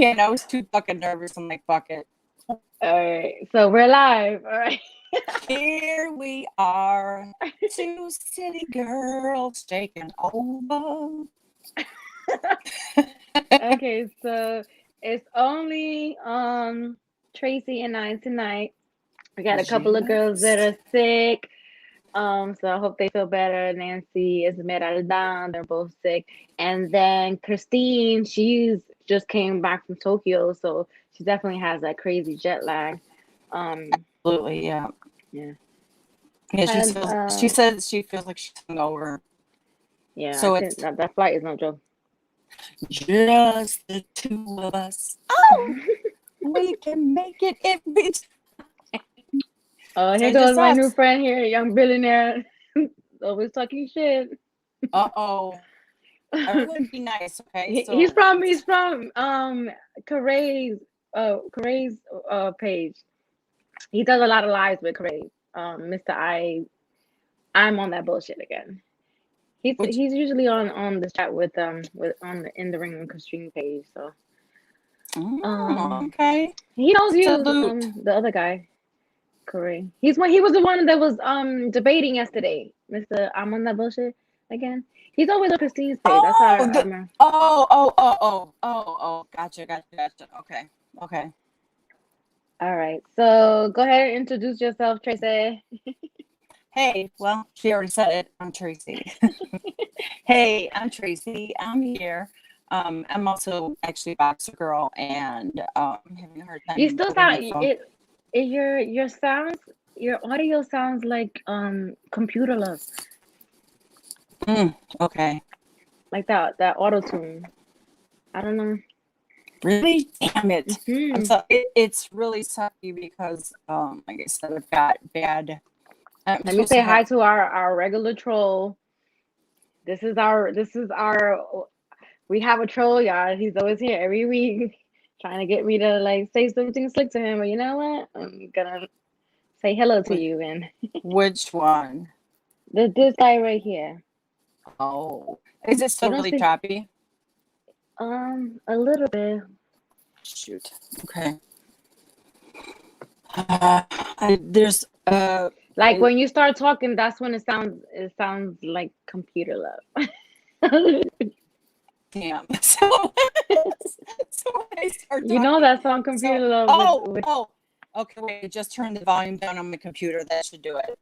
And I was too fucking nervous. I'm like, fuck it. All right, so we're live. All right. Here we are, two city girls taking over. Okay, so it's only Tracy and I tonight. We got a couple of girls that Just are sick. So I hope they feel better. Nancy, Esmeralda, they're both sick. And then Christine, she's just came back from Tokyo, so she definitely has that crazy jet lag. absolutely, yeah. Yeah. Yeah, And she says she feels like she's hungover. yeah, I So couldn't it's that flight is no joke. just the two of us. Oh, we can make it if we. So Here it's goes just my new us. friend here, young billionaire, always talking shit. Uh-oh. Everyone be nice, okay? He's So from it's Caray's page. He does a lot of lives with Caray. Mr. I'm on that bullshit again. which He's usually on the chat with on the In the Ring and Christine page. So okay. he knows you, Salute. the other guy, Caray. He was the one that was debating yesterday, Mr. I'm on that bullshit again. He's always on Christine's page. That's how Oh, I remember. gotcha. Okay. Okay. All right. So go ahead and introduce yourself, Tracy. Hey, well, she already said it. I'm Tracy. Hey, I'm Tracy. I'm here. I'm also actually a boxer girl, and I'm having a hard You time still putting sound my phone. your sounds your audio sounds like computer love, Okay. like that auto tune. I don't know. Really? Damn it. I'm Hmm. so it's really sucky because like I said, I've got bad. I'm Let me supposed say to hi have. to our regular troll. This is our we have a troll, y'all. He's always here every week trying to get me to like say something slick to him. But you know what? I'm gonna say hello to you, and Which one? this guy right here. Oh, is it You still don't really see choppy? a little bit. Shoot. Okay. There's Like I when you start talking, that's when it sounds like computer love. damn. So when I start You know talking, that song so computer love with okay. Wait, just turn the volume down on my computer. That should do it.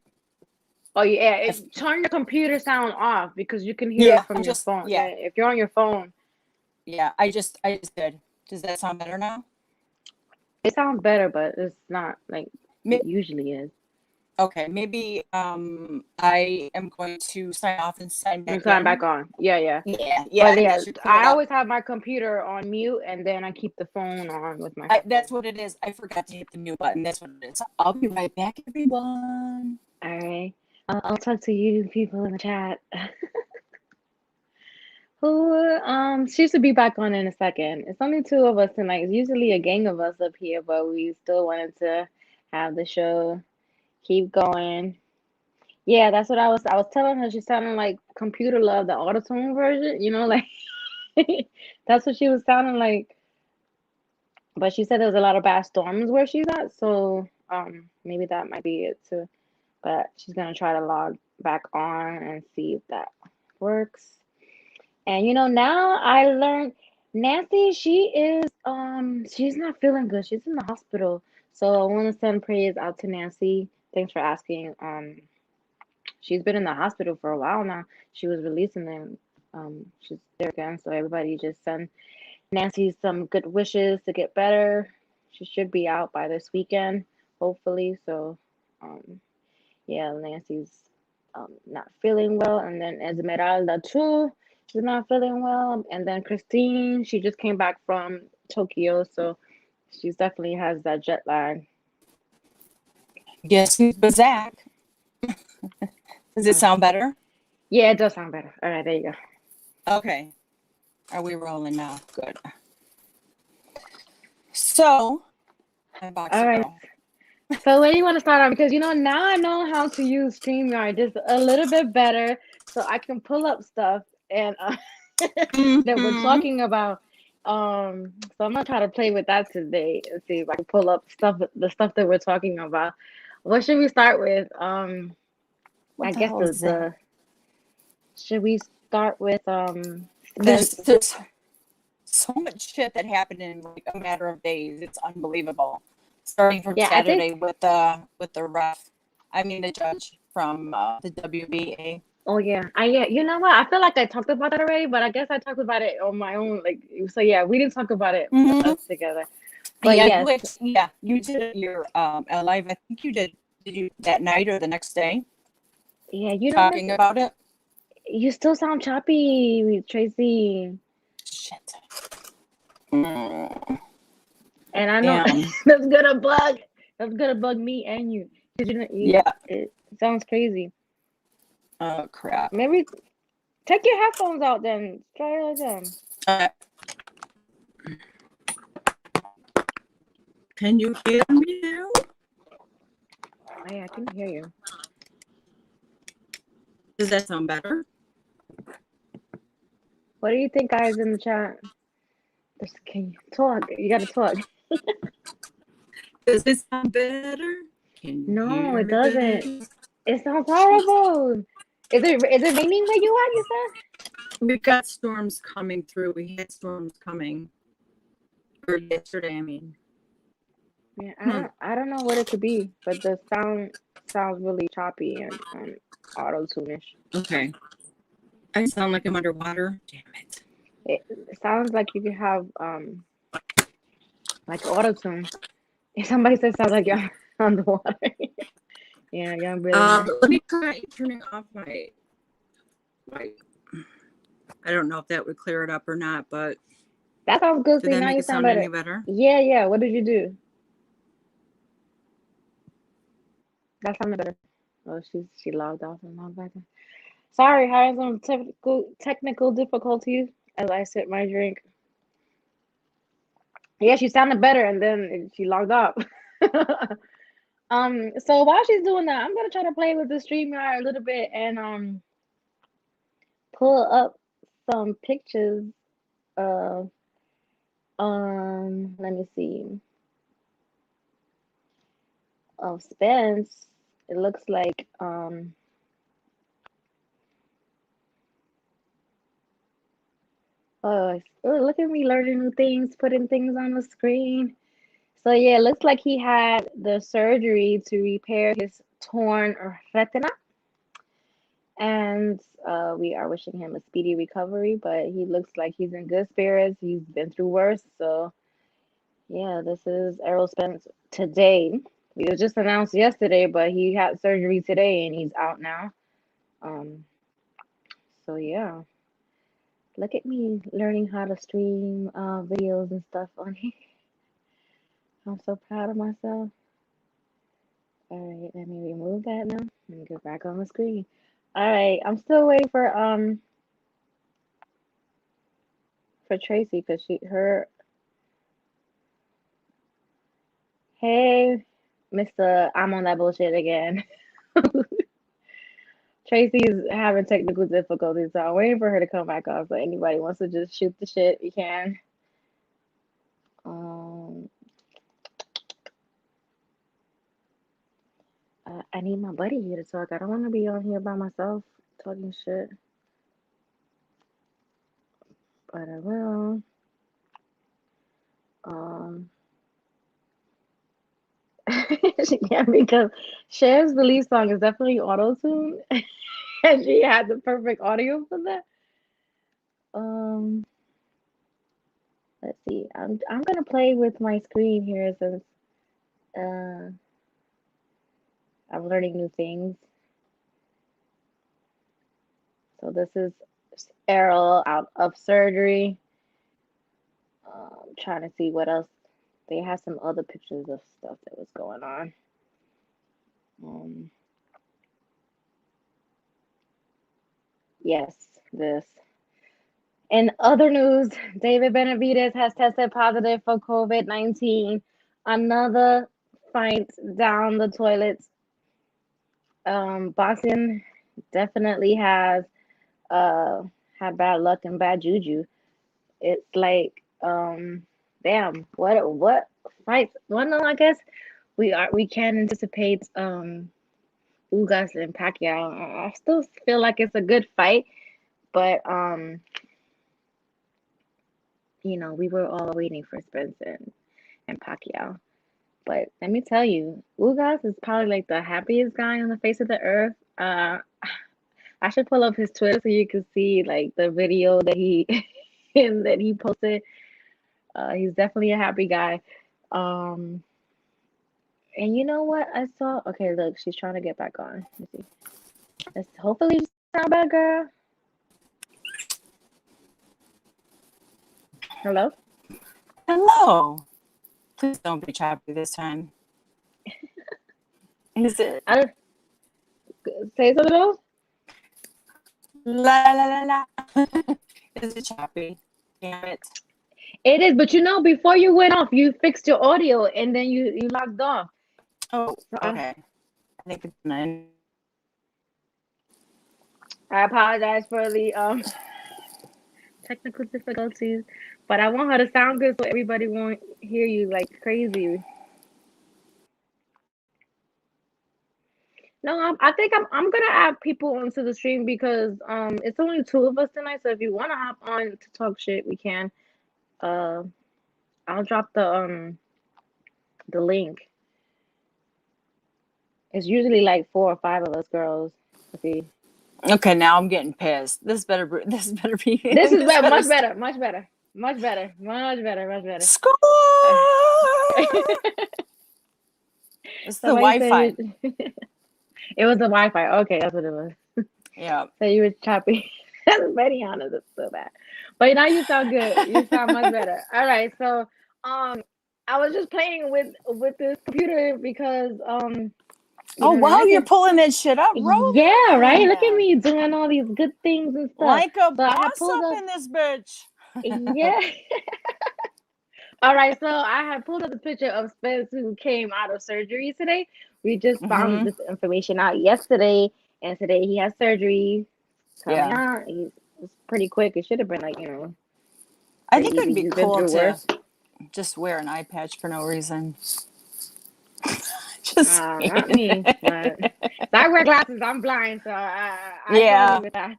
oh yeah, If, turn your computer sound off because you can hear yeah, it from your phone. yeah, Yeah, if you're on your phone, yeah. I just did. Does that sound better now? it sounds better, but it's not like it May- usually is. okay, maybe I am going to sign off and sign I'm back sorry, I'm back in. on. Yeah, yeah. Yeah. But I think yeah, that should clear it I up. always have my computer on mute and then I keep the phone on with my headphones. That's what it is. I forgot to hit the mute button. That's what it is. I'll be right back, everyone. All right. I'll talk to you people in the chat. Who she should be back on in a second. It's only two of us tonight. It's usually a gang of us up here, but we still wanted to have the show keep going. Yeah, that's what I was telling her. She sounded like Computer Love, the autotune version, like that's what she was sounding like. But she said there was a lot of bad storms where she's at, so maybe that might be it too. But she's gonna try to log back on and see if that works. And now I learned Nancy, she's not feeling good. She's in the hospital. So I want to send prayers out to Nancy. Thanks for asking. She's been in the hospital for a while now. She was released and then she's there again. So everybody just send Nancy some good wishes to get better. She should be out by this weekend, hopefully. So um yeah, Nancy's not feeling well, and then Esmeralda too, she's not feeling well, and then Christine, she just came back from Tokyo, so she's definitely has that jet lag. Guess who's Bazak? Does it Oh, sound better? yeah, it does sound better. All right, there you go. Okay. Are we rolling now? Good. So, I'm All Boxer right. Girl. So where do you want to start on? Because now I know how to use StreamYard just a little bit better, so I can pull up stuff and that we're Mm-hmm. talking about. So I'm gonna try to play with that today and see if I can pull up the stuff that we're talking about. What should we start with? What I the guess hell is that? the should we start with Spence? There's so much shit that happened in like a matter of days. It's unbelievable. Starting from Yeah, I think. Saturday with the ref, I mean the judge from the WBA. Oh yeah, yeah. You know what? I feel like I talked about that already, but I guess I talked about it on my own. Like, so yeah, we didn't talk about it Hmm. us together. But Yeah, yes, you did your live. I think you did. Did you that night or the next day yeah. You know what? talking about it? You still sound choppy, Tracy. Shit. Mm, And I know damn. that's gonna bug. That's gonna bug me and you. 'Cause you know, Yeah. it sounds crazy. Oh crap. Maybe take your headphones out then. Try it again. Uh, can you hear me now? Oh, yeah, I can hear you. Does that sound better? What do you think, guys, in the chat? Just, can you talk? You gotta talk. Does it sound better? Can you No, hear it me doesn't. better? It sounds horrible. Is it raining where you at, you said? We've got storms coming through. We had storms coming. Or yesterday, I mean. Yeah, Hmm. I don't know what it could be, but the sound sounds really choppy and auto tune-ish. Okay. I sound like I'm underwater. Damn it. It sounds like you could have like auto tune. If somebody says sounds like you're underwater. Yeah, you're a billionaire. Let me try turning off my. I don't know if that would clear it up or not, but That sounds good. did See, that now make you it sound sound any better. better? Yeah, yeah. What did you do? That sounded better. Oh, she logged off and logged back in. Sorry, having some technical difficulties as I sip my drink. Yeah, she sounded better, and then she logged off. So while she's doing that, I'm gonna try to play with the StreamYard a little bit and pull up some pictures of let me see, of Spence. It looks like look at me learning new things, putting things on the screen. So yeah, it looks like he had the surgery to repair his torn retina, and we are wishing him a speedy recovery. But he looks like he's in good spirits. He's been through worse, so yeah, this is Errol Spence today. It was just announced yesterday, but he had surgery today and he's out now. Um, so yeah, look at me learning how to stream videos and stuff on here. I'm so proud of myself. All right, let me remove that now and get back on the screen. All right, I'm still waiting for Tracy because her hey, Mr. I'm on that bullshit again. Tracy's having technical difficulties, so I'm waiting for her to come back on. So anybody wants to just shoot the shit, you can. Um, I need my buddy here to talk. I don't want to be on here by myself talking shit, but I will. Um, yeah, because Cher's release song is definitely auto tune, and she had the perfect audio for that. Um, let's see. I'm gonna play with my screen here since uh I'm learning new things. So this is Errol out of surgery. Trying to see what else. They have some other pictures of stuff that was going on. Um, yes, this. In other news, David Benavidez has tested positive for COVID-19. Another fight down the toilets. Boxing definitely has uh had bad luck and bad juju. It's like Damn, what fights? Well, no, I guess we can anticipate Ugas and Pacquiao. I still feel like it's a good fight, but we were all waiting for Spence and Pacquiao. But let me tell you, Ugas is probably like the happiest guy on the face of the earth. I should pull up his Twitter so you can see like the video that he that he posted. He's definitely a happy guy. Um, and you know what I saw? Okay, look, she's trying to get back on. Let's see. Hopefully you sound better, girl. Hello? Hello. Please don't be choppy this time. Is it I don't say something else? la la la la? Is it choppy? Damn it. It is, but before you went off, you fixed your audio and then you logged off. Oh, So okay. I think it's 9. I apologize for the technical difficulties, but I want her to sound good so everybody won't hear you like crazy. No, I think I'm gonna add people onto the stream because it's only two of us tonight. So if you wanna hop on to talk shit, we can. Uh, I'll drop the link. It's usually like 4 or 5 of us girls. Let's see. Okay, now I'm getting pissed. This better be. This is better much better, much better, much better, much better, much better. Score! It's the Somebody Wi-Fi. said it was the Wi-Fi. Okay, that's what it was. Yeah. So you were choppy. That's very honest. It's so bad. But now you sound good. You sound much better. All right. So I was just playing with this computer because Oh wow, you're pulling that shit up, Roman. Yeah, right. Look at me doing all these good things and stuff. Like a So I boss pulled up up in this bitch. Yeah. All right, so I have pulled up the picture of Spence who came out of surgery today. We just found this information out yesterday, and today he has surgery coming out. It's pretty quick. It should have been like, I think it'd be you've cool been through to worse. just wear an eye patch for no reason. Just Not me. But I wear glasses. I'm blind, so I Yeah. agree with that.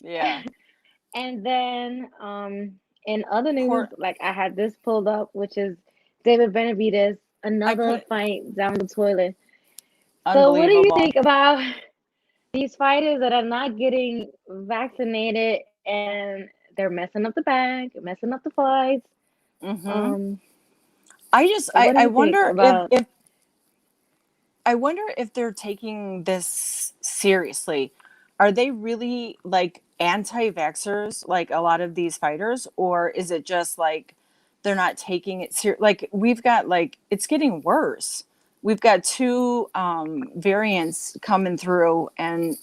Yeah. And then in other news, like I had this pulled up, which is David Benavidez, another fight down the toilet. So what do you think about these fighters that are not getting vaccinated and they're messing up the bag, messing up the fights? I wonder if they're taking this seriously. Are they really like anti-vaxxers, like a lot of these fighters, or is it just like they're not taking it serious? Like we've got it's getting worse. We've got 2 variants coming through, and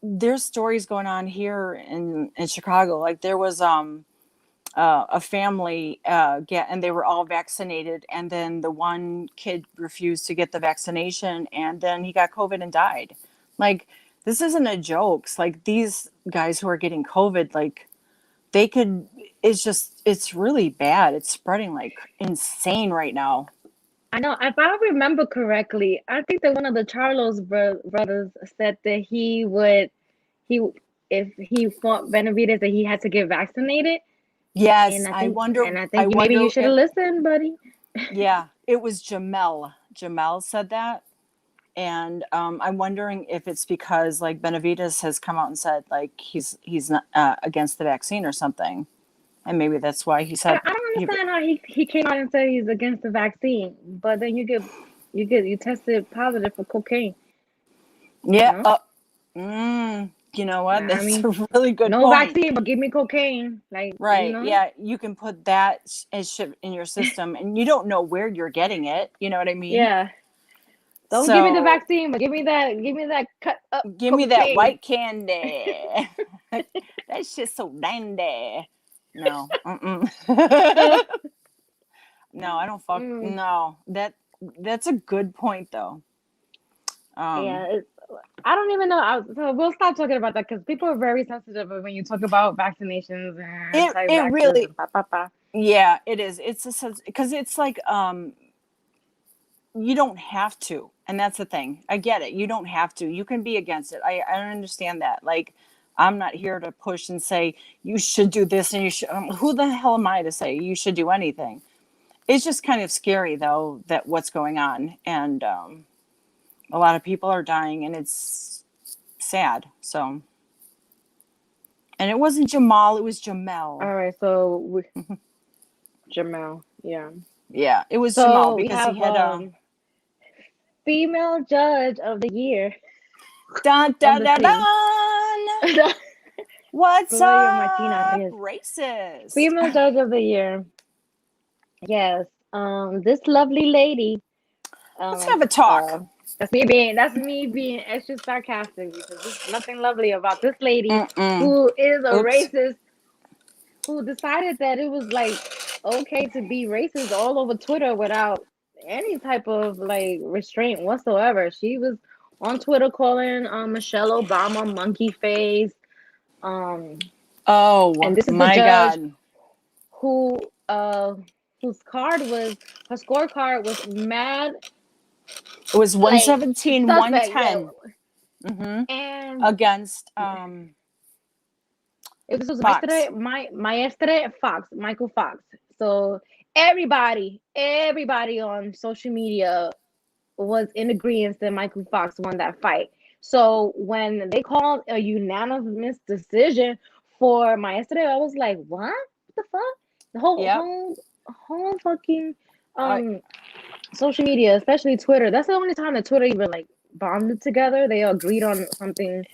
there's stories going on here in Chicago. Like there was a family and they were all vaccinated, and then the one kid refused to get the vaccination, and then he got COVID and died. Like this isn't a joke. Like these guys who are getting COVID, like they could. It's really bad. It's spreading like insane right now. I know. If I remember correctly, I think that one of the Charlos brothers said that if he fought Benavidez, that he had to get vaccinated. Yes, and I wonder. And I think maybe you should have listened, buddy. Yeah, it was Jamel. Jamel said that, and I'm wondering if it's because like Benavidez has come out and said like he's not against the vaccine or something, and maybe that's why he said. I don't understand how he came out and said he's against the vaccine, but then you tested positive for cocaine. Yeah. You know what? That's a really good no point. Vaccine, but give me cocaine. Like right. Yeah, you can put that as shit in your system, and you don't know where you're getting it. You know what I mean? Yeah. Don't give me the vaccine, but give me that cut up. Give me that white candy. That shit's so dandy. No. No, I don't fuck. No, that's a good point though. Yeah, I don't even know. So we'll stop talking about that because people are very sensitive when you talk about vaccinations and It anti-vaxxers really, and pa pa pa. yeah, it is. It's a sense because it's like you don't have to, and that's the thing. I get it. You don't have to. You can be against it. I understand that. Like, I'm not here to push and say you should do this and you should. Who the hell am I to say you should do anything? It's just kind of scary though that what's going on, and a lot of people are dying, and it's sad. So, and it wasn't Jamal, it was Jamel. All right, so Jamel, yeah. Yeah, it was Jamal So we because he have had a female judge of the year dun on dun the dun scene. dun. What's Gloria Martina up, Reyes, racist? female judge of the year. Yes, this lovely lady. Let's have a talk. That's me being extra sarcastic because there's nothing lovely about this lady Mm-mm. who is a Oops. racist who decided that it was like okay to be racist all over Twitter without any type of like restraint whatsoever. She was on Twitter calling Michelle Obama monkey face. Oh And this is the my judge God. who whose her scorecard was mad It was like 117, suspect, yeah. 110 And against it was Fox. yesterday Fox, Michael Fox. So everybody on social media was in agreement that Michael Fox won that fight. So when they called a unanimous decision for my yesterday, I was like, what? What the fuck? The Yep. whole fucking social media, especially Twitter. That's the only time that Twitter even like bonded together. They agreed on something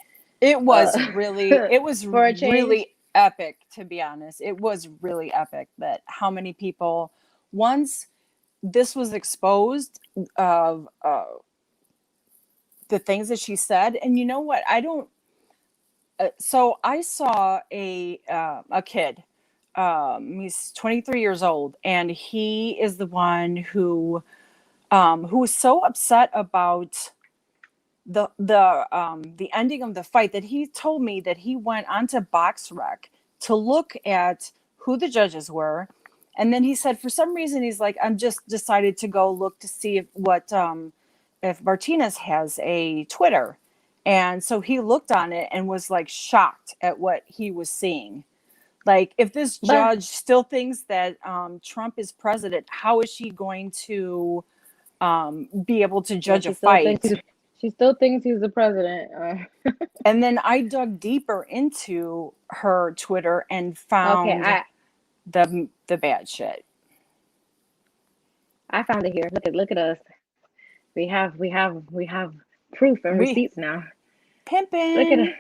It was really for a change. epic, to be honest. It was really epic that how many people, once this was exposed of the things that she said, and you know what? I don't. So I saw a kid. He's 23 years old, and he is the one who was so upset about the ending of the fight that he told me that he went onto BoxRec to look at who the judges were, and then he said for some reason he's like, I'm just decided to go look to see if Martinez has a Twitter, and so he looked on it and was like shocked at what he was seeing. Like, if this But judge still thinks that Trump is president, how is she going to be able to judge a fight? she still thinks he's the president. And then I dug deeper into her Twitter and Okay, found the bad shit. I found it here. Look at us. We have proof and receipts now. Pimping. Look at it.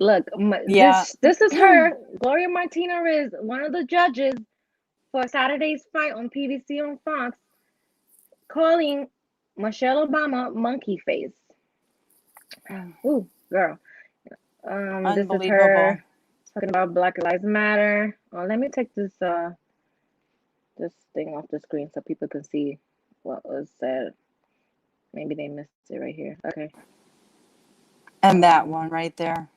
Look, Yeah. this is her. Gloria Martina is one of the judges for Saturday's fight on PBC on Fox, calling Michelle Obama monkey face. Ooh, girl. This is her talking about Black Lives Matter. Oh, let me take this thing off the screen so people can see what was said. Maybe they missed it right here. Okay. And that one right there.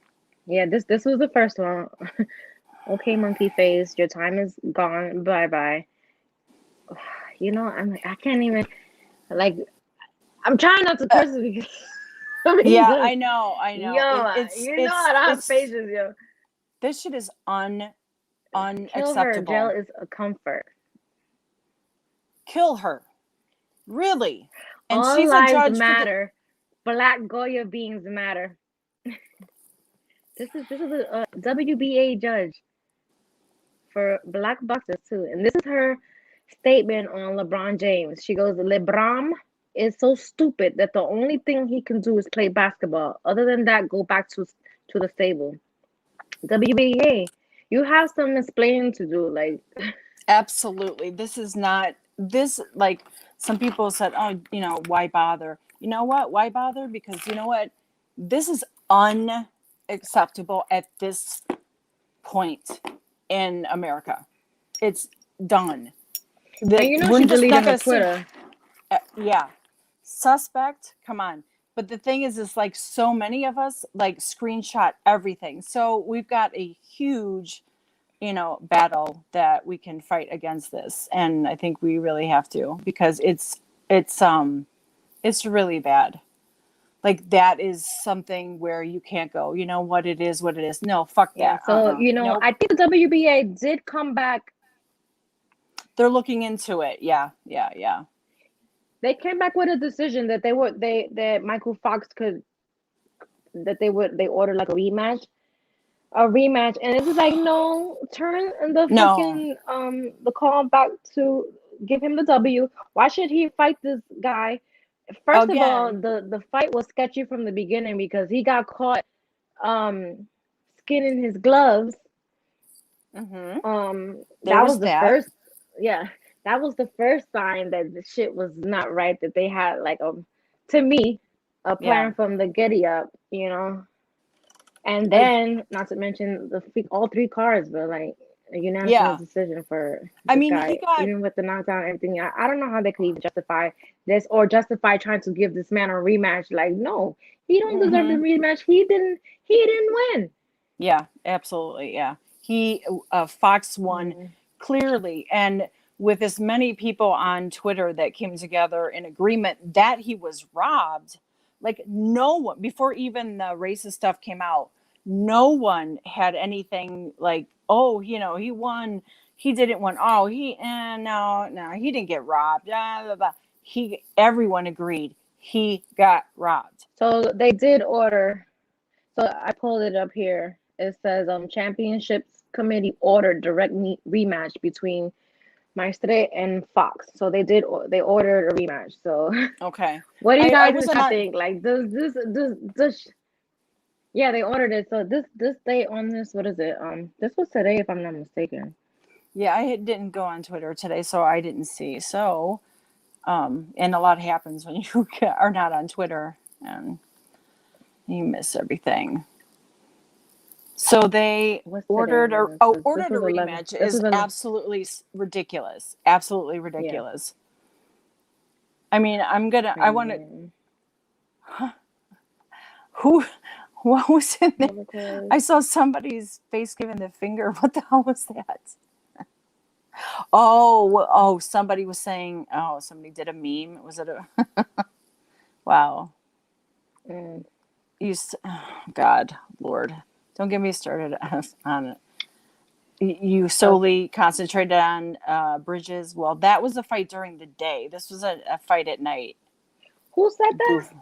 Yeah, this was the first one. Okay, monkey face, your time is gone. Bye bye. You know, I'm like, I can't even like. I'm trying not to curse because. Yeah, I know. Yo, you know I don't have patience, yo. This shit is unacceptable. Kill her. Jail is a comfort. Kill her. Really? And all she's lives a judge matter. Black Goya beings matter. This is a WBA judge for black boxers too, and this is her statement on LeBron James. She goes, LeBron is so stupid that the only thing he can do is play basketball. Other than that, go back to the stable. WBA, you have some explaining to do. Like, absolutely, this is not this. Like, some people said, oh, you know, why bother? You know what? Why bother? Because you know what? This is unacceptable at this point in America. It's done. and you know she deleted her Twitter. Yeah. Suspect, come on. But the thing is like so many of us like screenshot everything. So we've got a huge, battle that we can fight against this. And I think we really have to, because it's really bad. Like that is something where you can't go, what it is, what it is. No, fuck Yeah. that. So, Nope. I think the WBA did come back. They're looking into it. Yeah. Yeah. Yeah. They came back with a decision that that Michael Fox they ordered like a rematch, and it's just like, no, turn the No. fucking the call back to give him the W. Why should he fight this guy? First of all, Again. the fight was sketchy from the beginning because he got caught skinning his gloves. Mm-hmm. There That was was the that. first, yeah, that was the first sign that the shit was not right. That they had like to me, a Yeah. plan from the giddy up, and I, then not to mention all three cards were like a unanimous yeah. decision for I this mean, he guy, got, even with the knockdown and everything. I don't know how they could even justify this or justify trying to give this man a rematch. Like, no, he don't deserve the mm-hmm. rematch. He didn't win. Yeah, absolutely. Yeah. Fox won Mm. clearly. And with as many people on Twitter that came together in agreement that he was robbed, like no one, before even the racist stuff came out, no one had anything like, oh, he won. He didn't win. Oh, no, he didn't get robbed. Blah, blah, blah. Everyone agreed he got robbed. So they did order. So I pulled it up here. It says championships committee ordered direct rematch between Maestre and Fox. So they ordered a rematch. So Okay. what do you I guys wasn't on. think? Like, does yeah, they ordered it. So this date on this, what is it? This was today, if I'm not mistaken. Yeah, I didn't go on Twitter today, so I didn't see. So, and a lot happens when you are not on Twitter and you miss everything. So they What's today? ordered a This oh, was this ordered a was 11. rematch This is was a absolutely ridiculous. Absolutely yeah. ridiculous. I mean, I want to, Man. who, what was in there? Because I saw somebody's face giving the finger. What the hell was that? Oh, somebody was saying, oh, somebody did a meme. Was it a, wow. mm, Oh, God, Lord, don't get me started on it. You okay. solely concentrated on Bridges. Well, that was a fight during the day. This was a fight at night. Who said that? Goof,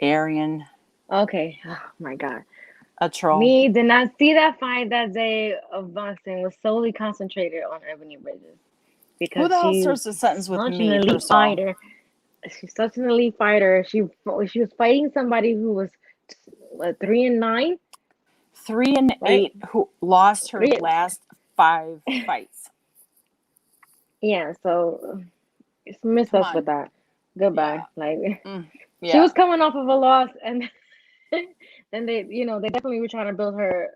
Arian, Okay. Oh my God. a troll. Me did not see that fight that day of boxing. Was solely concentrated on Ebony Bridges Who because the hell she's starts a sentence with such an me? elite First of all, fighter. She's such an elite fighter. She was fighting somebody who was what, 3-9, 3-8, right? who lost her Three. last 5 fights. Yeah. So just miss Come us with on, that. yeah, Goodbye. Like she yeah, was coming off of a loss, and then they definitely were trying to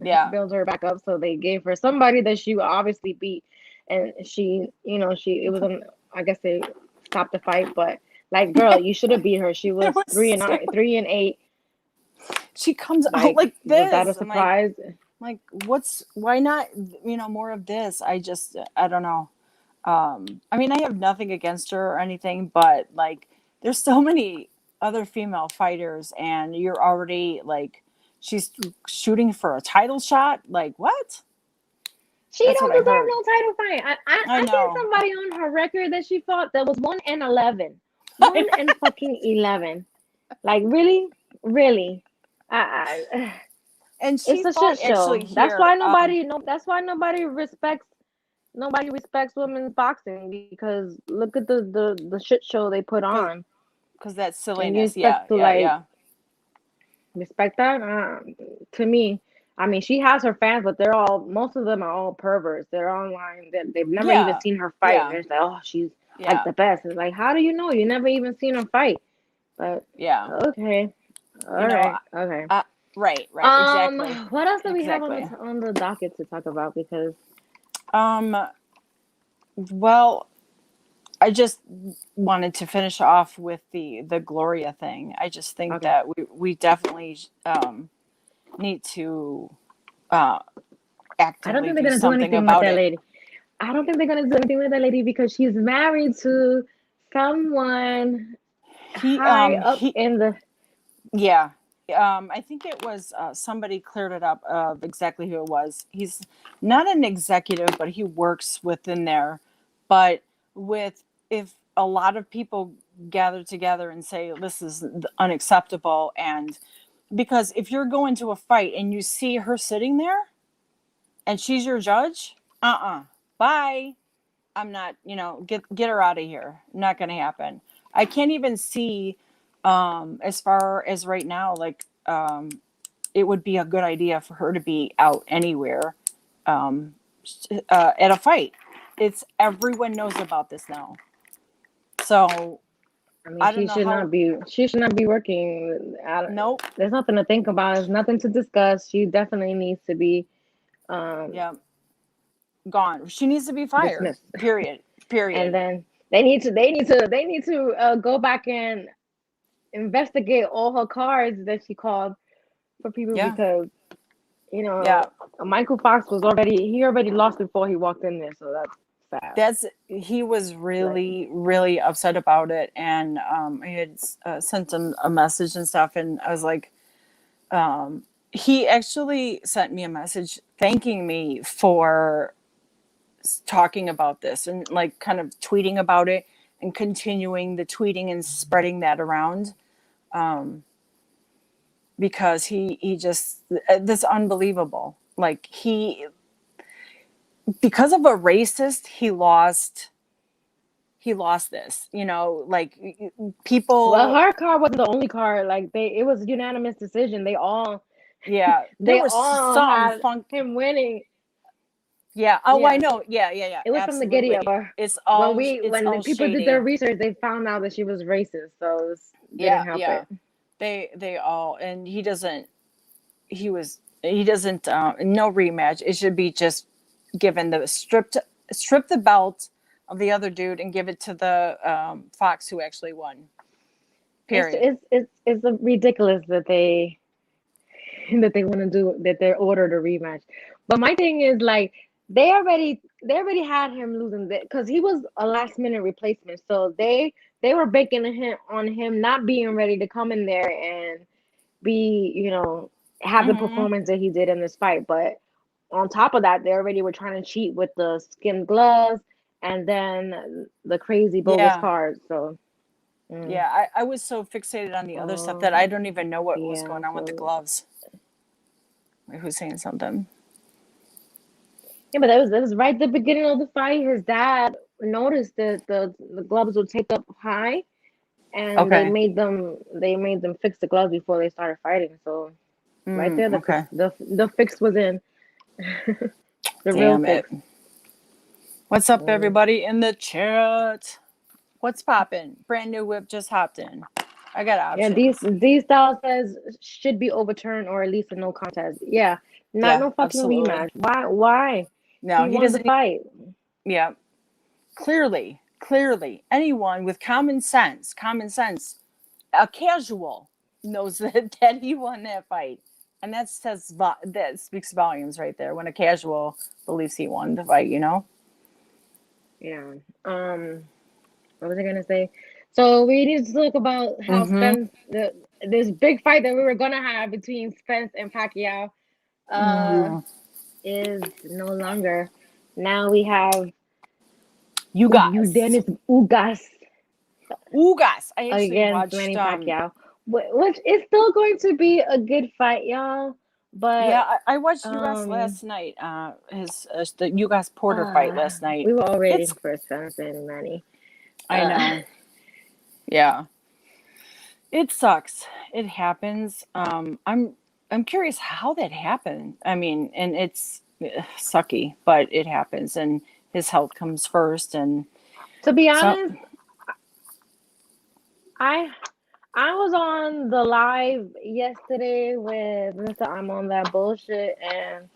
yeah. build her back up. So they gave her somebody that she would obviously beat, and she it was I guess they stopped the fight, but like, girl, you should have beat her. She It was was 3-9, so. 3-8. She comes out Like, like was that a this. I'm surprise? like, why not? More of this. I don't know. I mean, I have nothing against her or anything, but like, there's so many other female fighters, and you're already like, she's shooting for a title shot. Like, what? She That's what don't I deserve heard. no title fight. I I seen know. somebody on her record that she fought that was 1-11, I one know. and fucking 11. Like, really, really. I And It's she a shit fought show. actually here. That's why nobody respects women's boxing because look at the shit show they put on. Because that And you silliness. Yeah, expect to yeah, like yeah. respect that? To me, I mean, she has her fans, but most of them are all perverts. They're online. They've never even Yeah, seen her fight, and yeah, they're like, oh, she's like yeah, the best. It's like, how do you know? You never even seen her fight. But yeah. okay, You all know, right, okay. right, exactly, What else do we have on exactly. on the docket to talk about? Because Um, well, I just wanted to finish off with the Gloria thing. I just think Okay. that we definitely need to uh, I don't actively think they're do gonna do something anything with about that it. lady. I don't think they're gonna do anything with that lady because she's married to someone He high up he in the. Yeah. I think it was somebody cleared it up of exactly who it was. He's not an executive, but he works within there. But with if a lot of people gather together and say this is unacceptable, and because if you're going to a fight and you see her sitting there and she's your judge, bye. I'm not, get her out of here. Not going to happen. I can't even see as far as right now, like it would be a good idea for her to be out anywhere um, at a fight. It's everyone knows about this now. So I mean, I don't she know should not how. be. She should not be working. Nope. There's nothing to think about. There's nothing to discuss. She definitely needs to be um, Yeah, gone. She needs to be fired. dismissed. Period. And Period. then they need to go back and investigate all her cards that she called for people Yeah. because Yeah. Michael Fox he already lost before he walked in there, so that's sad. He was Like, really really upset about it, and I had sent him a message and stuff, and I was like, he actually sent me a message thanking me for talking about this and like kind of tweeting about it and continuing the tweeting and spreading that around, because he just this unbelievable, like he, because of a racist, he lost this, like well, people. her car wasn't the only car. Like it was a unanimous decision. They all Yeah, there they was all some had funk. him winning. Yeah, oh, I Yeah, know. Yeah, it was from the Giddy absolutely. Up. It's When all we it's when the all people did their shady. research, they found out that she was racist, so didn't Yeah, help yeah, it. they all, and he doesn't no rematch. It should be just given the strip the belt of the other dude and give it to the Fox who actually won. It's Period. it's it's it's ridiculous that they that they want to do that. They're ordered a rematch. But my thing is like they already had him losing because he was a last minute replacement. So they were banking on him not being ready to come in there and be have the Hmm. performance that he did in this fight. But on top of that, they already were trying to cheat with the skin gloves and then the crazy bogus Yeah. cards. So mm, Yeah, I was so fixated on the other stuff that um, I don't even know what was yeah. going on with the So gloves. Wait, who's saying something? yeah, but that was right at the beginning of the fight. His dad noticed that the gloves were taped up high, and they Okay. made them fix the gloves before they started fighting. So right there, the fix Okay. the fix was in the real Damn it. fix. What's up, Mm. everybody in the chat? What's popping? Brand new whip just hopped in. I got Yeah, these options. these style says should be overturned or at least a no contest. Yeah, not Yeah, no fucking absolutely. rematch. Why? No, He he won the doesn't. fight. Yeah, clearly, anyone with common sense, a casual knows that he won that fight, and that speaks volumes right there. When a casual believes he won the fight, Yeah. What was I gonna say? So we need to talk about how Mm-hmm. this big fight that we were gonna have between Spence and Pacquiao uh Mm. is no longer. Now we have You guys, Dennis Ugas Ugas. I actually against watched. Manny Pacquiao, which is still going to be a good fight, y'all. Yeah, But I watched Ugas um last night. The Ugas Porter fight last night. we were all It's. waiting for Spence and Manny. I Uh know. Yeah, it sucks. It happens. I'm curious how that happened. I mean, and it's sucky, but it happens, and his health comes first, and to be so. honest, I I was on the live yesterday with Mr. I'm on that bullshit and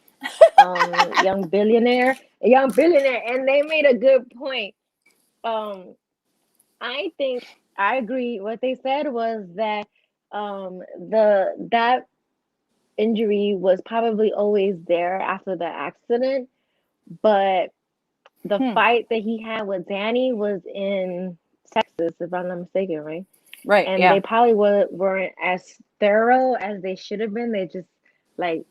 young billionaire, and they made a good point. Um, I think I agree. What they said was that that injury was probably always there after the accident, but the Hmm. fight that he had with Danny was in Texas, if I'm not mistaken, right? Right. And Yeah. they probably weren't as thorough as they should have been. They just like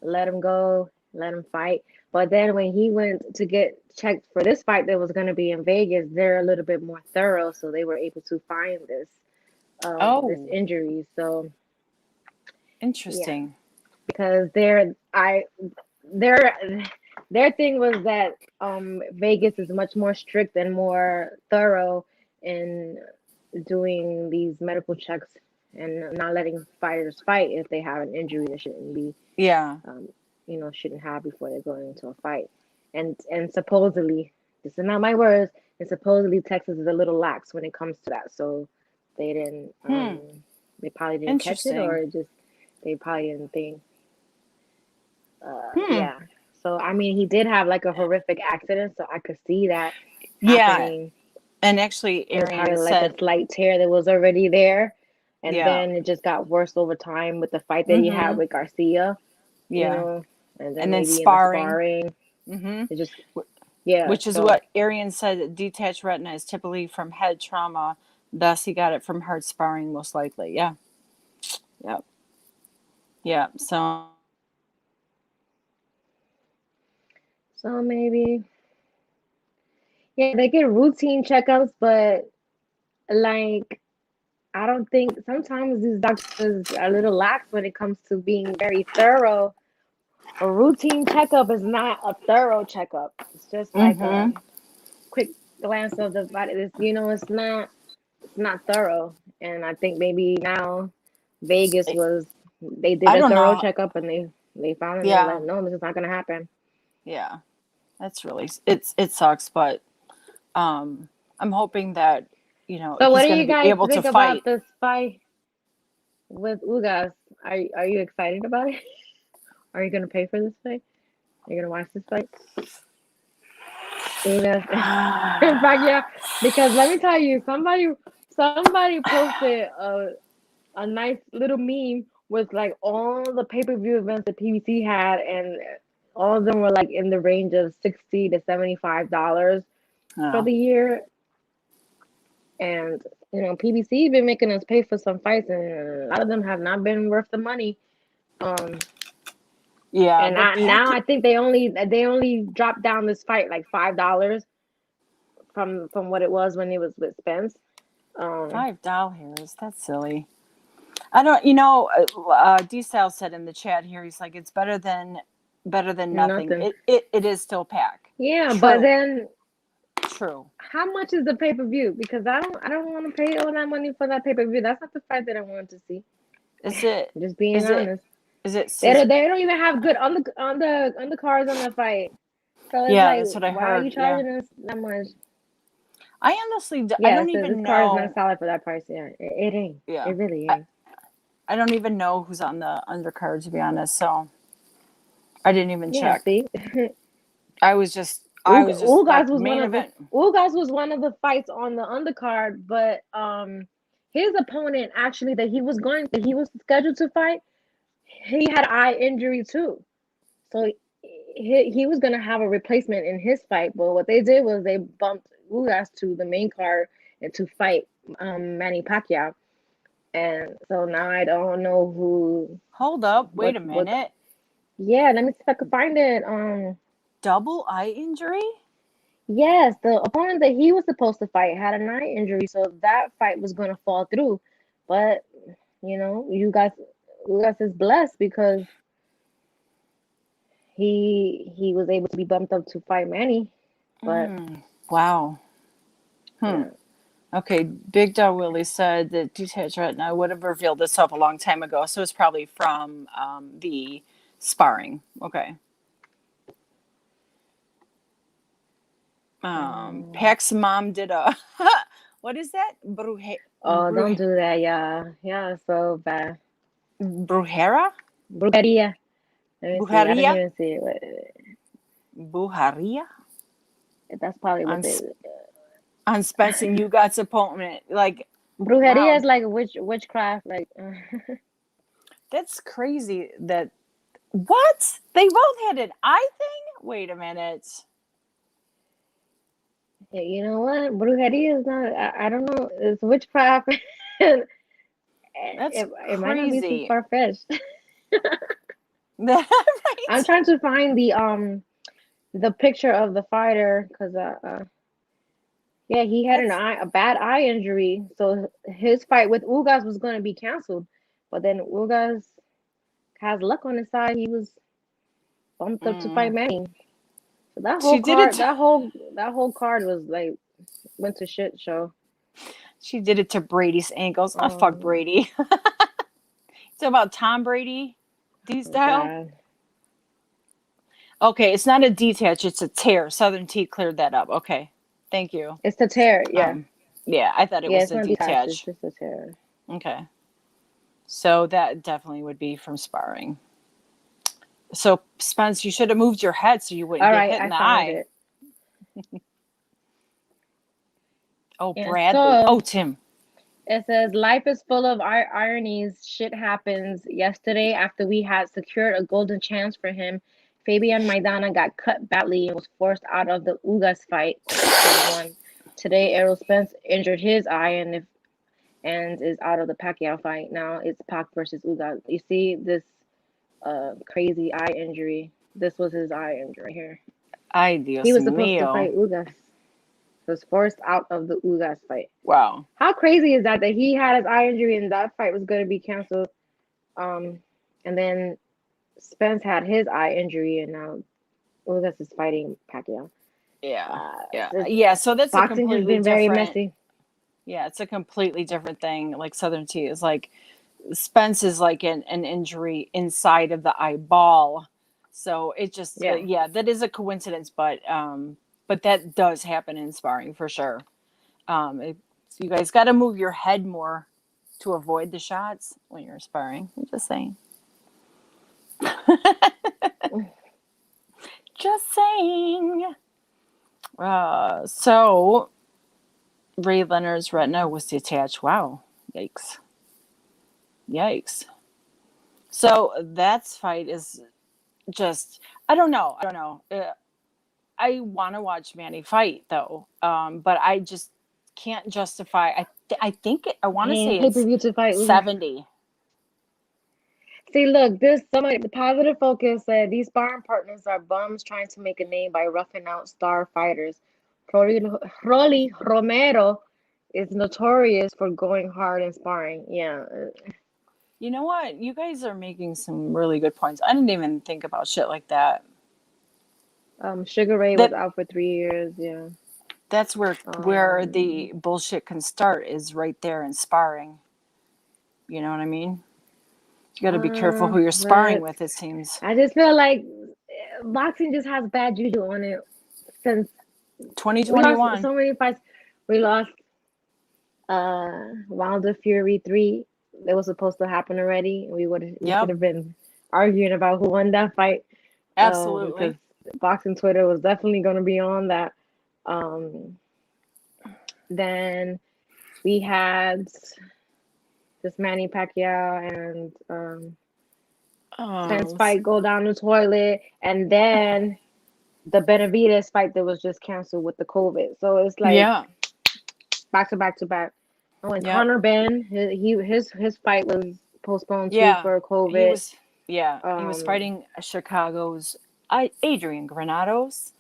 let him go, let him fight. But then when he went to get checked for this fight that was going to be in Vegas, they're a little bit more thorough, so they were able to find this Oh, injury. So yeah, interesting. because their their thing was that Vegas is much more strict and more thorough in doing these medical checks and not letting fighters fight if they have an injury that shouldn't be Yeah. um, shouldn't have before they're going into a fight. And supposedly, this is not my words, and supposedly Texas is a little lax when it comes to that. So they didn't Hmm. they probably didn't catch it, Interesting. or just they probably didn't think Hmm. yeah. So I mean he did have like a horrific accident, so I could see that Yeah. happening. And actually, It was Arian probably like a said, slight tear that was already there. And yeah. then it just got worse over time with the fight that he had Mm-hmm. with Garcia, Yeah. and then And then maybe in the sparring. sparring, Mm-hmm. it just, yeah. Which is So, what Arian said. That detached retina is typically from head trauma. Thus, he got it from hard sparring, most likely. Yeah. Yep. Yeah. So, so maybe, yeah, they get routine checkups, but like, I don't think sometimes these doctors are a little lax when it comes to being very thorough. A routine checkup is not a thorough checkup. It's just like a mm-hmm. quick glance of the body. It's not thorough. And I think maybe now Vegas they did I a don't thorough know. checkup and they found it and they're Yeah. like, no, this is not gonna happen. Yeah. That's really, it sucks, but I'm hoping that, So what he's do going to you be guys able to think about fight. this fight with Ugas? Are you excited about it? Are you gonna pay for this fight? Are you gonna watch this fight? Ugas. In fact, yeah, because let me tell you, somebody posted a nice little meme with like all the pay-per-view events that PBC had, and all of them were like in the range of $60 to $75 for Oh, the year. And PBC been making us pay for some fights, and a lot of them have not been worth the money. Um, yeah, and the now pack I think they only dropped down this fight like $5 from what it was when it was with Spence. Um, $5. That's silly. I don't, D Style said in the chat here, he's like, it's better than nothing. Nothing. It is still pack. Yeah, but True. then True. how much is the pay-per-view? Because I don't want to pay all that money for that pay-per-view. That's not the fight that I want to see. Is it, Just being is it, honest. is it, They don't even have good on the cards on the fight. So it's yeah, like, that's what I why are you heard. Yeah. charging us that much? I honestly, I Yeah, don't so this even card is not know. solid for that price. Yeah, it ain't. Yeah. It really I, ain't. I don't even know who's on the undercard, to be honest. So I didn't even Yeah, check. see, I was just Ugas like was one main of the event. Ugas was one of the fights on the undercard, but his opponent actually that he was scheduled to fight, he had eye injury too. So he was gonna have a replacement in his fight, but what they did was they bumped Ugas to the main card and to fight Manny Pacquiao. And so now I don't know who Hold up. Wait what a what. minute. Yeah, let me see if I can find it. Double eye injury? Yes, the opponent that he was supposed to fight had an eye injury, so that fight was gonna fall through. But you guys is blessed because he was able to be bumped up to fight Manny. But Wow. Hmm. yeah, Okay. Big Dog Willie said that detached retina would have revealed this up a long time ago. So it's probably from the sparring. Okay. um, Pac's mom did a, what is that? oh, don't do that, yeah, yeah, so bad. Brujera? Brujeria. Let me see. I didn't Buharia? even see it. Buharia? That's probably On what they. on Spence and Ugat's opponent. Like, Brujeria wow, is like witchcraft. Like, that's crazy. That what they both had an eye thing. Wait a minute. yeah, you know what? Brujeria is not. I don't know. It's witchcraft. it, That's it might not be too crazy. far fetched. Right? I'm trying to find the picture of the fighter because yeah, he had That's a bad eye injury, so his fight with Ugas was going to be canceled. But then Ugas has luck on his side. He was bumped up to fight mm. Manny. So that whole She did it. card, that whole card was like went to shit show. She did it to Brady's ankles. Oh, fuck Um, Brady. It's about Tom Brady, D oh style. God, Okay, it's not a detach, it's a tear. Southern T cleared that up. Okay, thank you. it's a tear. Yeah, Um, yeah, I thought it yeah, was it's a not detached. It's detach. just a tear. Okay, so that definitely would be from sparring. So Spence, you should have moved your head so you wouldn't All get right, hit in I the found eye. it. Oh, Yeah, Bradley. so Oh, Tim. it says life is full of ironies. Shit happens. Yesterday, after we had secured a golden chance for him, Fabian Maidana got cut badly and was forced out of the Ugas fight on April 1. Today, Errol Spence injured his eye and is out of the Pacquiao fight. Now it's Pac versus Ugas. You see this crazy eye injury. This was his eye injury right here. Ay, He Dios was supposed to mío. fight Ugas. Was forced out of the Ugas fight. Wow. How crazy is that he had his eye injury and that fight was going to be canceled? And then Spence had his eye injury and now Ugas is fighting Pacquiao. Yeah. Yeah. This Yeah. So that's a boxing has completely been very different. messy. Yeah, it's a completely different thing. Like Southern T is like Spence is like an injury inside of the eyeball. So it just Yeah. yeah, that is a coincidence, but that does happen in sparring for sure. So you guys got to move your head more to avoid the shots when you're sparring. I'm just saying. Just saying. So Ray Leonard's retina was detached. Wow. Yikes. Yikes. So that fight is just I don't know. I don't know. I want to watch Manny fight though, but I just can't justify. I think I want to And say pay per it's view to fight Ugas. 70. See, look, this somebody the positive focus said these sparring partners are bums trying to make a name by roughing out star fighters. Rolly Romero is notorious for going hard in sparring. Yeah. You know what? You guys are making some really good points. I didn't even think about shit like that. Sugar Ray was That out for 3 years. Yeah. that's where the bullshit can start is right there in sparring. You know what I mean? You got to be careful who you're sparring but with. It seems I just feel like boxing just has bad juju on it since we lost 2021. so many fights. We lost Wilder Fury 3 that was supposed to happen already. We should Yep, have been arguing about who won that fight. Because absolutely. boxing Twitter was definitely going to be on that. Then we had this Manny Pacquiao and Spence Oh, fight go down the toilet, and then the Benavidez fight that was just canceled with the COVID. So it's like yeah, back to back to back. Oh, and yep, Conor Ben, his fight was postponed too yeah. for He COVID. was, yeah, he was Um, fighting Chicago's Adrian Granados.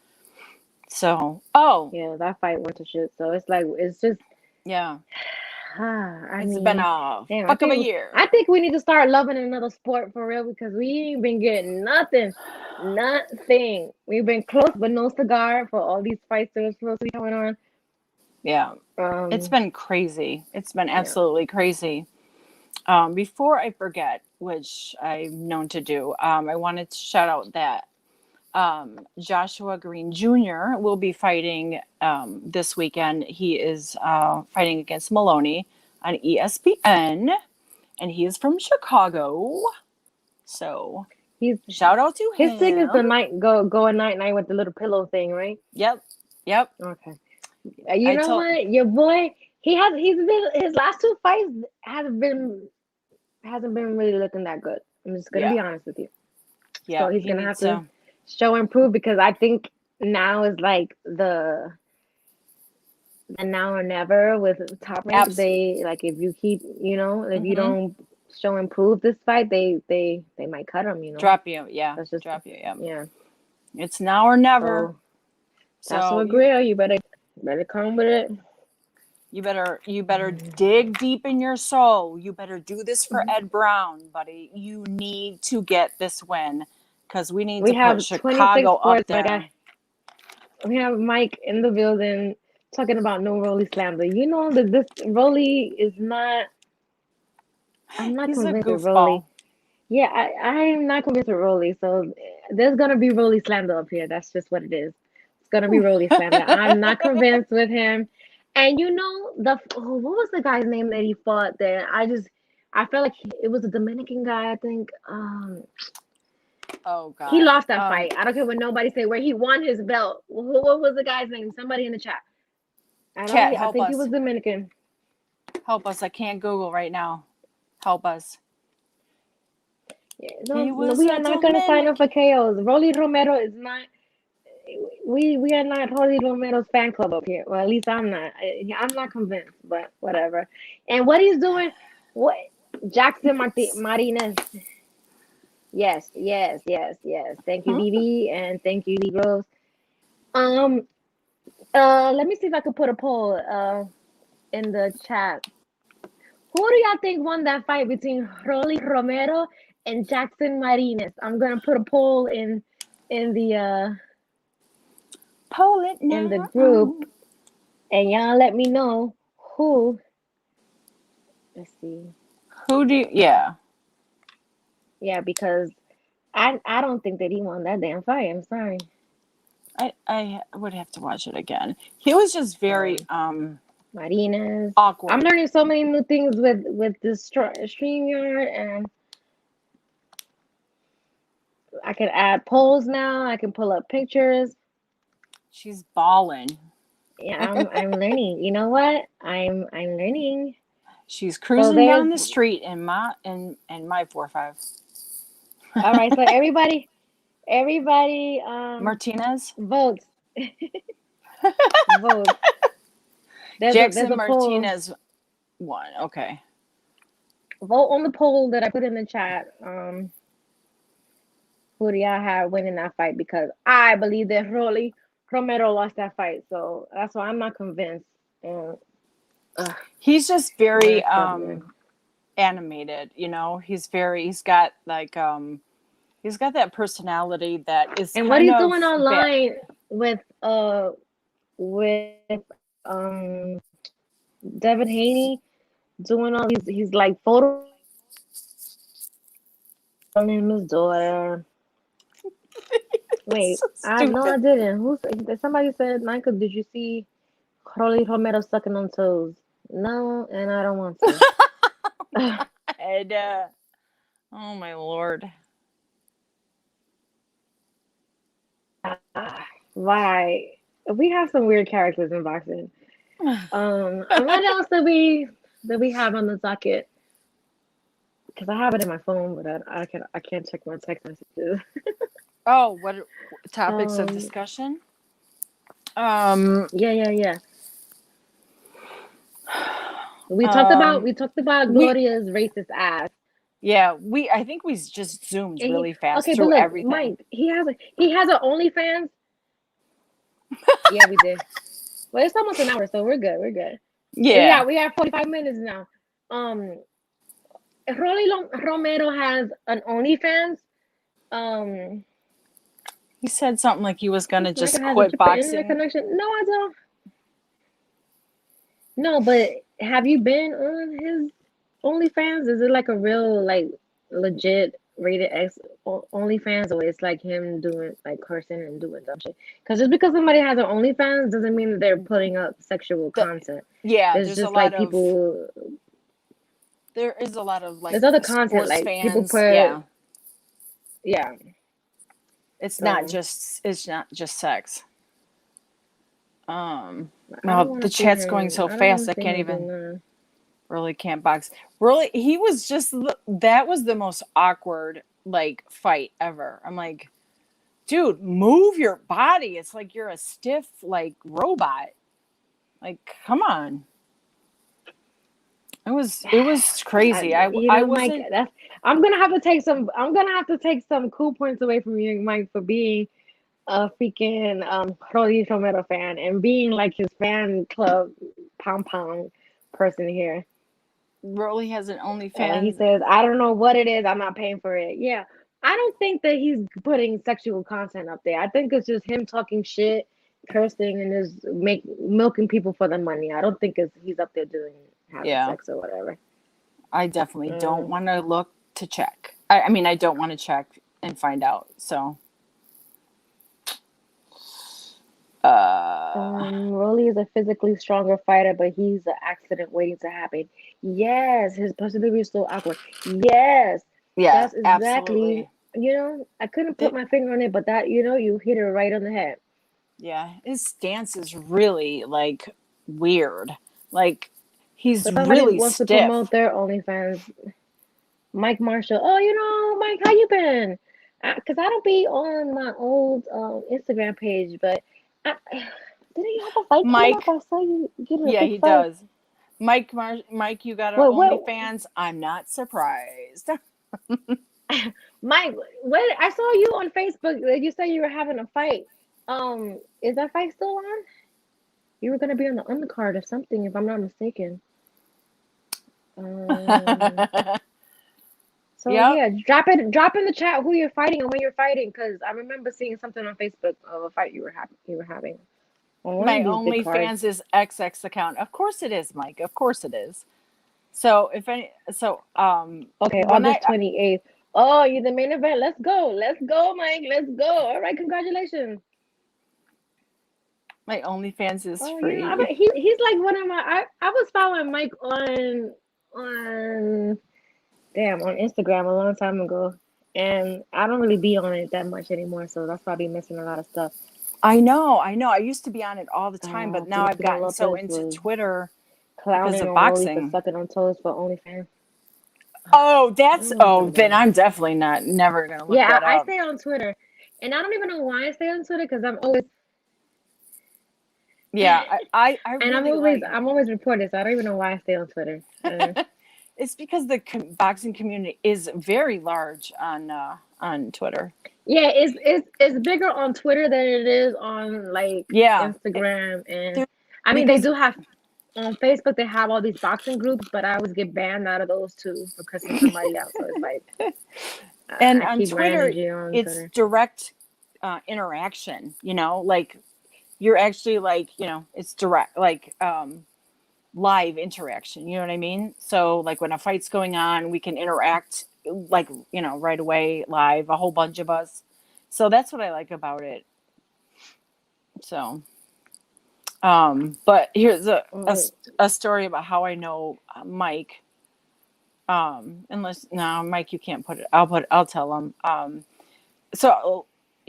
So, oh, yeah, that fight went to shit. So it's like it's just, yeah, I it's been mean, a damn, fuck of a year. I think we need to start loving another sport for real because we ain't been getting nothing, nothing. We've been close but no cigar for all these fights that are supposed to be going on. Yeah, it's been crazy. It's been Yeah. absolutely crazy. Before I forget, which I'm known to do, I wanted to shout out that Joshua Green Jr. will be fighting this weekend. He is fighting against Maloney on ESPN, and he is from Chicago. So He's shout out to his thing is him. the night go a night with the little pillow thing, right? Yep. Okay. You I know told what? Your boy, he's been his last two fights hasn't been really looking that good. I'm just gonna yeah, be honest with you. So yeah, he's he gonna have needs to to show and prove because I think now is like the now or never with Top Rank. abs They like if you keep, if you hmm don't show and prove this fight, they might cut him. drop you, yeah, That's just drop you, yeah. yeah. It's now or never. So that's So what Grill. You better come with it. you better dig deep in your soul. You better do this for Ed Brown, buddy. You need to get this win because we need We to put have 26 Chicago up sports. Like there. we have Mike in the building talking about no Rolly slander. You know that this Rolly is not. I'm not He's a convinced with Rolly. goofball. Yeah, I am not convinced with Rolly. So there's gonna be Rolly slander up here. That's just what it is. It's gonna be Rolly slander. I'm not convinced with him. And what was the guy's name that he fought there? I felt like it was a Dominican guy. I think Oh he God. lost that fight. I don't care what nobody say where he won his belt. What was the guy's name? Somebody in the chat. Chat, I help think he us. was Dominican. Help us. I can't Google right now. Help us. Yeah, He no, was we a are not gonna sign up for Dominican. KOs. Rolly Romero is not. We are not Rolly Romero's fan club up here. Well, at least I'm not. I'm not convinced, but whatever. And what he's doing, what Jackson Martinez. Yes, yes, yes, yes. Thank you, Hmm? BB, and thank you, Lee Rose. Um, let me see if I could put a poll in the chat. Who do y'all think won that fight between Rolly Romero and Jackson Martinez? I'm gonna put a poll in the uh Pull it in the now. group, and y'all let me know who. Let's see. Who do you, yeah. Yeah, because I don't think that he won that damn fight. I'm sorry. I would have to watch it again. He was just very So Martinez. I'm awkward. learning so many new things with this StreamYard, and I can add polls now. I can pull up pictures. She's balling. Yeah, I'm learning. You know what? I'm learning. She's So cruising there's down the street in my 4-5. all right. So everybody Martinez? votes. Votes. There's Jackson a poll. Martinez won. Okay. Vote on the poll that I put in the chat. Who do y'all have winning that fight? Because I believe that Rolly Romero lost that fight. So that's why I'm not convinced. And He's just very messed up, man. animated, he's got that personality that is And what kind he's of doing bad. online with um Devin Haney doing all he's like photo him his daughter. Wait, So I no, I stupid. didn't. Somebody said, Michael, did you see Rolly Romero sucking on toes? No, and I don't want to. And, oh my Lord. Why? We have some weird characters in boxing. And what else did we have on the docket? Because I have it in my phone, but I can't check my text messages. Oh, what topics of Um, discussion? yeah. We talked about Um, we talked about we Gloria's racist ass. yeah, I think we just zoomed And really fast okay, but through look, everything. Mike, he has an OnlyFans. Yeah, we did. Well, it's almost an hour, so we're good. We're good. Yeah, We have 45 minutes now. Um, Rolly Romero has an OnlyFans. Um, he said something like he was gonna Michael just has a quit triple internet boxing. connection. No, I don't. No, but have you been on his OnlyFans? Is it like a real, like, legit rated X OnlyFans, or it's like him doing like cursing and doing dumb shit? Because just because somebody has an OnlyFans doesn't mean that they're putting up sexual The, content. yeah, There's just like people. there is a lot of like There's other content sports like people fans. put. Yeah, Yeah. it's not So just sex. I don't No, want the to see chat's going him. so I don't want fast. to I see can't him do even nothing. really can't box. Really, he was just that was the most awkward like fight ever. I'm like, dude, move your body. It's like you're a stiff like robot. Like, come on. It was crazy. I Mike, wasn't. that's I'm gonna have to take some. I'm gonna have to take some cool points away from you, Mike, for being a freaking Rolly Romero fan and being like his fan club pom pom person here. Rolly has an He OnlyFans. says, I don't know what it is, I'm not paying for it. Yeah. I don't think that he's putting sexual content up there. I think it's just him talking shit, cursing, and just milking people for the money. I don't think he's up there doing having Yeah, sex or whatever. I definitely don't Mm. want to look to check. I mean, I don't want to check and find out. So, uh, Rolly is a physically stronger fighter, but he's an accident waiting to happen. Yes, his personality is so awkward. Yes, yeah, that's exactly. absolutely. I couldn't put It, my finger on it, but that, you hit it right on the head. yeah, his stance is really like weird. Like So he's somebody really wants to stiff. promote their OnlyFans. Mike Marshall. Oh, Mike, how you been? Because I don't be on my old Instagram page, but didn't you have a fight coming up? Mike, I saw you getting a yeah, big he fight. does. Mike, you got an Wait, what? OnlyFans. I'm not surprised. Mike, what? I saw you on Facebook. You said you were having a fight. Is that fight still on? You were gonna be on the undercard or something, if I'm not mistaken. Um, so Yep. yeah, drop in the chat who you're fighting and when you're fighting, because I remember seeing something on Facebook of a fight you were having on one My of these big cards. OnlyFans is XX account. Of course it is, Mike. Of course it is. So if any, so Okay, when August 28th. Oh, you're the main event. Let's go. Let's go, Mike. Let's go. All right, congratulations. my OnlyFans is Oh, free. he's like one of my. I was following Mike on damn on Instagram a long time ago, and I don't really be on it that much anymore, so that's probably missing a lot of stuff. I know, I know. I used to be on it all the time, but now I've Filipino gotten so Lopez into was Twitter because clowning of on Rolly for boxing. sucking on toes for OnlyFans. Oh, I that's don't want to talk oh, about then it. I'm definitely never gonna look Yeah, that I up. stay on Twitter, and I don't even know why I stay on Twitter because I'm always Yeah, I and really like. I'm always reported, so I don't even know why I stay on Twitter. It's because the boxing community is very large on Twitter. Yeah, it's bigger on Twitter than it is on like Yeah, Instagram, and there- I mean they because do have on Facebook they have all these boxing groups, but I always get banned out of those too for cussing somebody out. So it's like and I on keep my Twitter energy on it's Twitter. direct interaction. Like you're actually like it's direct like live interaction. You know what I mean? So like when a fight's going on, we can interact like right away live, a whole bunch of us. So that's what I like about it. So but here's a story about how I know Mike. Unless no, Mike, you can't put it. I'll tell him. So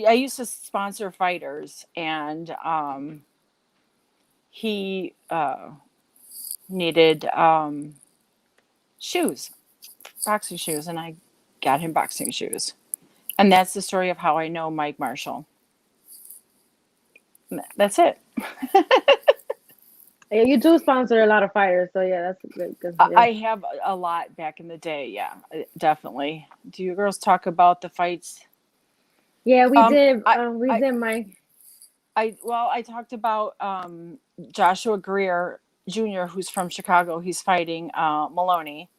I used to sponsor fighters, and he needed shoes, boxing shoes, and I got him boxing shoes. And that's the story of how I know Mike Marshall. That's it. Yeah, you do sponsor a lot of fighters, so yeah, that's good. Yeah. I have a lot back in the day. Yeah, definitely. Do you girls talk about the fights? Yeah, we Um, did. I, We I, did, Mike. I talked about Joshua Greer Jr., who's from Chicago. He's fighting Maloney.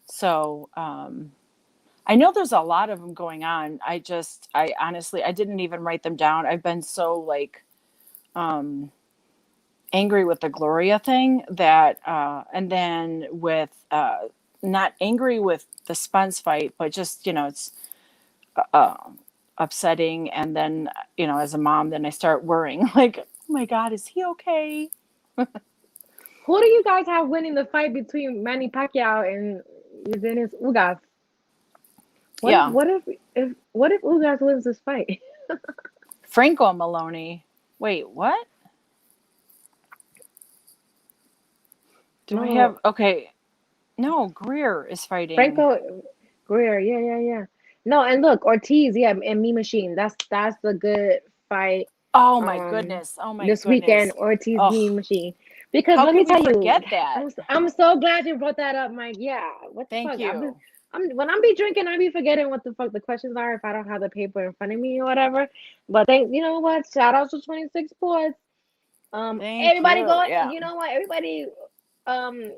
So I know there's a lot of them going on. I honestly, I didn't even write them down. I've been so like angry with the Gloria thing that, and then with, not angry with the Spence fight, but just, it's uh, upsetting. And then, as a mom, then I start worrying like, oh my God, is he okay? Who do you guys have winning the fight between Manny Pacquiao and Dennis Ugas? What if Yeah. what if if what if Ugas wins this fight? Franco Maloney. Wait, what? Do we No, have? Okay, no. Greer is fighting. Franco Greer. Yeah. No, and look, Ortiz. Yeah, and Me Machine. That's a good fight. Oh my Um, goodness. Oh my this weekend, goodness. Ortiz Me Oh, Machine. Because how let me can we tell you, forget that? I'm so glad you brought that up, Mike. Yeah, what the Thank fuck? you. I'm when I'm be drinking, I be forgetting what the fuck the questions are if I don't have the paper in front of me or whatever. But thank you know what? Shout out to 26 Sports. Thank Everybody you. go. Yeah. You know what? Everybody, um,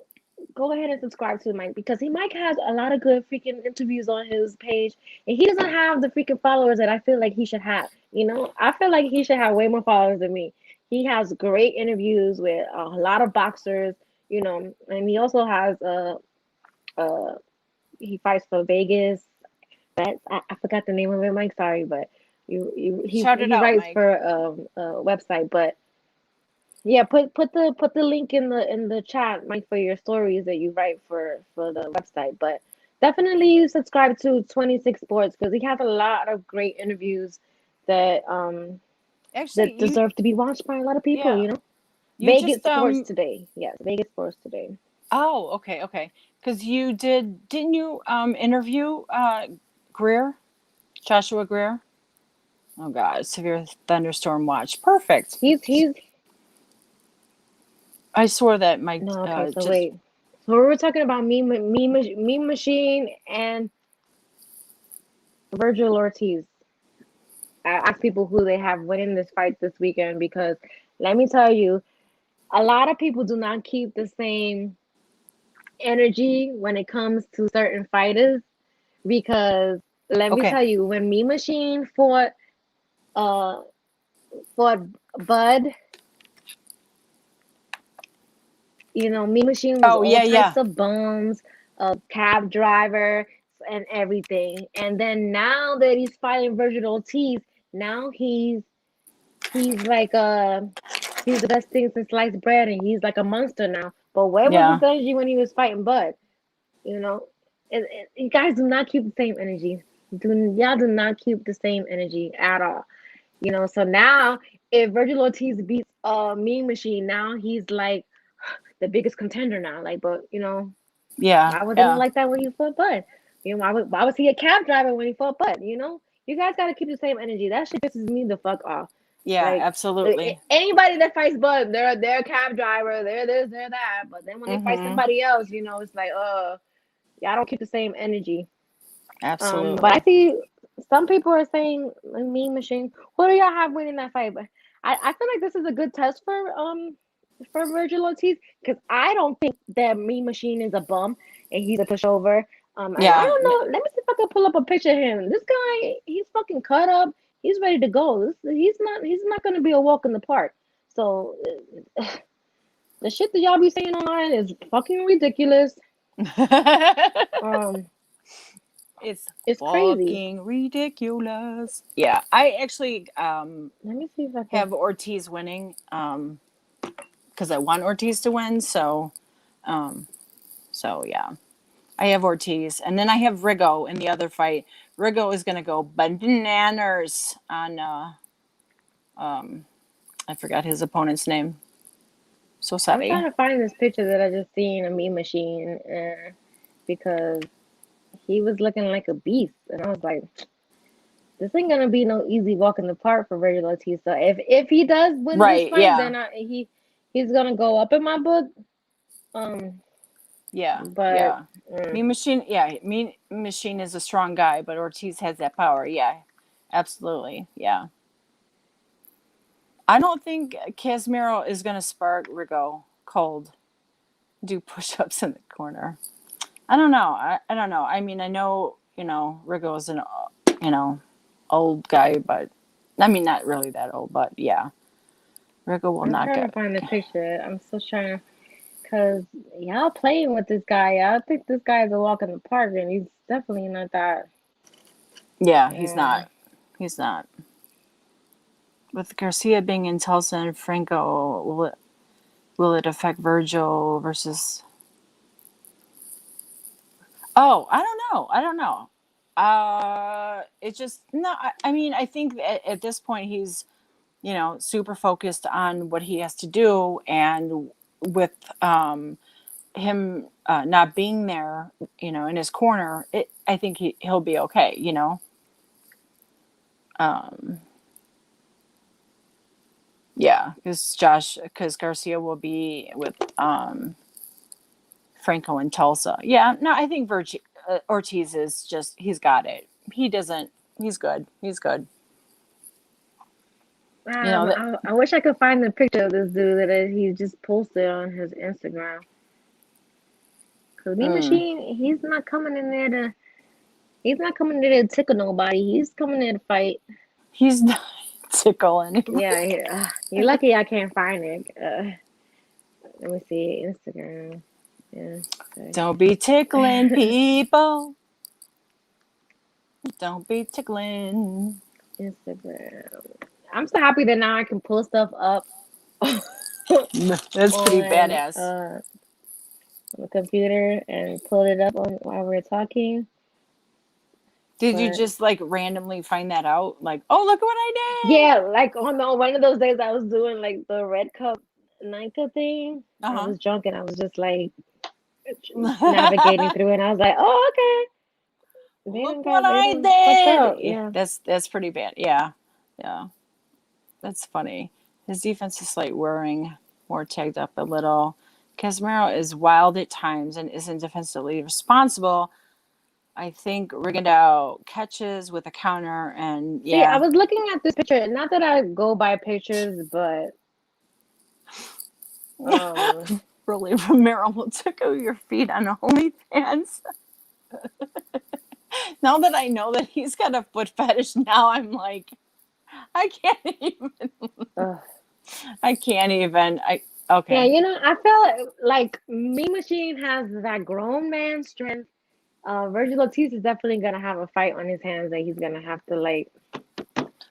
go ahead and subscribe to Mike because Mike has a lot of good freaking interviews on his page, and he doesn't have the freaking followers that I feel like he should have. You know, I feel like he should have way more followers than me. He has great interviews with a lot of boxers. You know, and he also has uh he fights for Vegas. I forgot the name of it, Mike. Sorry, but Shout it he out, writes Mike. for a website, but yeah, put the link in the chat, Mike, for your stories that you write for the website. But definitely subscribe to 26 Sports because he has a lot of great interviews that Actually, that deserve to be watched by a lot of people, yeah, you know. you Vegas just Sports Today. Yes, Vegas Sports Today. oh, okay, okay. Because you didn't you interview Greer, Joshua Greer? Oh God, severe thunderstorm watch. Perfect. He's I swore that Mike no, okay, so just wait. So we were talking about Meme Machine and Virgil Ortiz. I asked people who they have winning this fight this weekend because let me tell you, a lot of people do not keep the same energy when it comes to certain fighters because let me okay. tell you, when Me Machine uh fought Bud, you know, Me Machine was Oh all yeah, types yeah, of bums, a cab driver and everything. And then now that he's fighting Virgil Ortiz, now he's like he's the best thing since sliced bread and he's like a monster now. But where was yeah. his energy when he was fighting Bud? You know, you guys do not keep the same energy. Y'all do not keep the same energy at all. You know, so now if Virgil Ortiz beats Mean Machine, now he's like the biggest contender now. Like, but you know, Yeah, why wasn't it yeah, like that when he fought Bud? You know, why was he a cab driver when he fought Bud? You know, you guys gotta keep the same energy. That shit pisses me the fuck off. yeah, Like absolutely. anybody that fights Bud, they're a cab driver, they're this, they're that. But then when they fight Mm-hmm. somebody else, you know, it's like, yeah, I don't keep the same energy. But I Absolutely. see some people are saying Mean Machine. Who do y'all have winning that fight? But I feel like this is a good test for Virgil Ortiz because I don't think that Mean Machine is a bum and he's a pushover. And I Yeah. don't know. Let me see if I can pull up a picture of him. This guy, he's fucking cut up. He's ready to go. He's not gonna be a walk in the park. So the shit that y'all be saying online is fucking ridiculous. Um, It's it's crazy. fucking ridiculous. Yeah, I actually Let me see if I can. have Ortiz winning because I want Ortiz to win. Um, so yeah, I have Ortiz, and then I have Rigo in the other fight. Rigo is gonna go bananas on I forgot his opponent's name. So I'm sorry. trying to find this picture that I just seen of Meme Machine because he was looking like a beast, and I was like, this ain't gonna be no easy walk in the park for Virgil Ortiz. So if he does win this Right? fight, Yeah. then he's gonna go up in my book. Um, Yeah. but Yeah. Mean Machine. Yeah. Mean Machine is a strong guy, but Ortiz has that power. Yeah. Absolutely. Yeah. I don't think Casimiro is going to spark Rigo cold, do push ups in the corner. I don't know. I don't know. I mean, I know, Rigo is an, you know, old guy, but I mean, not really that old, but yeah. Rigo will I'm not trying to get. find the picture. I'm still trying to, cause y'all playing with this guy. I think this guy is a walk in the park, and he's definitely not that. Yeah, he's Um, not. He's not. With Garcia being in Tulsa and Franco, will it affect Virgil versus? Oh, I don't know. I don't know. It's just no. I mean, I think at this point super focused on what he has to do, and with him not being there, in his corner, I think he'll be okay. Um, yeah, because Garcia will be with Franco and Tulsa. Yeah, no, I think Ortiz is he's got it. He's good. He's good. That, I wish I could find the picture of this dude that he just posted on his Instagram. Cause Mean Machine, he's not coming in there to tickle nobody. He's coming there to fight. he's not tickling. Yeah, you're lucky I can't find it. Let me see Instagram. Yeah. Okay. Don't be tickling people. Don't be tickling. Instagram. I'm so happy that now I can pull stuff up. That's pretty badass. On the computer and pull it up while we're talking. Did you just like randomly find that out? Like, oh, look what I did. Yeah, like on one of those days I was doing like the Red Cup Nika thing. I was drunk and I was just like navigating through it, and I was like, oh, okay. Look what I did. Yeah, that's pretty bad. Yeah. That's funny. His defense is like wearing more tagged up a little. Casemiro is wild at times and isn't defensively responsible. I think Rigondeaux catches with a counter, and See, I was looking at this picture. Not that I go by pictures, but really, Romero will tickle your feet on OnlyFans. Now that I know that he's got a foot fetish, now I'm like, I can't even. I can't even. Okay. Yeah, I feel like Mean Machine has that grown man strength. Virgil Ortiz is definitely gonna have a fight on his hands that he's gonna have to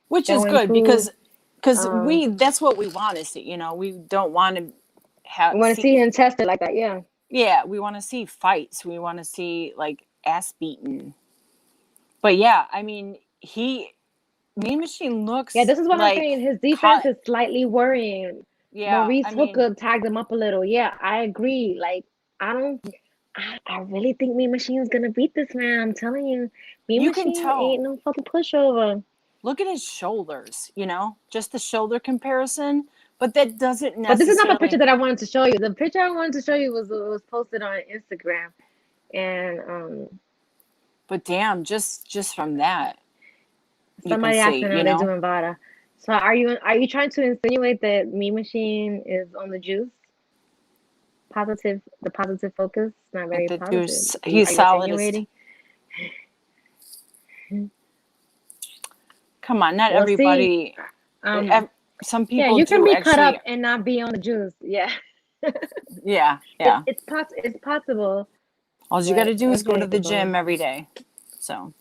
which is good because that's what we want to see. We don't want to see him tested like that. Yeah, we want to see fights. We want to see like ass beaten. But yeah, I mean, Mean Machine looks. Yeah, this is what I'm saying. His defense is slightly worrying. Yeah, Maurice Hooker tagged him up a little. Yeah, I agree. Like, I really think Mean Machine's gonna beat this man. I'm telling you, Mean Machine ain't no fucking pushover. Look at his shoulders. Just the shoulder comparison. But that doesn't necessarily. But this is not the picture that I wanted to show you. The picture I wanted to show you was posted on Instagram, and But damn, just from that. Somebody asked me how they're doing Vada. So are you trying to insinuate that Mean Machine is on the juice? The positive focus, not very positive. Juice. He's solid. Come on, not everybody. Some people. Yeah, you can be cut up and not be on the juice. Yeah. Yeah. It's possible. All you got to do is go to the gym every day. So.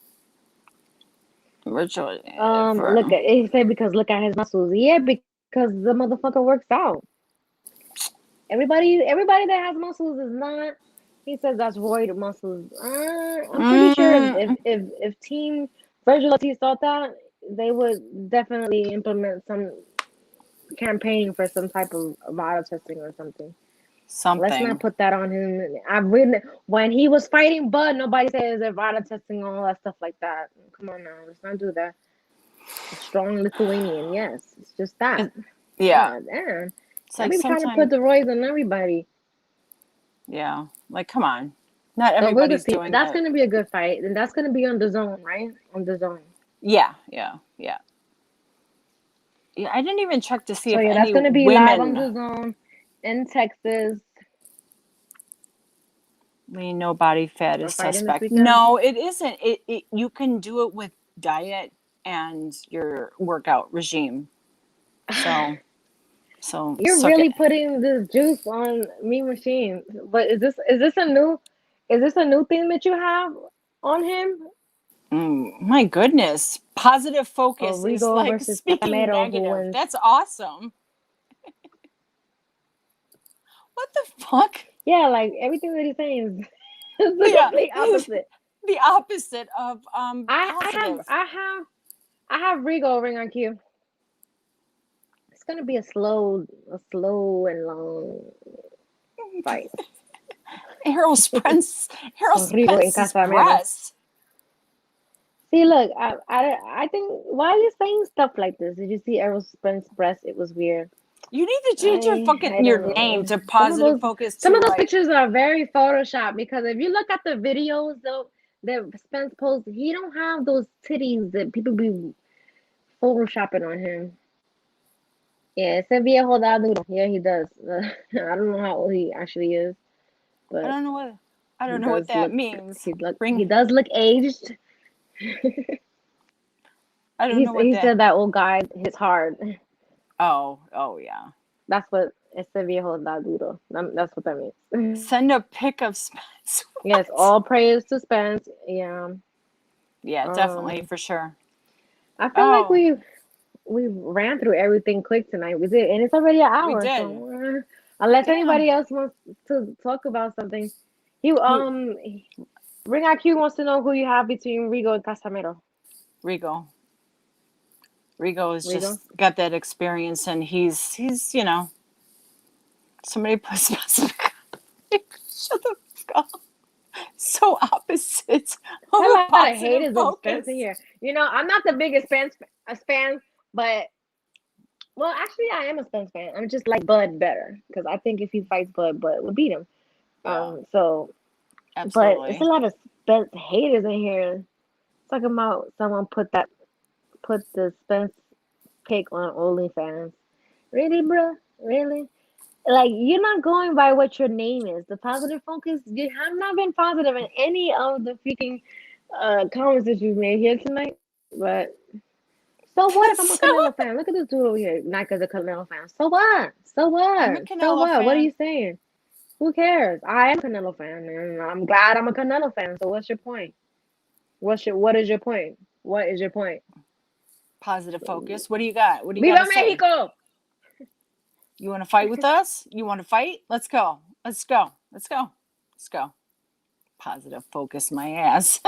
Virtually. He said because look at his muscles. Yeah, because the motherfucker works out. Everybody that has muscles is not. He says that's roid muscles. I'm pretty sure if Team Virgil Ortiz thought that, they would definitely implement some campaign for some type of vital testing or something. Let's not put that on him. When he was fighting Bud, nobody says they're vital testing all that stuff like that. Come on now, let's not do that. A strong Lithuanian, yes, it's just that. Yeah. Damn. It's trying to put the roids on everybody. Yeah, like come on, not everybody's doing that. That's going to be a good fight, and that's going to be on the zone, right? On the zone. Yeah. I didn't even check to see if any that's going to be women... live on the zone in Texas. No body fat is suspect. No, it isn't. You can do it with diet and your workout regime. So you're really putting this juice on Mean Machine. But is this a new thing that you have on him? My goodness. Positive focus is like speaking negative. That's awesome. What the fuck? Yeah, like everything that he's saying is the complete opposite. The opposite of positive. I have Rigo ring on cue. gonna be a slow and long fight. Errol Spence Rigo and Spence's Casamero. breast. See, look, I think why are you saying stuff like this? Did you see Errol Spence's breast? It was weird. You need to change your I your don't know. name to Positive Focus Some to of those like. pictures are very Photoshop because if you look at the videos though that Spence posts, he don't have those titties that people be photoshopping on him. Yeah, ese viejo da duro. Yeah, he does. I don't know how old he actually is, I but don't know what he does that look means. he does look aged. I don't know what He that. said that old guy hits hard. Oh yeah. That's what ese viejo da duro. That's what that means. Send a pic of Spence. Yes, What? all praise to Spence. Yeah. Yeah, definitely for sure. I feel like Oh, we ran through everything quick tonight. We did, and it's already an we hour. did. So unless Damn. anybody else wants to talk about something, you Who? Ring IQ wants to know who you have between Rigo and Casamero. Rigo. Rigo has Rigo. just got that experience, and he's somebody put specific. Shut the fuck up. So opposite of A the lot of Positive haters of Focus. Spence in here. You know, I'm not the biggest Spence fan, but well, actually, I am a Spence fan. I'm just like Bud better because I think if he fights Bud, Bud would beat him. Yeah, So, but it's a absolutely. lot of Spence haters in here talking about someone put the Spence pic on OnlyFans. Really, bro? Really? Like you're not going by what your name is. The Positive Focus. You have not been positive in any of the freaking comments that you've made here tonight. But so what if I'm a So, Canelo fan? Look at this dude over here, not because a Canelo fan. So what? So I'm a what? So Canelo what? What are fan. you saying? Who cares? I am a Canelo fan, and I'm glad I'm a Canelo fan. So what's your point? What is your point? What is your point? Positive Focus. What do you got? What do you got Viva to say? Mexico! You want to fight with us? You want to fight? Let's go. Let's go. Let's go. Let's go. Positive Focus my ass.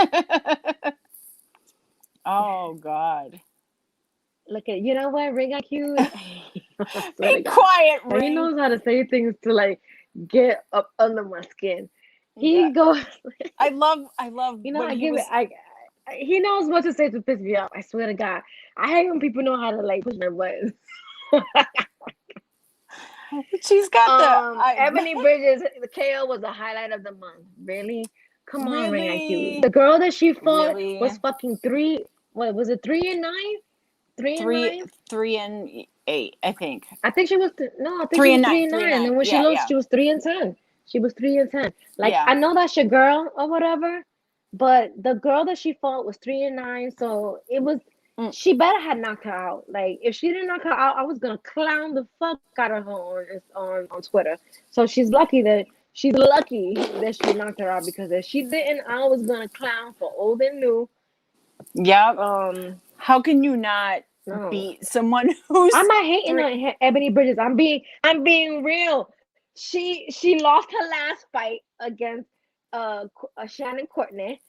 Oh God. Look at you know what? Ring IQ. I swear to Be God. quiet, And he Ring. knows how to say things to like get up under my skin. Yeah. He goes, I love you know, when I he give it. was He knows what to say to piss me off. I swear to God, I hate when people know how to like push my buttons. she's got the Ebony Bridges, the KO was the highlight of the month. Really? Come on, Ring IQ. really The girl that she fought really was fucking three. What was it? 3-9? 3-9? 3-8, I think. I think she was no, I think she Three was and three nine, and three and nine. And nine. then when she Yeah, lost, yeah, she was 3-10. She was 3-10. Like yeah. I know that's your girl or whatever, but the girl that she fought was 3-9. So it was Mm. she better had knocked her out. Like if she didn't knock her out, I was gonna clown the fuck out of her on Twitter. So she's lucky that she knocked her out because if she didn't, I was gonna clown for old and new. Yep. How can you not No. beat someone who's I'm not hating three? on Ebony Bridges. I'm being real. She lost her last fight against Shannon Courtney.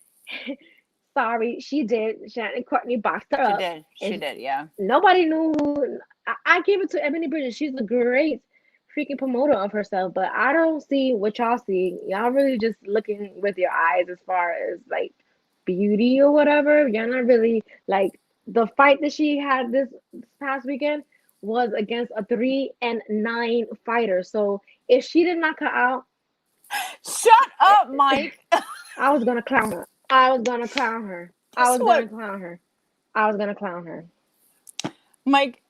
Sorry, she did. Shannon Courtney boxed her She up, did. She and did. Yeah. nobody knew who. I give it to Ebony Bridges. She's a great freaking promoter of herself, but I don't see what y'all see. Y'all really just looking with your eyes as far as like beauty or whatever. Y'all not really like the fight that she had this past weekend was against a 3-9 fighter. So if she didn't knock her out, Shut up, Mike. I was gonna clown her. I was gonna clown her. I Guess was gonna what, clown her. I was gonna clown her. Mike?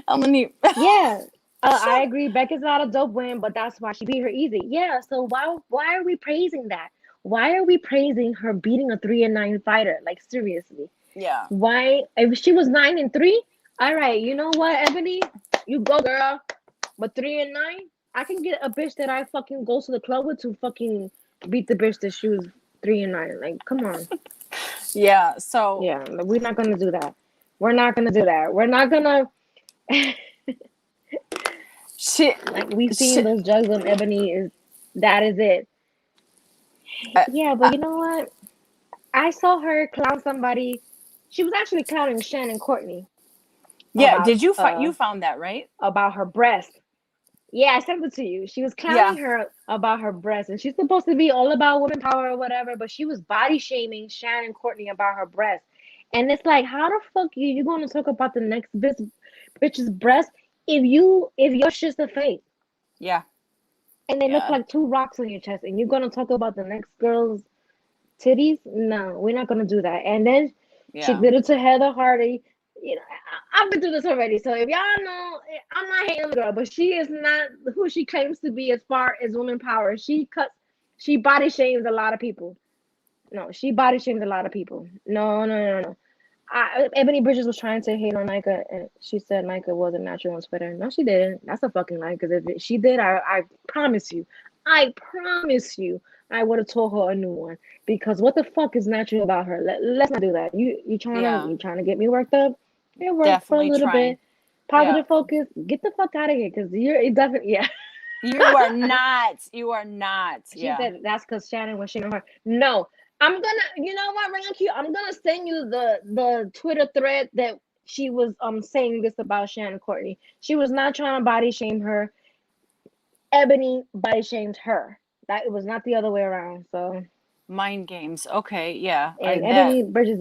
I'm gonna. Yeah. I Shut. agree. Becca's not a dope win, but that's why she beat her easy. Yeah. So why are we praising that? Why are we praising her beating a 3-9 fighter? Like seriously. Yeah. Why if she was 9-3? All right, you know what, Ebony? You go, girl. But 3-9, I can get a bitch that I fucking go to the club with to fucking beat the bitch that she was 3-9. Like, come on. Yeah. So Yeah, we're not gonna do that. We're not gonna do that. We're not gonna she. like we she seen those jugs on Ebony is that is it. uh, Yeah, but uh, you know what? I saw her clown somebody. She was actually clowning Shannon Courtney. Yeah, about did you find you found that, right? about her breast. Yeah, I sent it to you. She was Yeah. clowning her about her breast, and she's supposed to be all about women power or whatever, but she was body shaming Shannon Courtney about her breast. And it's like, how the fuck you going to talk about the next bitch's breast if your shit's a fake Yeah. and they look Yeah. like two rocks on your chest, and you're gonna talk about the next girl's titties? No, we're not gonna do that. And then she Yeah. did it to Heather Hardy. You know, I've been through this already. So if y'all know, I'm not hating on the girl, but she is not who she claims to be as far as woman power. She body shames a lot of people. No, she body shames a lot of people. No. Ebony Bridges was trying to hate on Nika, and she said Nika wasn't natural on Twitter. No, she didn't. That's a fucking lie. Because if she did, I promise you, I would have told her a new one. Because what the fuck is natural about her? Let's not do that. You trying to get me worked up? It worked for a Definitely little trying. bit. Positive Yeah. focus. Get the fuck out of here. Because it doesn't. Yeah. You are not. You are not. She Yeah. said that's because Shannon was shaming her. No, I'm gonna. You know what, Ranky? I'm gonna send you the Twitter thread that she was saying this about Shannon Courtney. She was not trying to body shame her. Ebony body shamed her. That it was not the other way around. So Mind games. Okay. Yeah. and that. Ebony Bridges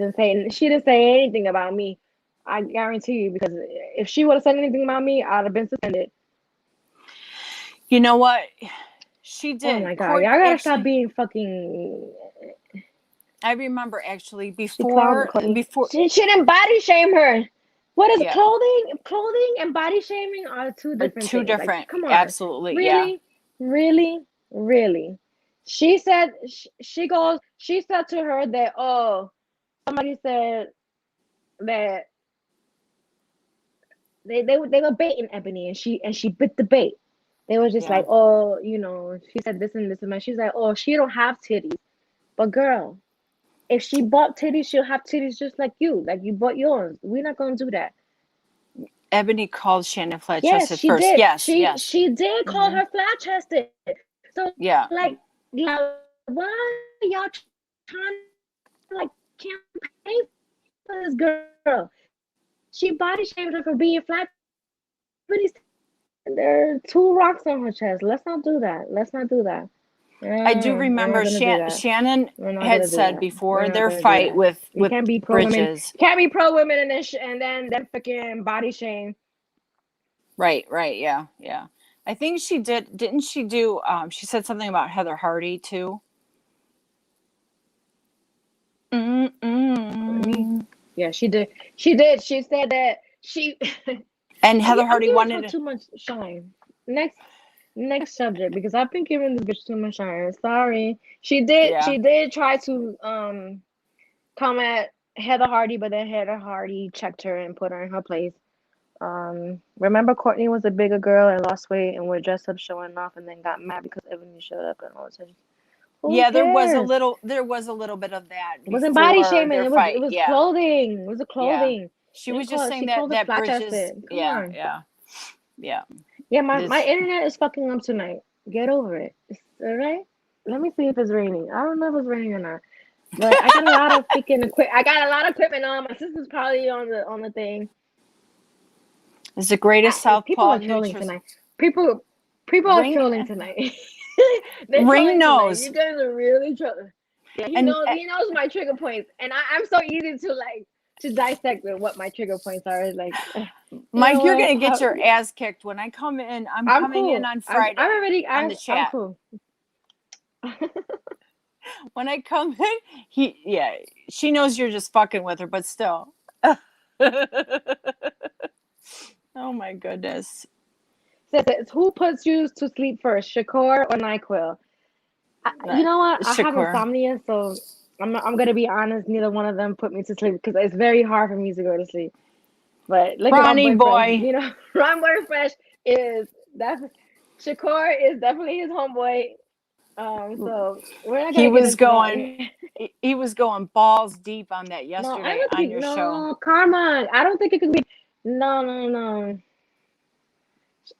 she didn't say anything about me. I guarantee you, because if she would have said anything about me, I'd have been suspended. You know what? She did. Oh my god, y'all gotta stop being fucking. I remember actually She clowned before Courtney. She didn't body shame her. What is yeah, clothing and body shaming are two different two things. Like, different. come on, Absolutely. Yeah. really. She said she said to her that somebody said that they were baiting Ebony, and she bit the bait. They were just Yeah. like, she said this and this and that. She's like, she don't have titties, but girl, if she bought titties, she'll have titties just like you bought yours. We're not gonna do that. Ebony called Shannon flat Yes, chested she first. did. Yes. She did call Mhm. her flat chested. So Yeah. like, why are y'all trying to like campaign for this girl? She body shamed her for being flat. There are two rocks on her chest. Let's not do that. I do We're not remember gonna do that. Shannon We're not had gonna do said that. before We're not their gonna do fight that. with You can't be pro women. Bridges. Can't be pro women and then freaking body shame. Right. Yeah. I think she didn't she do she said something about Heather Hardy too. Yeah, she did. She did. She said that she. And Heather I'm Hardy giving wanted her too much shine. Next subject, because I've been giving this bitch too much shine. Sorry. She did. Yeah. She did try to come at Heather Hardy, but then Heather Hardy checked her and put her in her place. Remember Courtney was a bigger girl and lost weight and was dressed up showing off, and then got mad because Ebony showed up and all this. Yeah, there was a cares? little bit of that It wasn't body before shaming. their It fight. was Yeah. clothing. It was the clothing. She was just saying She called it that flat Bridges. chested. Come Yeah. on. Yeah. Yeah, my internet is fucking up tonight. Get over it. It's all right. Let me see if it's raining. I don't know if it's raining or not. But I got a lot of freaking I got a lot of equipment on. My sister's probably on the thing. It's the greatest People Southpaw are trolling neutral. tonight. People are trolling tonight. They're Ring trolling knows. tonight. You guys are really trolling. Yeah, he knows my trigger points, and I'm so easy to dissect what my trigger points are. It's like, Mike, you're gonna get your ass kicked when I come in. I'm coming cool. in on Friday. On the chat. I'm cool. When I come in, she knows you're just fucking with her, but still. Oh my goodness. Says who puts you to sleep first, Shakur or NyQuil? You know what? I have insomnia, so I'm gonna be honest. Neither one of them put me to sleep because it's very hard for me to go to sleep. But look Ronnie at boy. You know, Ron Boy Fresh is Shakur is definitely his homeboy. So we're not gonna get into that. He was going balls deep on that yesterday on your show. Karma. I don't think it could be. No.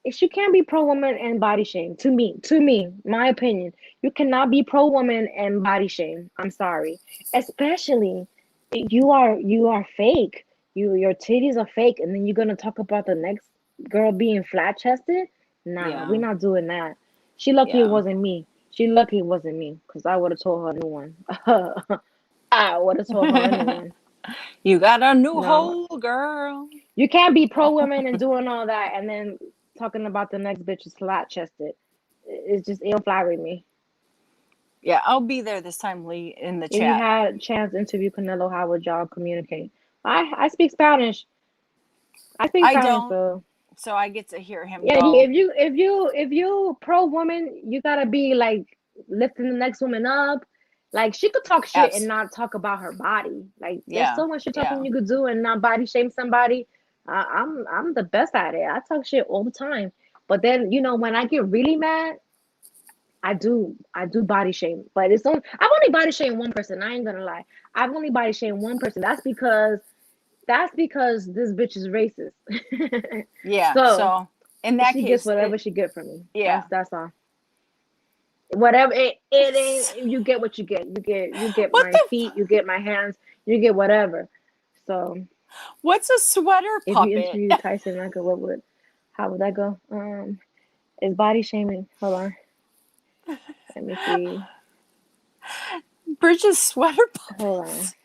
She can't be pro woman and body shame. To me, my opinion, you cannot be pro woman and body shame. I'm sorry, especially you are fake. your titties are fake, and then you're gonna talk about the next girl being flat chested? Nah, we're Yeah. not doing that. She lucky it Yeah. wasn't me. She lucky it wasn't me, cause I would have told her a new one. I would have told her a new one. You got a new No, hole, girl. you can't be pro women and doing all that, and then talking about the next bitch is flat chested. It's just it'll fly with me. Yeah, I'll be there this time, Lee, in the If you chat. had a chance to interview Canelo, how would y'all communicate? I speak Spanish. I speak I Spanish, don't, so so I get to hear him yeah. go. If you pro woman, you gotta be like lifting the next woman up. Like she could talk shit and Abs- not talk about her body. Like there's yeah, so much shit yeah. talking you could do and not body shame somebody. I'm the best at it. I talk shit all the time. But then when I get really mad, I do body shame. But I've only body shamed one person. I ain't gonna lie. I've only body shamed one person. That's because this bitch is racist. Yeah. So So in that she gets case, whatever she get from me. yeah. That's all. Whatever it ain't, you get what you get. You get What my the? feet, you get my hands, you get whatever. So What's a sweater if you puppet? interview Tyson Ranker, how would that go? Is body shaming. Hold on. Let me see. Bridges sweater Hold on. puppets.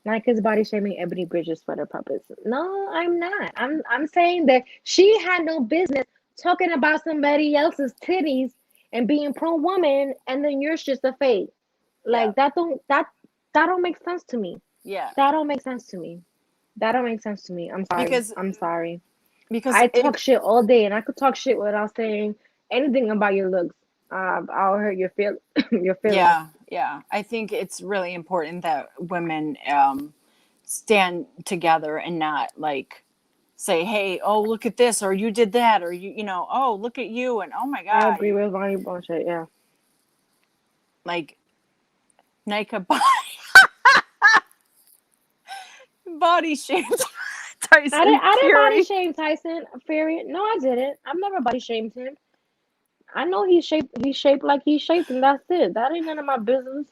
Nike is body shaming Ebony Bridges sweater puppets. No, I'm not. I'm saying that she had no business talking about somebody else's titties and being pro woman, and then yours just a fake. Yeah. Like that don't make sense to me. Yeah. That don't make sense to me. That don't make sense to me. I'm sorry. Because I'm sorry. because I if talk shit all day, and I could talk shit without saying anything about your looks. I'll hurt your your feelings. yeah, yeah. I think it's really important that women stand together and not like say, "Hey, oh, look at this," or "You did that," or "Oh, look at you," and "Oh my I God," agree with Ronnie bullshit. Yeah. like Nika body shamed I didn't Tyson I didn't body Fury. shame Tyson Fury. No, I didn't. I've never body shamed him. I know he's shaped like he's shaped, and that's it. That ain't none of my business.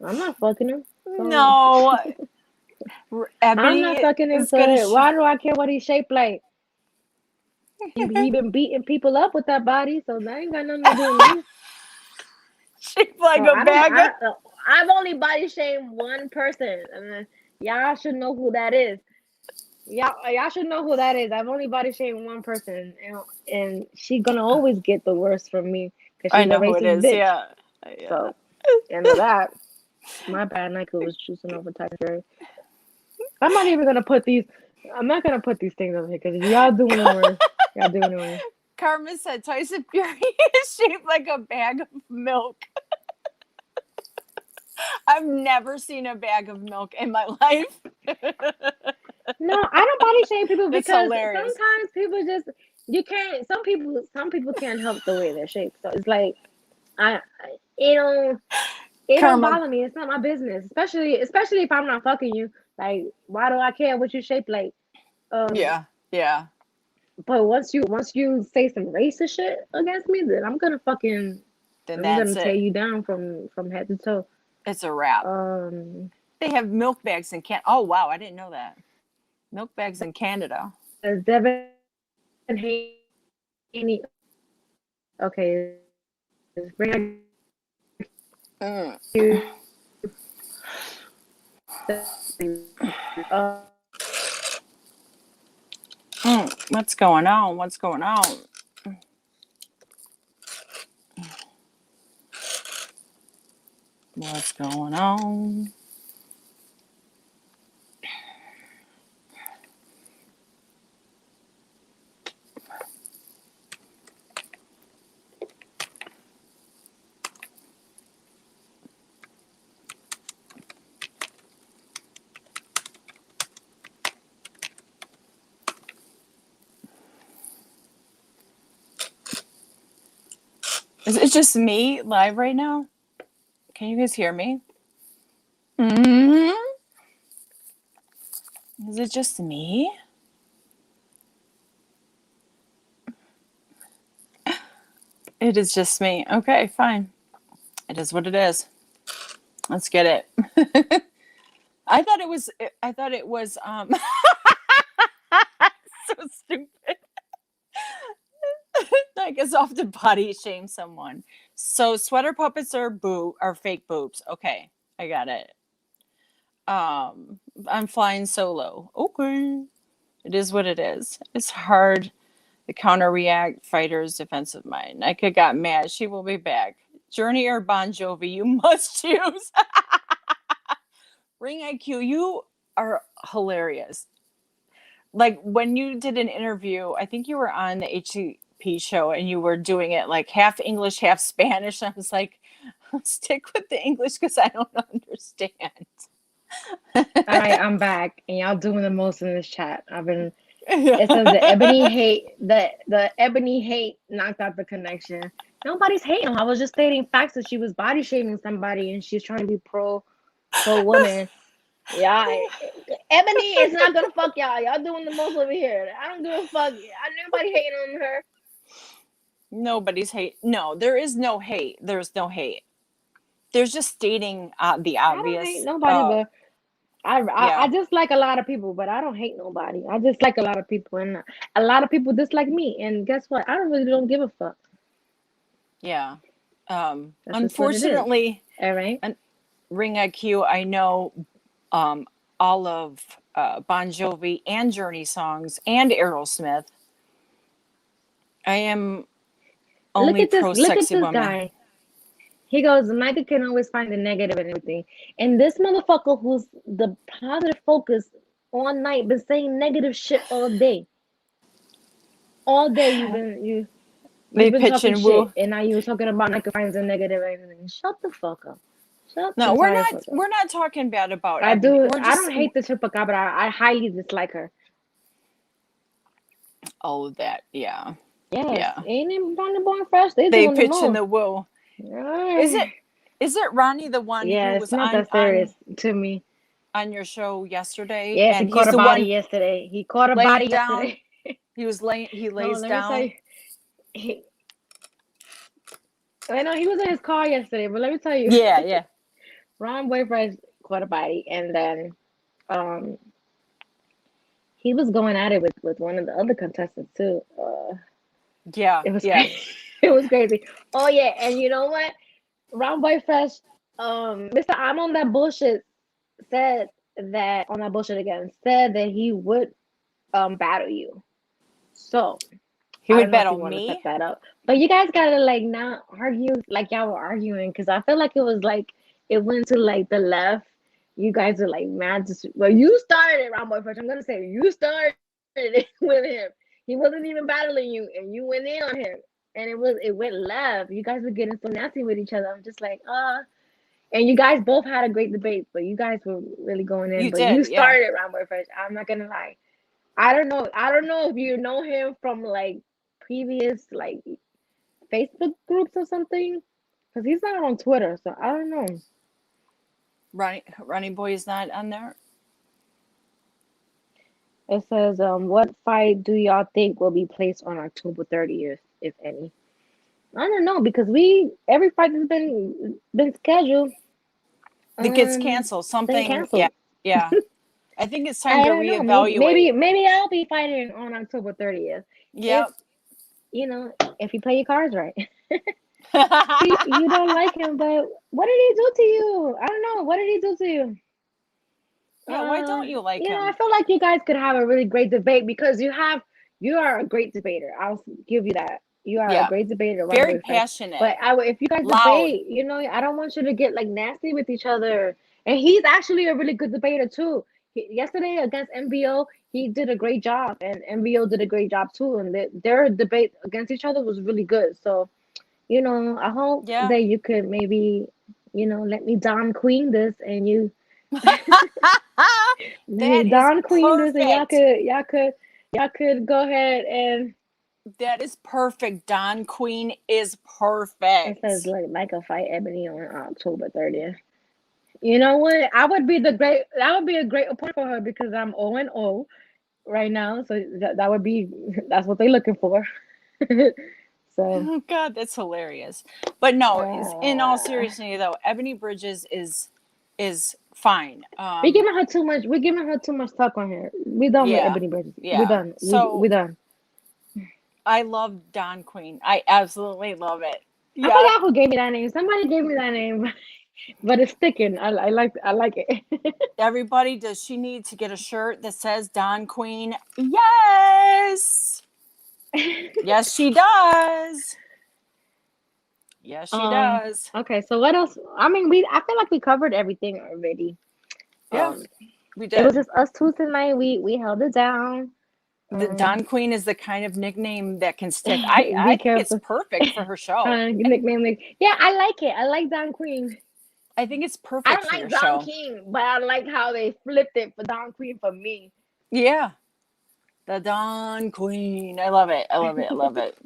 I'm not fucking him. So No, I'm not Ebony fucking him. is gonna So why do I care what he's shaped like? He been beating people up with that body, so that ain't got nothing to do with me. shape like So a I don't. bag of. I've only body shamed one person, and y'all should know who that is. Y'all should know who that is. I've only body shamed one person, and she's gonna always get the worst from me because I she's a know who it racist is. bitch. Yeah, yeah. So end of that. My bad. Nike was choosing over Tyson Fury. I'm not even gonna put these. I'm not gonna put these things over here because y'all doing it worse. Y'all doing it worse. Carmen said Tyson Fury is shaped like a bag of milk. I've never seen a bag of milk in my life. No, I don't body shame people That's because hilarious. sometimes people just you can't. Some people can't help the way they're shaped. So it's like I it don't it don't Karma. bother me. It's not my business. Especially if I'm not fucking you. Like why do I care what you shaped like? Um, Yeah, yeah. but once you say some racist shit against me, then Then I'm that's gonna tear it. you down from head to toe. It's a wrap. Um, They have milk bags in Canada. Oh, wow. I didn't know that. Milk bags in Canada. as Devin Haney. Okay, bring Mm. you. Uh, What's going on? What's going on? What's going on? Is it just me live right now? Can you guys hear me? Mm-hmm. Is it just me? It is just me. Okay, fine. It is what it is. Let's get it. I thought it was. So stupid. I guess off to body shame someone. So sweater puppets are fake boobs. Okay, I got it. I'm flying solo. Okay, it is what it is. It's hard. The counter react fighter's defensive mind. Nika got mad. She will be back. Journey or Bon Jovi, you must choose. Ring IQ, you are hilarious. Like when you did an interview, I think you were on the HCP show and you were doing it like half English, half Spanish. I was like, stick with the English because I don't understand. I'm back, and y'all doing the most in this chat. It says the ebony hate knocked out the connection. Nobody's hating. I was just stating facts that she was body shaming somebody, and she's trying to be pro woman. Yeah, Ebony is not gonna fuck y'all. Y'all doing the most over here. I don't give a fuck. Nobody hating on her. Nobody's hate. No, there is no hate. There's no hate. There's just stating the obvious. I don't hate nobody, but I dislike a lot of people, but I don't hate nobody. I dislike a lot of people, and a lot of people dislike me. And guess what? I don't give a fuck. Yeah. Unfortunately, all right. Ring IQ, I know all of Bon Jovi and Journey songs and Aerosmith. I am only pro sexy woman. Guy. He goes, Micah can always find the negative in everything. And this motherfucker who's the positive focus all night been saying negative shit all day. All day you've been talking shit, and now you're talking about Micah finds the negative in everything. Shut the fuck up. No, we're not talking bad about I don't hate the Chupacabra, but I highly dislike her. Oh, that, yeah. Yes. Yeah. Ain't it Ronnie Born Fresh? They pitch in the woo. Right. Is it Ronnie the one who was it's not that serious to me. On your show yesterday? Yes, and he caught a body yesterday. He caught a body yesterday. He lays down. I know he was in his car yesterday, but let me tell you. Yeah. Ron Boyfriend caught a body, and then he was going at it with one of the other contestants too. It was crazy. It was crazy. Oh yeah, and you know what? Ron Boyfriend, Mr. I'm on that bullshit said that he would battle you. So he would battle me. Set that up. But you guys gotta like not argue like y'all were arguing, because I feel like it was like it went to like the left. You guys are like mad. Well, you started it, Ron Boyfriend. I'm gonna say you started it with him. He wasn't even battling you, and you went in on him, and it went left. You guys were getting so nasty with each other. I'm just like, And you guys both had a great debate, but you guys were really going in. You started it, Ron Boyfriend. I'm not gonna lie. I don't know if you know him from like previous like Facebook groups or something, because he's not on Twitter, so I don't know. Ronnie Boy is not on there. It says, what fight do y'all think will be placed on October 30th, if any? I don't know, because every fight has been scheduled. It gets canceled. Something canceled. Yeah. I think it's time to reevaluate. Maybe I'll be fighting on October 30th. Yeah. If you play your cards right. You don't like him, but what did he do to you? I don't know. What did he do to you? Yeah, why don't you like him? I feel like you guys could have a really great debate, because you are a great debater. I'll give you that. You are a great debater. Very passionate. But if you guys debate, I don't want you to get like nasty with each other. And he's actually a really good debater too. Yesterday against MVO, he did a great job, and MVO did a great job too. And their debate against each other was really good. So, I hope that you could maybe, let me Don Queen this, and you Don Queen this, and y'all could go ahead and. That is perfect. Don Queen is perfect. It says like a fight Ebony on October 30th. You know what? That would be a great opponent for her, because I'm 0-0 right now. So that's what they're looking for. So oh God, that's hilarious. But no, in all seriousness though, Ebony Bridges is fine. We're giving her too much. We're giving her too much talk on here. We done with Yeah, Ebony Bridges. We yeah. done. So We done. I love Don Queen. I absolutely love it. I Yeah. forgot who gave me that name. Somebody gave me that name, but it's sticking. I like it. Everybody, does she need to get a shirt that says Don Queen? Yes. Yes, she does. Yes, she does. Okay, so what else? I mean, I feel like we covered everything already. Yeah, we It was did. just us two tonight. We held it down. The Don Queen is the kind of nickname that can stick. I Be think it's careful. perfect for her show. Nickname like, yeah, I like it. I like Don Queen. I think it's I perfect don't for like your Don show. King, but I like how they flipped it for Don Queen for me. Yeah. The Don Queen. I love it. I love it. I love it.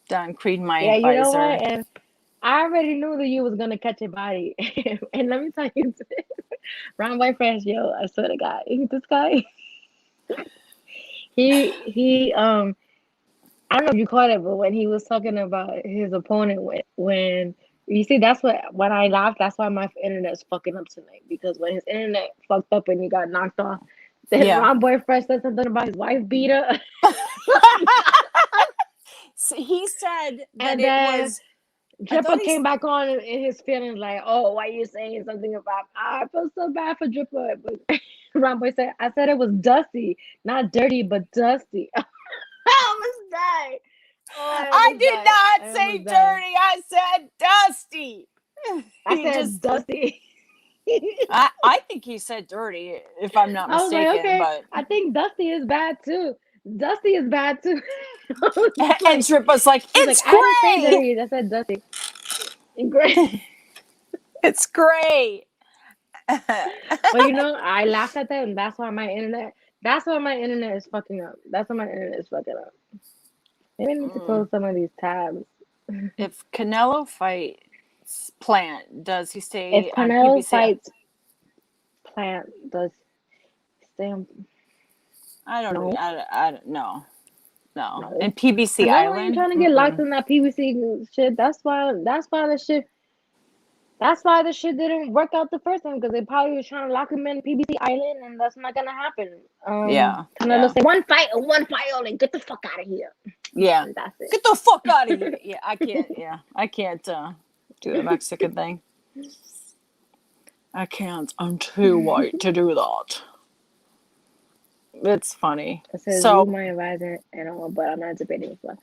Don Queen, my Yeah, you know advisor. what? And I already knew that you was gonna catch a body. And let me tell you, Ron Boy Fresh, yo, I swear to God, this guy, he I don't know if you caught it, but when he was talking about his opponent, when you see, that's when I laughed. That's why my internet's fucking up tonight, because when his internet fucked up and he got knocked off, then Yeah. Ron Boy Fresh said something about his wife beater. So he said that And it then was. Dripper came back on in his feelings like, "Oh, why you saying something about?" I feel so bad for Dripper, but Ron Boy said, "I said it was dusty, not dirty, but dusty." I almost died. Oh, I I almost did died. not I say almost died. dirty. I said dusty. I He said just. dusty. I think he said dirty, if I'm not I was like, mistaken. okay, But I think dusty is bad too. Dusty is bad too. I was just and like, Trip was like, he's like, "It's I didn't say gray. dirty. I said dusty. And gray. It's gray." But you know, I laughed at that, and that's why my internet. That's why my internet is fucking up. That's why my internet is fucking up. Maybe I need to close some of these tabs. If Canelo fights Plant, does he If stay on Canelo PBC? fights Plant, does stay on? I don't know. No, I don't know. No. no. And PBC Canelo ain't Island? trying to get locked in that PVC shit. That's why. That's why the shit. That's why the shit didn't work out the first time, because they probably was trying to lock him in PBC Island, and that's not gonna happen. Yeah. Canelo said one fight and one fight only. Get the fuck out of here. Yeah. And that's it. Get the fuck out of here. Yeah, I can't. Yeah, I can't do the Mexican thing. I can't. I'm too white to do that. It's funny. It says So you my advisor and all, but I'm not debating with one.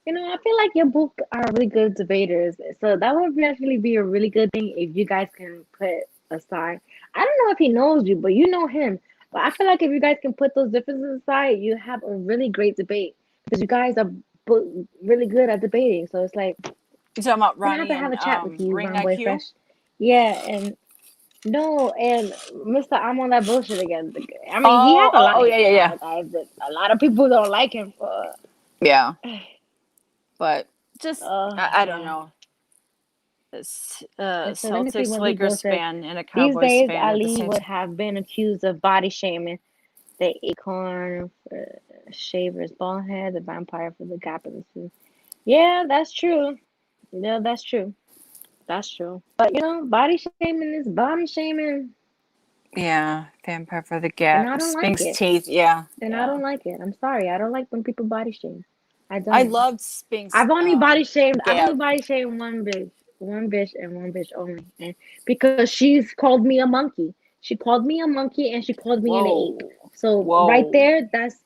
You know, I feel like you both are really good debaters. So that would actually be a really good thing if you guys can put aside. I don't know if he knows you, but you know him. But I feel like if you guys can put those differences aside, you have a really great debate, because you guys are really good at debating. So it's like, you're talking about I'm gonna have Ronnie to have and a chat with you, Ring Ron Boy IQ? Fresh. Yeah, and no, and Mr. I'm on that bullshit again. I mean, he has a lot of hate. Yeah. Guys, that a lot of people don't like him for. Yeah. But just I don't Yeah. know. This So let me see Celtics what Lee Lakers says. fan and a These Cowboys days, fan at the Ali same would time. have been accused of body shaming the acorn for Shaver's bald head, the vampire for the gap in the suit. Yeah, that's true. Yeah, that's true. That's true. But you know, body shaming is body shaming, Yeah, vampire for the and gap, I don't like Sphinx it. teeth. Yeah, And I yeah. don't like it. I'm sorry. I don't like when people body shame. I I don't. loved Sphinx I've only body shamed. I've only gap. body shamed one bitch, and one bitch only, and because she's called me a monkey. She called me a monkey, and she called me an Whoa, ape. So right whoa. there, that's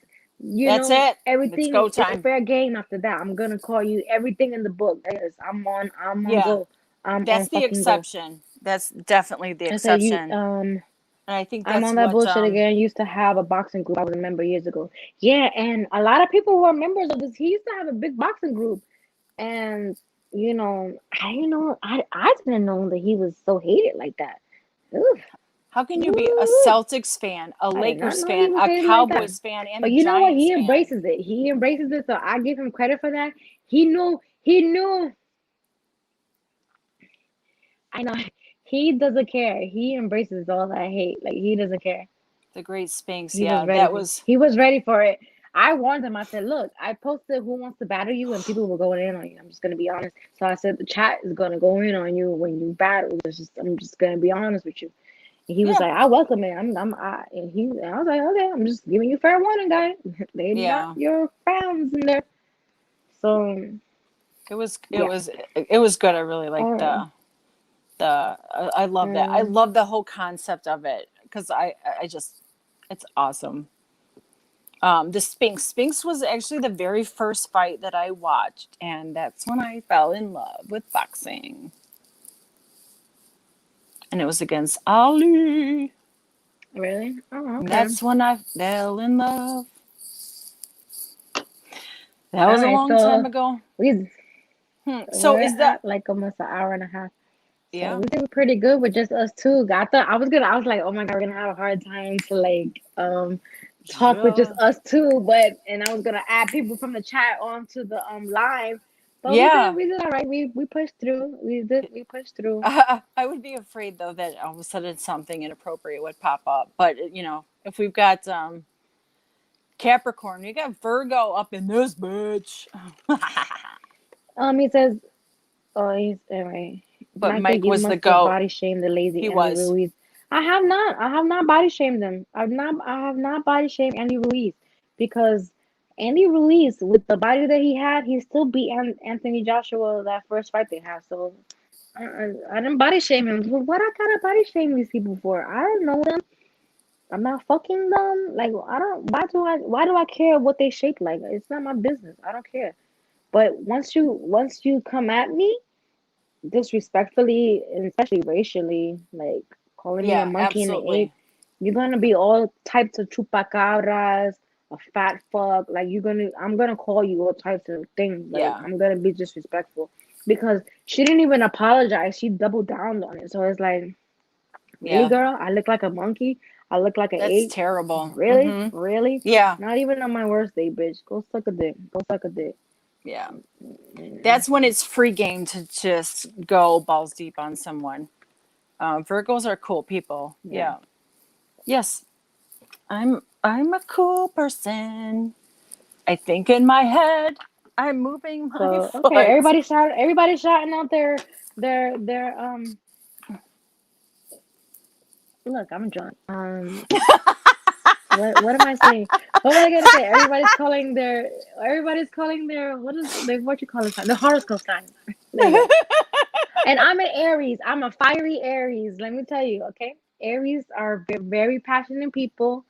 That's it. It's everything go is time. fair game. After that, I'm gonna call you everything in the book. Yes, I'm on Yeah, go. I'm on that's the fucking go. exception. That's definitely the I said you exception. And I think I'm that's on that what bullshit again. Used to have a boxing group. I was a member years ago. Yeah, and a lot of people were members of this. He used to have a big boxing group. And I didn't know that he was so hated like that. Oof, how can you be a oof. Celtics fan, a I did not Lakers know he fan, was a hated like that. Cowboys fan, and a But you know what? Giants He fan? embraces it. He embraces it. So I give him credit for that. He knew. He knew. I know. He doesn't care. He embraces all that hate. Like he doesn't care. The Great Sphinx. He was Yeah, ready that for. was. He was ready for it. I warned them. I said, look, I posted who wants to battle you, and people were going in on you. I'm just gonna be honest. So I said the chat is gonna go in on you when you battle. I'm just gonna be honest with you. And he was Yeah. like, I welcome it. And I was like, okay, I'm just giving you fair warning, guy. They're not Yeah. your fans in there. So It was yeah. good. I really liked Um, I love that. I um, love the whole concept of it because I just it's awesome. The Spinks was actually the very first fight that I watched, and that's when I fell in love with boxing. And it was against Ali. really? Oh, And okay. that's when I fell in love. That All was a right. long time So ago. we So we're is that at like almost an hour and a half. So yeah? we did pretty good with just us two. I thought I was like, oh my God, we're gonna have a hard time to like talk with just Yeah. us two, and I was gonna add people from the chat onto the live. But Yeah. we did all right. We pushed through. We pushed through. I would be afraid though that all of a sudden something inappropriate would pop up. But if we've got Capricorn, we got Virgo up in this bitch. He says, oh, he's all right. But Michael, Mike you was the must have goat. body shamed the lazy He Andy was. Ruiz. I have not. I have not body shamed him. I have not body shamed Andy Ruiz because Andy Ruiz, with the body that he had, he still beat Anthony Joshua that first fight they had. So I didn't body shame him. So what I gotta body shame these people for? I don't know them. I'm not fucking them. Like I don't. Why do I care what they shape like? It's not my business. I don't care. But once you come at me disrespectfully and especially racially, like calling me a Yeah, monkey and an ape, absolutely. you're gonna be all types of chupacabras, a fat fuck. Like I'm gonna call you all types of things. Like Yeah. I'm gonna be disrespectful because she didn't even apologize. She doubled down on it. So it's like, really, Yeah. girl? I look like a monkey. I look like an That's ape. terrible. Really, Mm-hmm. really? Yeah. Not even on my worst day, bitch. Go suck a dick. Go suck a dick. Yeah. Mm. That's when it's free game to just go balls deep on someone. Virgos are cool people. Yeah. Yeah. Yes. I'm a cool person. I think in my head. I'm moving my So okay, foot. everybody shouting out their look, I'm drunk. What am I saying? What was I gonna say? Everybody's calling their what you call it, the horoscope sign. There you go. And I'm an Aries. I'm a fiery Aries. Let me tell you, okay? Aries are very passionate people.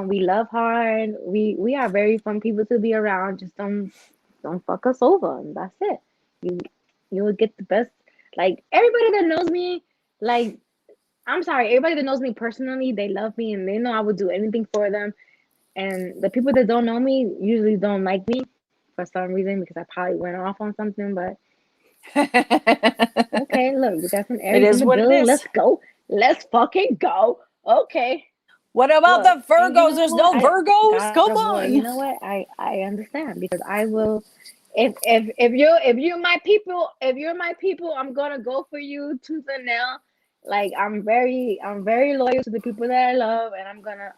We love hard. We are very fun people to be around. Just don't fuck us over, and that's it. You you will get the best. Like everybody that knows me, like I'm sorry, everybody that knows me personally, they love me and they know I would do anything for them. And the people that don't know me usually don't like me for some reason because I probably went off on something. But It okay, look, we got some Aries in is the what it building. is. Let's go. Let's fucking go. Okay. What about Look, the and you Virgos? know There's what? no I Virgos? God Come of War. You on. know what? I understand because I will. If you're my people, I'm gonna go for you tooth and nail. Like I'm very loyal to the people that I love, and I'm gonna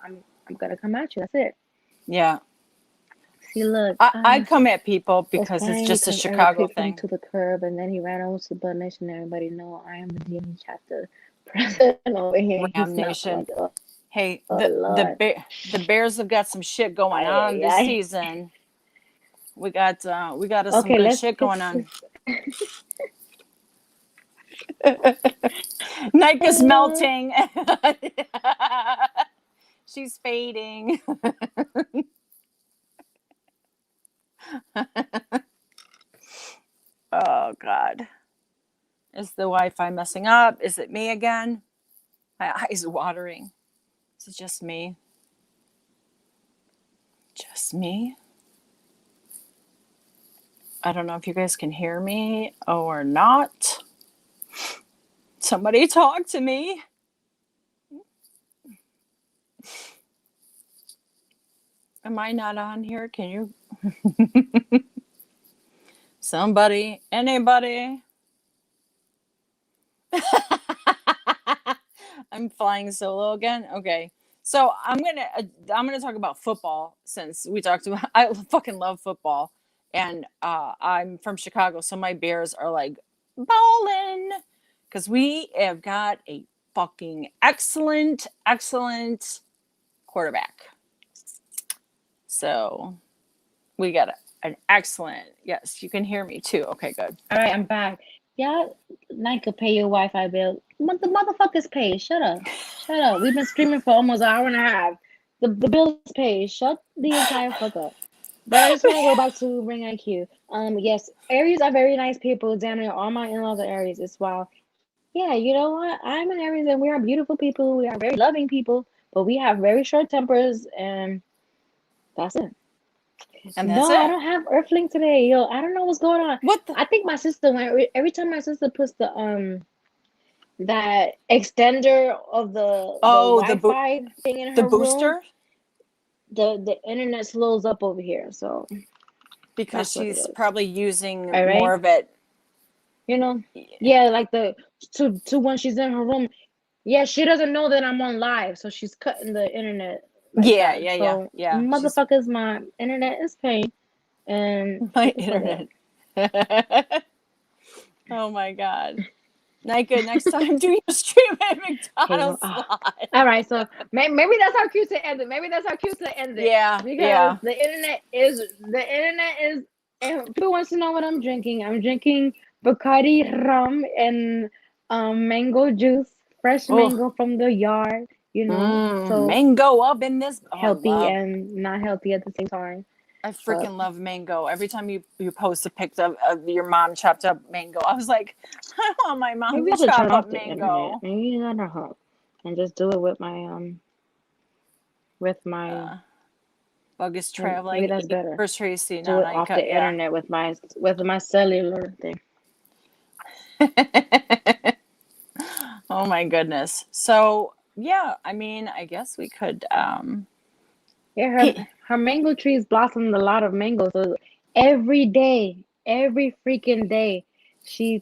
come at you. That's it. Yeah. See, look, I come at people was because it's crying just a because Eric Chicago kicked him thing. to the curb, and then he ran over to Bud Nation. Everybody know I am the DME chapter president over here. Ram He's not Nation. like, Hey, oh Lord, the Bears have got some shit going ay on ay this ay. season. We got some Okay, good shit going on. Nika's melting. She's fading. Oh God. Is the Wi-Fi messing up? Is it me again? My eyes watering. Is it just me? Just me? I don't know if you guys can hear me or not. Somebody talk to me. Am I not on here? Can you? Somebody? Anybody? I'm flying solo again. Okay. So I'm gonna talk about football since we talked about. I fucking love football, and I'm from Chicago, so my Bears are like balling because we have got a fucking excellent quarterback. So we got an excellent. Yes, you can hear me too. Okay, good. All right, I'm back. Yeah, Nike could pay your Wi-Fi bill. The motherfuckers pay. Shut up. Shut up. We've been streaming for almost an hour and a half. The bill is paid. Shut the entire fuck up. But I just want to go back to Ring IQ. Yes, Aries are very nice people. Damn near all my in-laws are Aries as well. Yeah, you know what? I'm an Aries and we are beautiful people. We are very loving people, but we have very short tempers, and that's it. And that's No, I it. don't have Earthling today. Yo, I don't know what's going on. What the? I think my sister went every time my sister puts the that extender of the Oh, Wi-Fi thing in the her room, booster the internet slows up over here. So because that's what it she's is. probably using All more right. of it. You know? Yeah, like the to when she's in her room. Yeah, she doesn't know that I'm on live, so she's cutting the internet like Yeah, that. yeah, yeah, So yeah. She's motherfuckers, my internet is paying, and my shut the fuck up. internet. Oh my god. Nika, next time do your stream at Hey, McDonald's all slot. right, so maybe that's our cue to end it. Maybe that's our cue to end it Yeah, because yeah. the internet is. And people wants to know what I'm drinking. I'm drinking Bacardi rum and mango juice, fresh Oh, mango from the yard. So mango up in this. Oh, healthy and not healthy at the same time. I But freaking love mango. Every time you post a pic of your mom chopped up mango, I was like, I want my mom maybe to I should turn chop off up the internet. mango. Maybe that'll help, and just do it with my. Bug is Maybe traveling that's east better. for Tracy. Do No, it off Nika. the Yeah. internet with my cellular thing. Oh my goodness. So yeah, I mean, I guess we could Yeah, hey, her mango trees blossomed a lot of mangoes. So every day, every freaking day, she's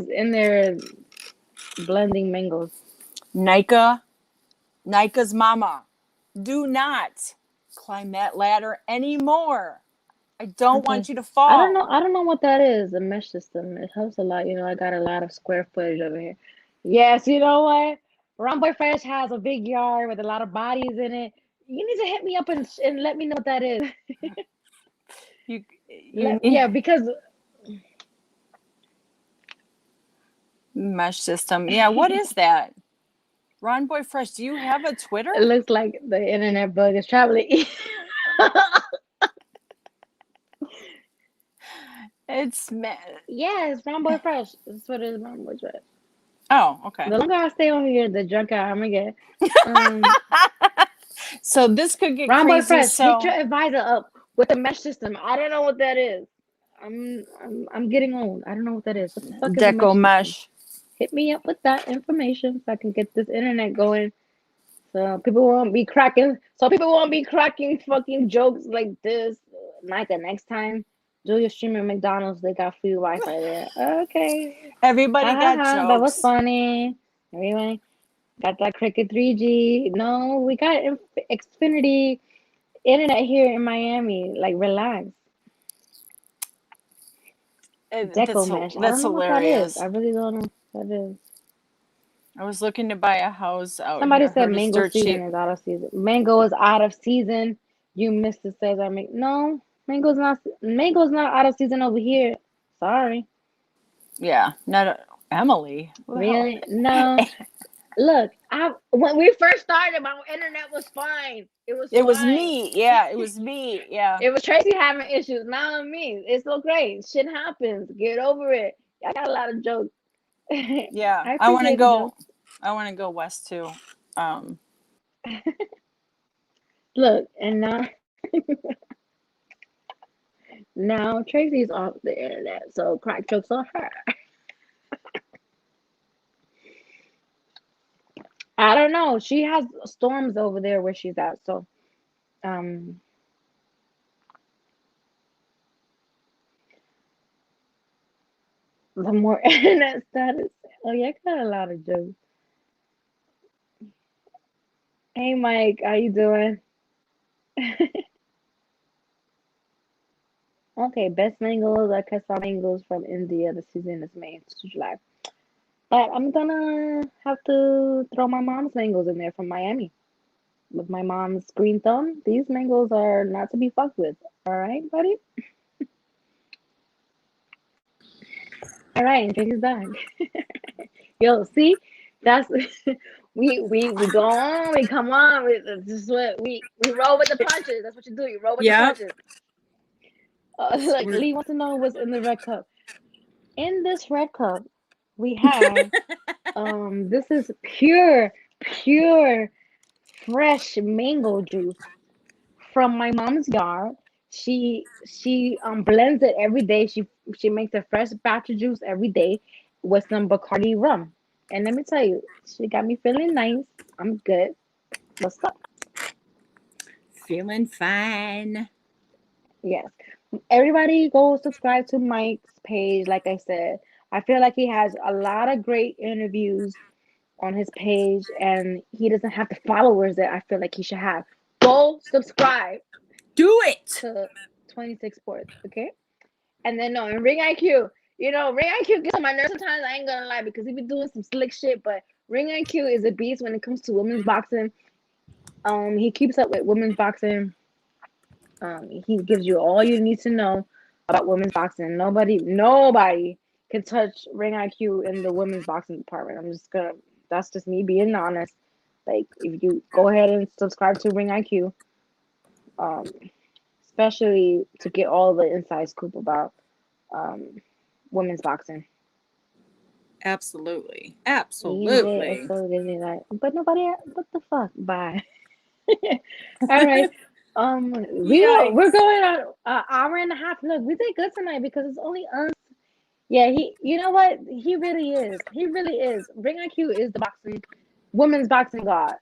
in there blending mangoes. Nika's mama, do not climb that ladder anymore. I don't Okay. want you to I don't fall. know. I don't know what that is. A mesh system. It helps a lot. I got a lot of square footage over here. Yes, you know what? Rumboy Fresh has a big yard with a lot of bodies in it. You need to hit me up and let me know what that is. You need Yeah, because mesh system. Yeah, what is that? Ron Boy Fresh, do you have a Twitter? it looks like the internet bug is traveling. It's Yeah, it's Rumboy Fresh. That's what it is, Rumboy Fresh. oh, okay. The longer I stay on here, the drunker I'm gonna get. So this could get Rumboy crazy. Fresh, hit So your advisor up with a mesh system. I don't know what that is. I'm getting old. I don't know what that is. What the fuck is a Deco mesh system? mesh. Hit me up with that information so I can get this internet going. So people won't be cracking. So people won't be cracking fucking jokes like this. Like the next time, do your stream at McDonald's. They got free Wi-Fi there. Okay. Ha Everybody ha got ha. That was jokes. funny. Everyone got that Cricket 3G. No, we got Xfinity internet here in Miami. Like, relax. Deco mesh. I That's don't know what that is. hilarious. I really don't know what that is. I was looking to buy a house out Somebody here. said Heard it's mango dirt season cheap. is out of season. Mango is out of season. You missed it, says I make no mango's not out of season over here. Sorry. Yeah, not Emily. Who the hell? Really? No. Look, I when we first started, my internet was fine. It was It was fine. me. Yeah, it was me. Yeah. It was Tracy having issues, not me. It's okay. Shit happens. Get over it. I got a lot of jokes. Yeah. I appreciate the jokes. I want to go west too. Um Look, and now Tracy's off the internet, so crack jokes on her. I don't know. She has storms over there where she's at, so um the more internet status. Oh yeah, I got a lot of jokes. Hey, Mike, how you doing? Okay, best mangoes are Kesa mangoes from India. The season is May to July. But I'm gonna have to throw my mom's mangoes in there from Miami. With my mom's green thumb, these mangoes are not to be fucked with. All right, buddy? All right, and Tracy's back. Yo, see, that's we go on, we come on. This is what we roll with the punches. That's what you do. You roll with the Yep. punches. Like Lee wants to know what's in the red cup. In this red cup, we have this is pure fresh mango juice from my mom's yard. She blends it every day. She makes a fresh batch of juice every day with some Bacardi rum. And let me tell you, she got me feeling nice. I'm good. What's up? Feeling fine. Yes. Everybody go subscribe to Mike's page. Like I said, I feel like he has a lot of great interviews on his page, and he doesn't have the followers that I feel like he should have. Go subscribe Do it. to 26 Sports, okay? And then no, and Ring IQ. Ring IQ gets on my nerves sometimes. I ain't gonna lie because he be doing some slick shit, but Ring IQ is a beast when it comes to women's boxing. He keeps up with women's boxing. He gives you all you need to know about women's boxing. Nobody can touch Ring IQ in the women's boxing department. That's just me being honest. Like, if you go ahead and subscribe to Ring IQ, especially to get all the inside scoop about women's boxing. Absolutely. Easy, Absolutely. so Disney like, but nobody, what the fuck? Bye. All right. We're going on an hour and a half. Look, we did good tonight because it's only us. Yeah, you know what? He really is. He really is. Ring IQ is the women's boxing god.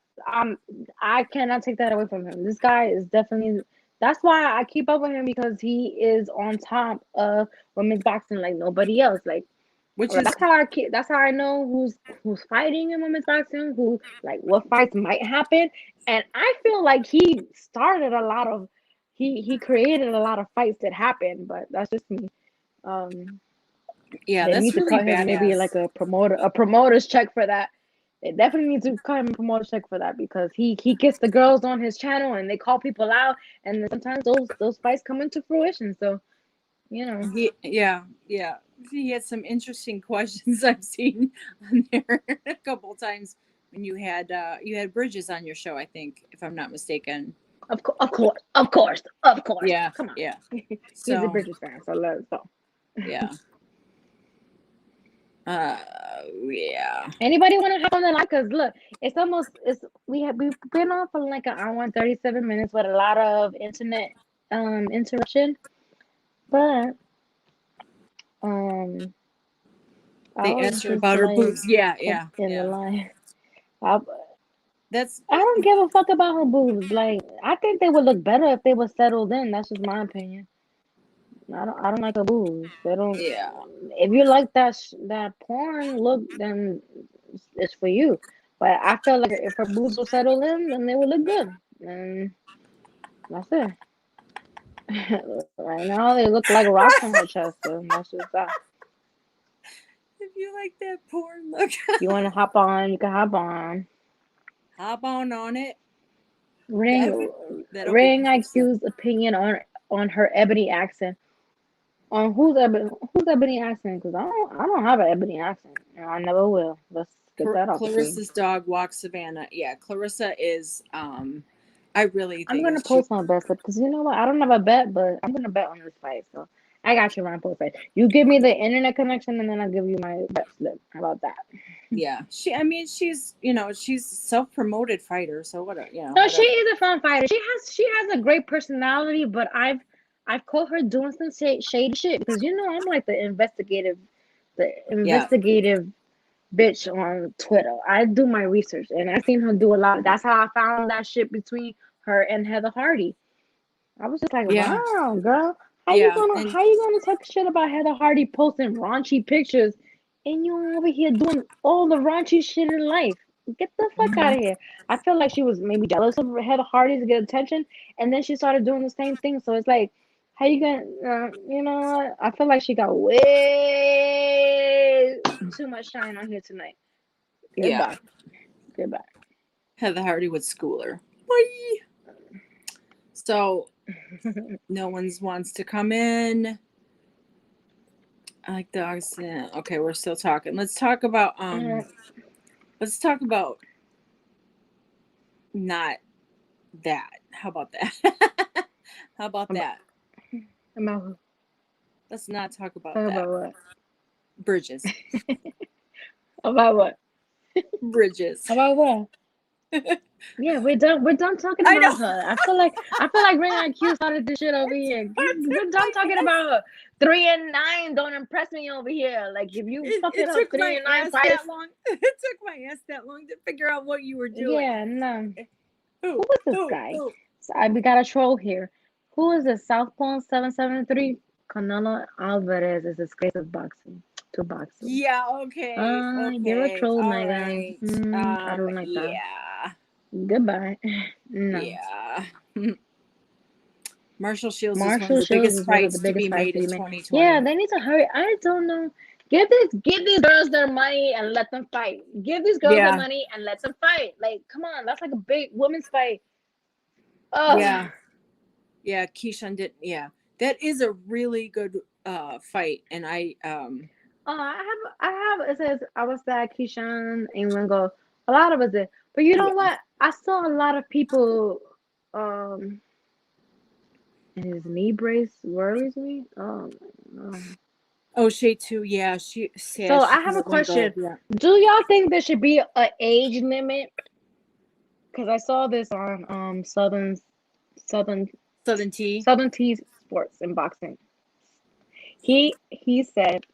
I cannot take that away from him. This guy is definitely. That's why I keep up with him because he is on top of women's boxing like nobody else. Like, that's how I know who's fighting in women's boxing, who like what fights might happen. And I feel like he started he created a lot of fights that happened, but that's just me. Yeah, They that's need to really cut him maybe badass. like a promoter's check for that. They definitely need to cut him a promoter's check for that because he gets the girls on his channel and they call people out, and then sometimes those fights come into fruition. So, Yeah. He had some interesting questions I've seen on there a couple of times when you had Bridges on your show, I think, if I'm not mistaken. Of course. Yeah. Come on. Yeah. He's a So Bridges fan, so let's go. yeah. Yeah. Anybody want to hop on the line? Cause look, we've been on for like an hour and 37 minutes with a lot of internet interruption, but I They would asked her just about her like boobs. Yeah. hop Yeah. in the Yeah. line. I, That's I don't give a fuck about her boobs. Like, I think they would look better if they were settled in. That's just my opinion. I don't like her boobs. They don't. yeah. If you like that porn look, then it's for you. But I feel like if her boobs will settle in, then they would look good. And that's it. Right now, they look like rocks on her chest. So that's just that. If you like that porn look, You want to hop on? You can hop on. hop on it. Ring That'll be Ring interesting. IQ's opinion on her ebony accent. On who's ebony accent? Because I don't have an ebony accent. And I never will. Let's get that off the table. Clarissa's dog walks Savannah. Yeah, Clarissa is. I really I'm think gonna is she. post my bet slip because you know what? I don't have a bet, but I'm gonna bet on this fight. So I got you, Ryan. Post fight. You give me the internet connection, and then I'll give you my bet slip. How about that? Yeah, she. I mean, she's she's self-promoted fighter. So what? No, she is a fun fighter. She has a great personality, but I've caught her doing some shady shit because I'm like the Yeah. investigative bitch on Twitter. I do my research and I seen her do a lot. That's how I found that shit between her and Heather Hardy. I was just like, Yeah. wow, girl, how Yeah. you gonna talk shit about Heather Hardy posting raunchy pictures and you over here doing all the raunchy shit in life? Get the fuck out of here. I feel like she was maybe jealous of Heather Hardy to get attention, and then she started doing the same thing. So it's like, how you gonna, you know what? I feel like she got way too much shine on here tonight. Yeah. Goodbye. Goodbye. Heather Hardy would school her. Bye. So no one wants to come in. I like dogs. Yeah. Okay, we're still talking. Let's talk about not that. How about that? How about that? About, Let's not talk about talk that. about what? Bridges. About what? Bridges. About what? Yeah, we're done. We're done talking I know. about her. I feel like Ring IQ started this shit over here. We're done talking about her. 3 and 9 don't impress me over here. Like if you fucking It up took 3 my and 9 ass fights, that long. It took my ass that long to figure out what you were doing. yeah, no. Who Who is this guy? So we got a troll here. Who is this? Southpaw 773? Canelo Alvarez is a disgrace of boxing to boxing. Yeah. Okay. You're a troll, All my guy. right. I don't like that. Yeah. Goodbye. No. Yeah. Marshall Shields Marshall is one of the Shields biggest is one of fights the to biggest be fights made to be in made. 2020. Yeah, they need to hurry. I don't know. Give these girls their money and let them fight. Give these girls their money and let them fight. Like, come on, that's like a big women's fight. Oh Yeah. Keyshawn did. Yeah, that is a really good fight, and I have. It says I was that Keyshawn England go. A lot of us did, but you know what? I saw a lot of people. And his knee brace worries me. Oh no. O'Shea too. Yeah, she. So I have a question. Do y'all think there should be an age limit? Because I saw this on Southern T. Sports and Boxing. He said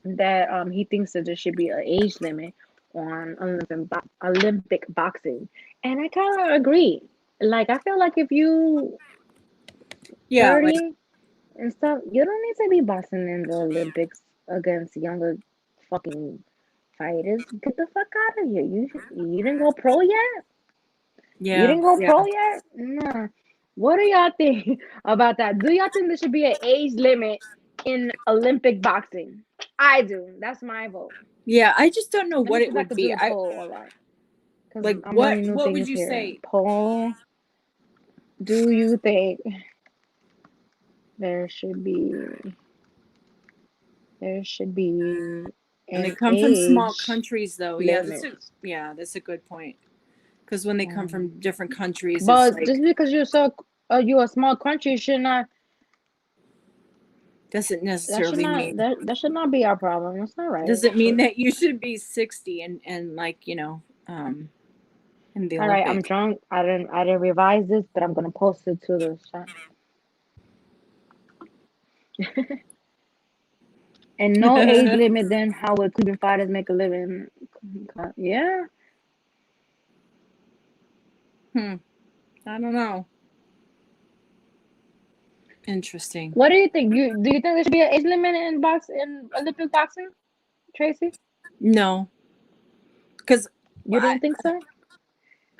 that he thinks that there should be an age limit on Olympic boxing, and I kind of agree. Like I feel like if you 30 and stuff, you don't need to be boxing in the Olympics against younger fucking fighters. Get the fuck out of here. You didn't go pro yet? Yeah. You didn't go pro yet? Nah. What do y'all think about that? Do y'all think there should be an age limit in Olympic boxing? I do. That's my vote. Yeah, I just don't know what it would be. All right. Like what would you say? Poll. Do you think there should be And they come from small countries, though. Limit. Yeah, that's a good point. Because when they come from different countries, but just because you're a small country, should not. Doesn't necessarily mean that should not be our problem. That's not right. Doesn't mean that you should be 60 and like in the all right, I'm drunk. I didn't revise this, but I'm gonna post it to the chat. And no age limit. Then how would Cleveland fighters make a living? Yeah. I don't know. Interesting. What do you think? Do you think there should be an age limit in Olympic boxing, Tracy? No. Because you don't think so?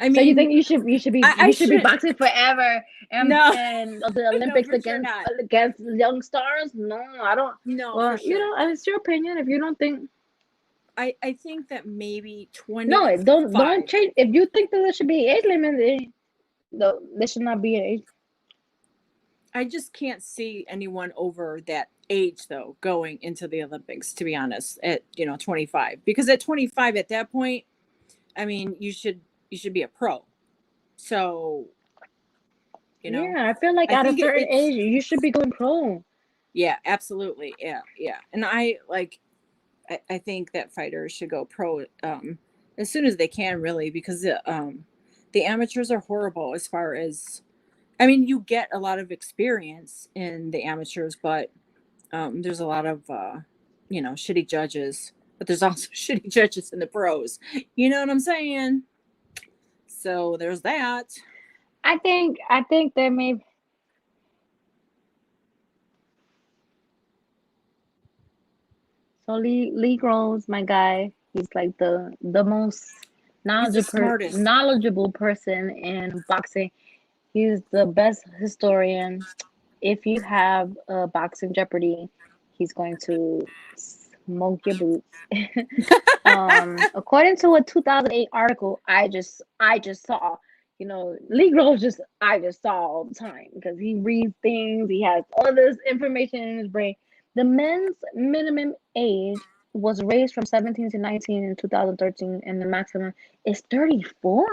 I mean, so you think you should be boxing forever and the Olympics against young stars? No, I don't. No, well, for sure. It's your opinion. If you don't think, I think that maybe 20. No, don't change. If you think that there should be age limit, there should not be an age. I just can't see anyone over that age though going into the Olympics. To be honest, at 25, because at 25, at that point, I mean, you should be a pro. So, yeah, I feel like at a certain age, you should be going pro. Yeah, absolutely. Yeah. And I think that fighters should go pro as soon as they can, really, because the amateurs are horrible as far as. I mean, you get a lot of experience in the amateurs, but there's a lot of shitty judges. But there's also shitty judges in the pros. You know what I'm saying? So there's that. I think there may. So Lee Groves, my guy, he's like the most smartest. knowledgeable person in boxing. He's the best historian. If you have a boxing Jeopardy, he's going to smoke your boots. According to a 2008 article, I just saw, Lee Groves I just saw all the time because he reads things. He has all this information in his brain. The men's minimum age was raised from 17 to 19 in 2013, and the maximum is 34.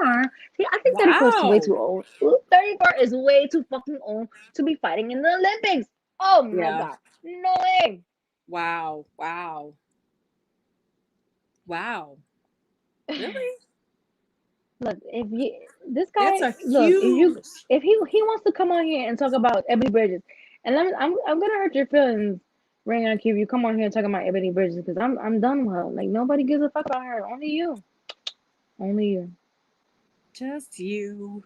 See, I think 34 is way too Wow. old. 34 is way too fucking old to be fighting in the Olympics. Oh my Yeah. god, no way. Wow. Wow. Wow. Really? Look, if you this guy, That's a look, huge. if he wants to come on here and talk about Ebony Bridges, and I'm gonna hurt your feelings, Ring on Q. If you come on here and talk about Ebony Bridges, because I'm done with her. Like nobody gives a fuck about her. Only you. Only you. Just you.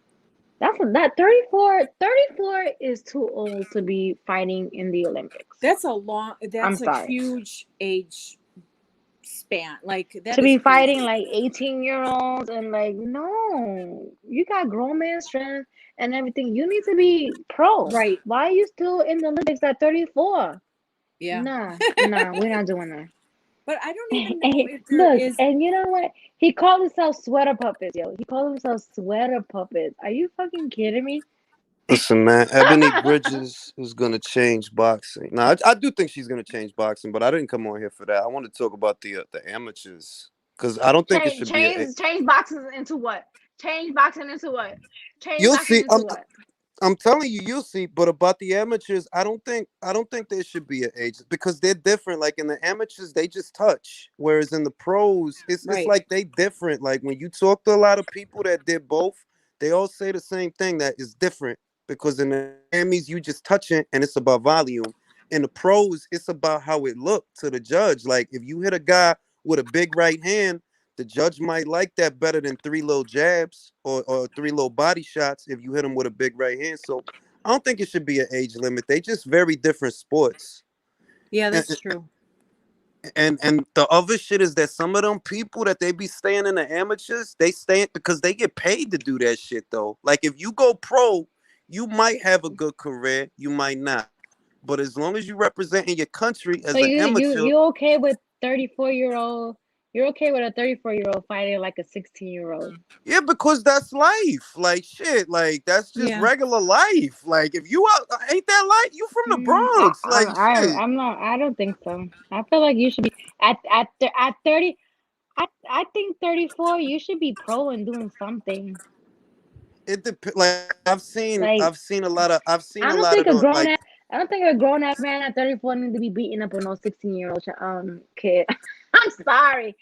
That 34 is too old to be fighting in the Olympics. That's a sorry. huge age span. Like that To is be fighting crazy. like 18-year-olds and like no, you got grown man strength and everything. You need to be pro. Right. Why are you still in the Olympics at 34? Yeah. Nah, we're not doing that. But I don't even And know if there look, is. and you know what? He called himself Sweater Puppets, yo. He called himself Sweater Puppets. Are you fucking kidding me? Listen, man, Ebony Bridges is going to change boxing. Now, I do think she's going to change boxing, but I didn't come on here for that. I want to talk about the amateurs because I don't think it should be. Change boxing into what? Change boxing into what? Change You'll boxing see. into what? I'm telling you, you'll see. But about the amateurs, I don't think there should be an age because they're different. Like in the amateurs, they just touch, whereas in the pros, it's Right. like they different. Like when you talk to a lot of people that did both, they all say the same thing that is different. Because in the Emmys, you just touch it and it's about volume. In the pros, it's about how it looked to the judge. Like if you hit a guy with a big right hand, the judge might like that better than 3 little jabs or 3 little body shots if you hit him with a big right hand. So I don't think it should be an age limit. They just very different sports. Yeah, that's true. And the other shit is that some of them people that they be staying in the amateurs, they stay because they get paid to do that shit though. Like if you go pro, you might have a good career, you might not. But as long as you representing your country as So an amateur, you okay with 34-year-old? You're okay with a 34-year-old fighting like a 16-year-old? yeah, because that's life. Like shit, like that's just Yeah. regular life. Like if you out, ain't that life? You from the Bronx, like shit. I'm not. I don't think so. I feel like you should be at 30. I think 34. You should be pro and doing something. It depends. Like I've seen Like a lot of I don't think a the grown like. ass. I don't think a grown ass man at 34 needs to be beating up on no 16-year-old kid. I'm sorry.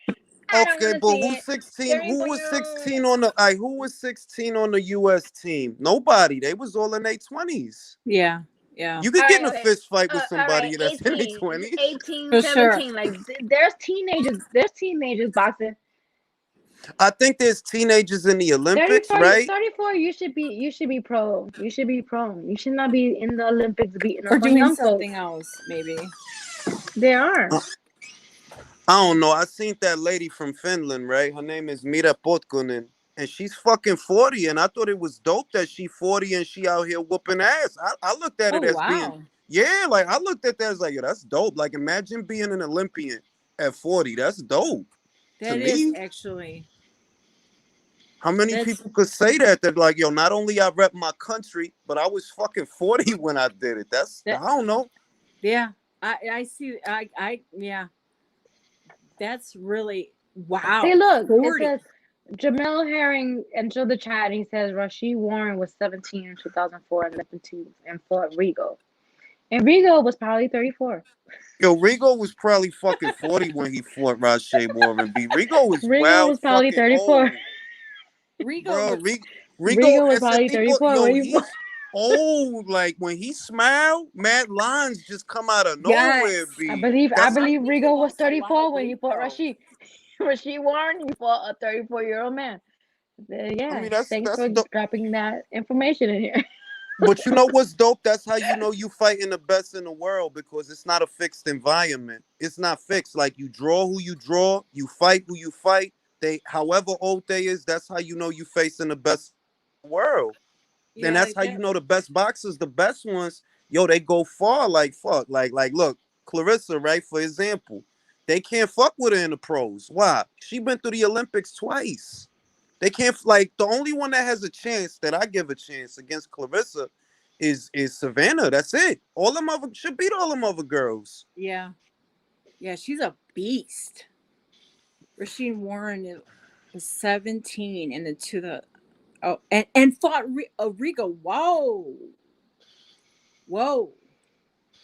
I don't Okay, want to but see who's it. 16? Who was 34-year-old. 16 on the who was 16 on the US team? Nobody. They was all in their 20s. Yeah. Yeah. You could All get right, in a okay. fist fight with All right, somebody that's in their 18, 20s. 18, For sure. 17. Like there's teenagers boxing. I think there's teenagers in the Olympics, 34, right? 34, you should be pro. You should be pro. You should not be in the Olympics beating Or up on doing young something folks. else, maybe. There are. I don't know. I seen that lady from Finland, right? Her name is Mira Potkonen. And she's fucking 40. And I thought it was dope that she 40 and she out here whooping ass. I looked at Oh it as being, wow. yeah, like I looked at that as like, yeah, that's dope. Like imagine being an Olympian at 40. That's dope. To That is me, actually. how many That's people could say that? That like, yo, not only I rep my country, but I was fucking 40 when I did it. That's that. I don't know. Yeah. I see. Yeah. That's really wow. See, look, 40. it says Jamel Herring entered the chat and he says Rasheed Warren was 17 in 2004 and 17 and fought Rigo. And Rigo was probably 34. Yo, Rigo was probably fucking 40 when he fought Rashay Warren B. Rigo was Rigo wild was probably fucking 34. old. Rigo. Bro, Was, Rigo was probably 34 yo, when he fought. he's old. Like when he smiled, mad lines just come out of nowhere, yes. B. I believe That's Rigo was lost a lot 34 of when he weight, fought though. Rasheed. Rasheed Warren, he fought a 34-year-old man. Yeah, I mean thanks that's for dope. dropping that information in here. But you know what's dope? That's how you know you fighting the best in the world because it's not a fixed environment. It's not fixed. Like you draw who you draw, you fight who you fight. they, however old they is, that's how you know you facing the best in the world. Then Yeah, that's how you know the best boxers, the best ones, yo, they go far. Like fuck, like look, Clarissa, right? For example, they can't fuck with her in the pros. Why? She been through the Olympics twice. They can't, like, the only one that has a chance that I give a chance against Clarissa is Savannah. That's it. All them other should beat all them other girls. yeah, yeah. She's a beast. Rasheen Warren was 17 and into the and fought Riga. Whoa, whoa.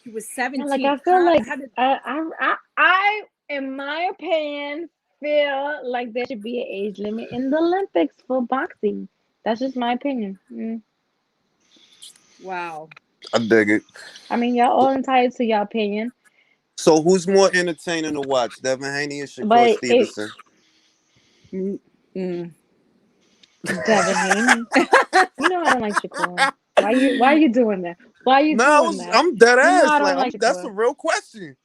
He was Yeah, 17. like I feel like How did, I, in my opinion, feel like there should be an age limit in the Olympics for boxing. That's just my opinion. wow. I dig it. I mean, y'all all entitled to your opinion, So who's more entertaining to watch, Devin Haney and Shakur but Stevenson? Mm, mm. Devin Haney, you know I don't like Shakur. Why you doing that? Why you No, doing that? I'm dead You know ass. I don't Like, like that's a Shakur. real question.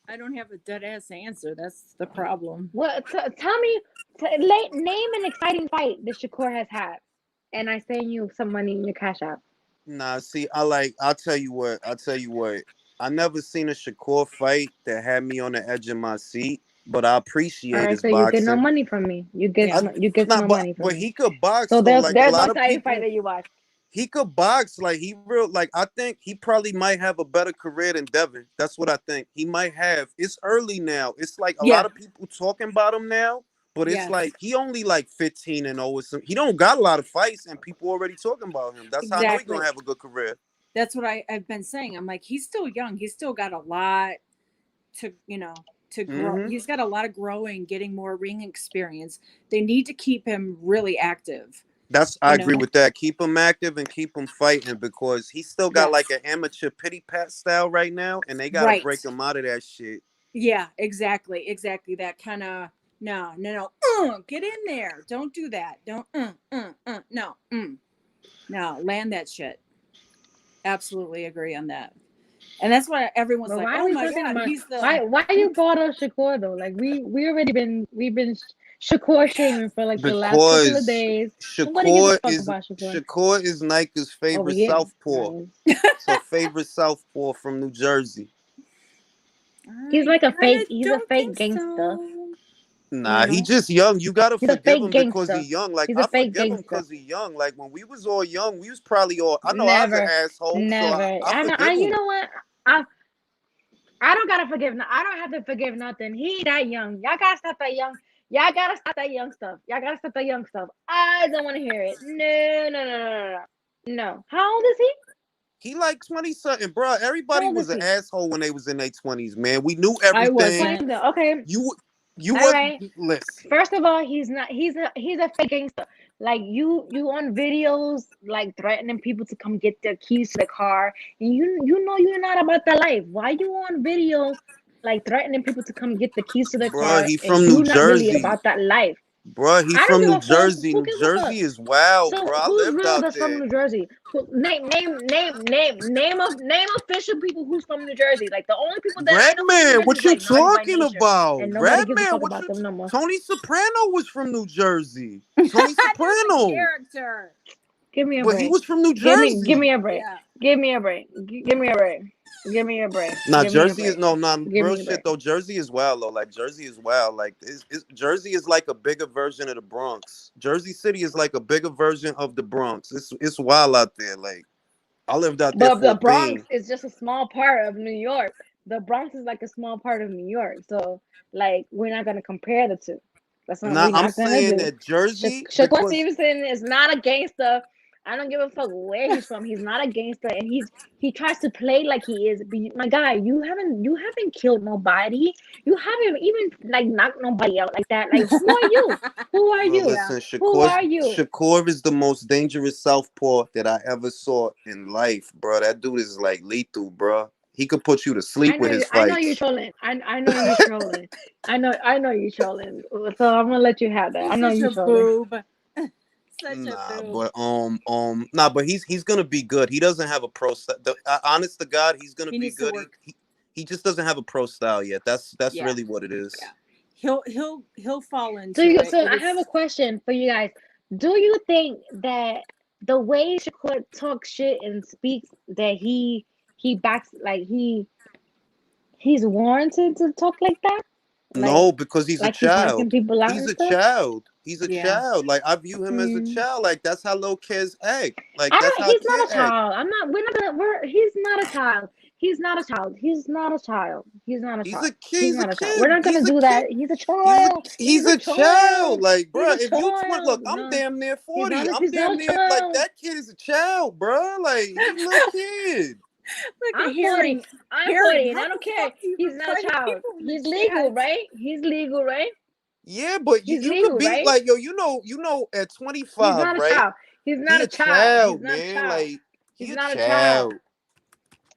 I don't have a dead ass answer. That's the problem. What? Tell me, name an exciting fight that Shakur has had, and I send you some money in your cash app. Nah, see, I'll tell you what. I never seen a Shakur fight that had me on the edge of my seat, but I All appreciate right, his so you get no boxing. money from me. You get Yeah. you get Nah, no money from but me. he could box So though. Like a there's no lot of exciting fight people, that you watch. he could box. Like he real. Like I think he probably might have a better career than Devin. That's what I think. He might have. It's early now. It's like a Yeah. lot of people talking about him now. But it's Yes. like he only like 15-0 or something. He don't got a lot of fights, and people already talking about him. That's how I know he's Exactly. gonna have a good career. That's what I've been saying. I'm like, he's still young. He's still got a lot to, to grow. Mhm. He's got a lot of growing, getting more ring experience. They need to keep him really active. I You agree know? with that. Keep him active and keep him fighting because he still got Yes. like an amateur pity pat style right now, and they gotta Right. break him out of that shit. Yeah, exactly. That kind of no. Get in there. Don't do that. Don't no. No, land that shit. Absolutely agree on that. And that's why everyone's But like, why are "Oh we my talking god, about he's the why you brought up Shakur though? Like we've been Shakur shaming for like the last couple of Because days. Nobody gives a Shakur fuck is about Shakur. Shakur is Nike's Oh, favorite yeah. southpaw. So favorite southpaw from New Jersey. He's like a I fake. He's a don't fake think gangster. so. Nah, You he know? just young. You gotta He's a forgive fake him because gangster. he's young. Like He's a I fake forgive him gangster. because he's young. Like when we was all young, we was probably all. I know I was an Never, asshole, never. so I I know. forgive You him. know what? I don't gotta forgive. I don't have to forgive nothing. He that young. Y'all gotta stop that young. Y'all gotta stop that young stuff. Y'all gotta stop that young stuff. I don't want to hear it. No. How old is he? He like 20 something, bro. How Everybody old was is an he? asshole when they was in their 20s, man. We knew I everything. wasn't. Okay. You All was right. listen. First of all, he's not. He's a fake gangster. Like you on videos like threatening people to come get their keys to the car, and you know you're not about that life. Why you on video like threatening people to come get the keys to the Bro, car, he and from New you not really Jersey. about that life? Bro, he I don't from give New a fuck. Jersey. Who New gives a fuck? Jersey is wild, So bro. I who's lived real out that's from there. New Jersey? Name official people who's from New Jersey. Like the only people that I know from New Redman, Jersey what is you like Naughty by talking Nature, about? and nobody gives a Redman, fuck what about them no more. Tony Soprano was from New Jersey. Tony Soprano. Character. Give me a But break. he was from New Give Jersey. me a break. Yeah. Give me a break. Give me a break. Give me a break. Nah, Give me a Jersey is break. nah, Give real me a shit break. though. Jersey is wild though. Like Jersey is wild. Like Jersey is like a bigger version of the Bronx. Jersey City is like a bigger version of the Bronx. It's wild out there. Like I lived out there But for the a Bronx bean. is just a small part of New York. The Bronx is like a small part of New York. So like we're not gonna compare the two. That's what Nah, we're I'm not gonna saying do. that Jersey Shakur because Stevenson is not a gangster. I don't give a fuck where he's from. He's not a gangster, and he tries to play like he is. But my guy, you haven't killed nobody. You haven't even like knocked nobody out like that. Like who are you? Who are well, you? listen, Who are you? Shakur is the most dangerous southpaw that I ever saw in life, bro. That dude is like lethal, bro. He could put you to sleep with his I know you're fights. trolling. I know you're trolling. I know you're trolling. So I'm gonna let you have that. I know Such you're a trolling. boob. Such Nah, a boob. but nah, but he's gonna be good. He doesn't have a pro. Honest to God, he's gonna He be needs to good. work. He just doesn't have a pro style yet. That's Yeah. really what it is. Yeah. he'll fall into Do you? it. So It I have a was- question for you guys. Do you think that the way Shakur talks shit and speaks that he backs like he's warranted to talk like that? No, because he's a Like he's knocking child. people out He's and a stuff? child. He's a Yeah. child. Like I view him as a Mm. child. Like that's how little kids act. Like I that's don't. how He's kids not a act. child. I'm not. We're not gonna. We're. He's not a child. He's not a child. He's not a child. He's not a He's child. a kid. He's He's a not a child. We're kid. not gonna He's a do kid. that. He's a child. He's a child. child. Like, He's bro, a if you 20, child. look, I'm No. damn near 40. not a- I'm he's damn not a near like child. that kid is a child, bro. Like he's a little kid. Look at I'm Harry. 40. I'm Harry, 40, and how I don't the care. fuck do you He's not reply a to child. people in the He's legal, chat? right? He's legal, right? Yeah, but He's you legal, could be right? like, yo, you know, at He's 25, not a right? child. He's not He a child. He's not a man. child. Like He's he not a a child. child.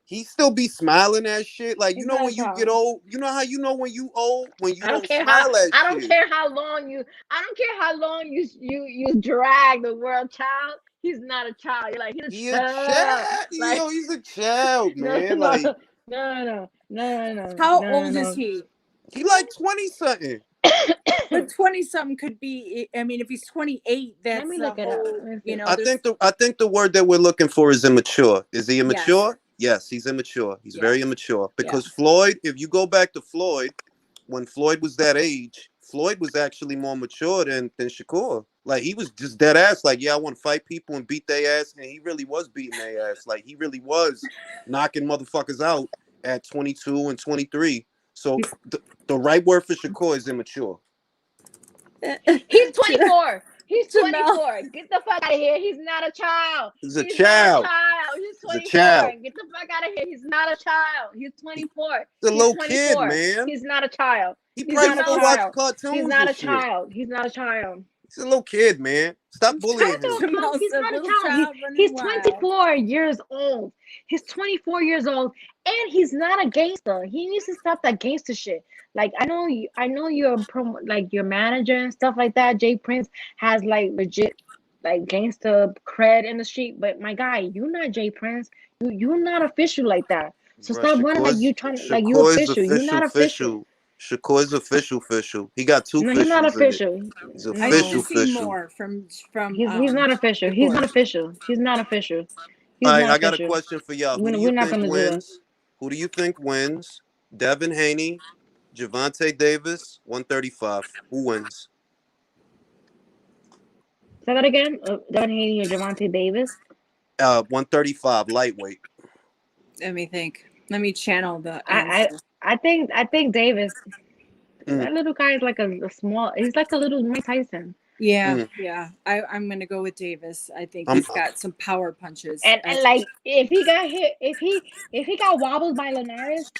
He still be smiling at shit. Like, He's you know, not a when you child. get old, you know how you know when you old? When you I don't don't care how. smile at I don't shit. care how long you. I don't care how long you drag the word child. He's not a child. You're like he's a He a child. child. Like Yo, he's a child, no, man. no, Like no. How no, old no. is he? he like 20 something. But 20 something could be. I mean, if he's 28, that's Let me the look it up. whole. Let me You see. know, I there's- think the word that we're looking for is immature. Is he immature? Yes, he's immature. He's Yeah. very immature. Because Floyd, if you go back to Floyd, when Floyd was that age, Floyd was actually more mature than Shakur. Like he was just dead ass. Like, yeah, I want to fight people and beat their ass, and he really was beating their ass. Like he really was knocking motherfuckers out at 22 and 23. So the right word for Shakur is immature. He's 24. He's Jamel. 24. Get the fuck out of here. He's not a child. He's a He's child. not a child. He's He's a 24. child. Get the fuck out of here. He's not a child. He's 24. He's a He's little 24. kid, man. He's not a child. He He's probably not a still watch child. cartoons. He's not a and shit. child. He's not a child. He's a little kid, man. Stop bullying Shut him. the fuck up. He's Jamel's a not a little child. child running He's wild. 24 years old. He's 24 years old, and he's not a gangster. He needs to stop that gangster shit. Like I know you're like your manager and stuff like that. Jay Prince has like legit like gangster cred in the street, but my guy, you're not Jay Prince. You're not official like that. So Bruh, stop running like Shakur's- you trying like you Shakur is official. You're not official. Shakur's official. He got two No, he's not officials in it. official. He's No. I need official. to see more from. He's not official. He's not Shakur. official. He's not official. He's All right, not I got a official. question for y'all. Who We're do you not think gonna do it. wins? Who do you think wins? Devin Haney, Javante Davis, 135. Who wins? Say that again. Devin Haney or Javante Davis? 135, lightweight. Let me think. Let me channel the. I answer. I think Davis. Mm. That little guy is like a small. He's like a little Mike Tyson. Yeah, Mm. yeah. I'm gonna go with Davis. I think I'm- he's got some power punches. And That's- like if he got hit, if he got wobbled by Linares,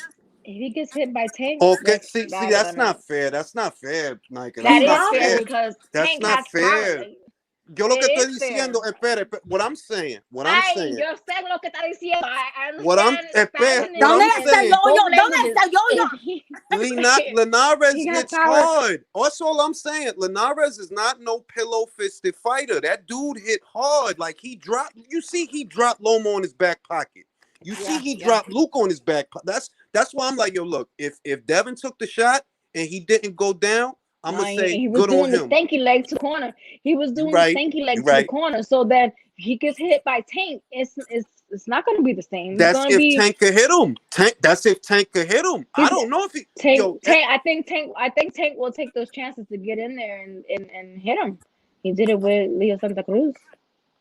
if he gets hit by Tank, Okay, see, I that's don't know. not fair. That's not fair, Nike. That That's is not fair fair. because That's Tank not has fair. power. Yo lo que It estoy is fair. diciendo, espere, what I'm saying, Ay, yo sé lo que está diciendo. I What I'm- understand espera, Spanish what I'm and saying- both languages. Linares He got gets power. hard. That's all I'm saying. Linares is not no pillow fisted fighter. That dude hit hard. Like he dropped. You see, he dropped Lomo in his back pocket. You see, he dropped Luke on his back. That's why I'm like, yo, look. If Devin took the shot and he didn't go down, I'm gonna say he was good doing on the him. stanky leg to corner. He was doing Right, the stanky leg to right. the corner. So that if he gets hit by Tank, it's not going to be the same. It's That's gonna if be Tank could hit him. That's if Tank could hit him. I He's- don't know if he. Tank. Yo, I think Tank will take those chances to get in there and hit him. He did it with Leo Santa Cruz.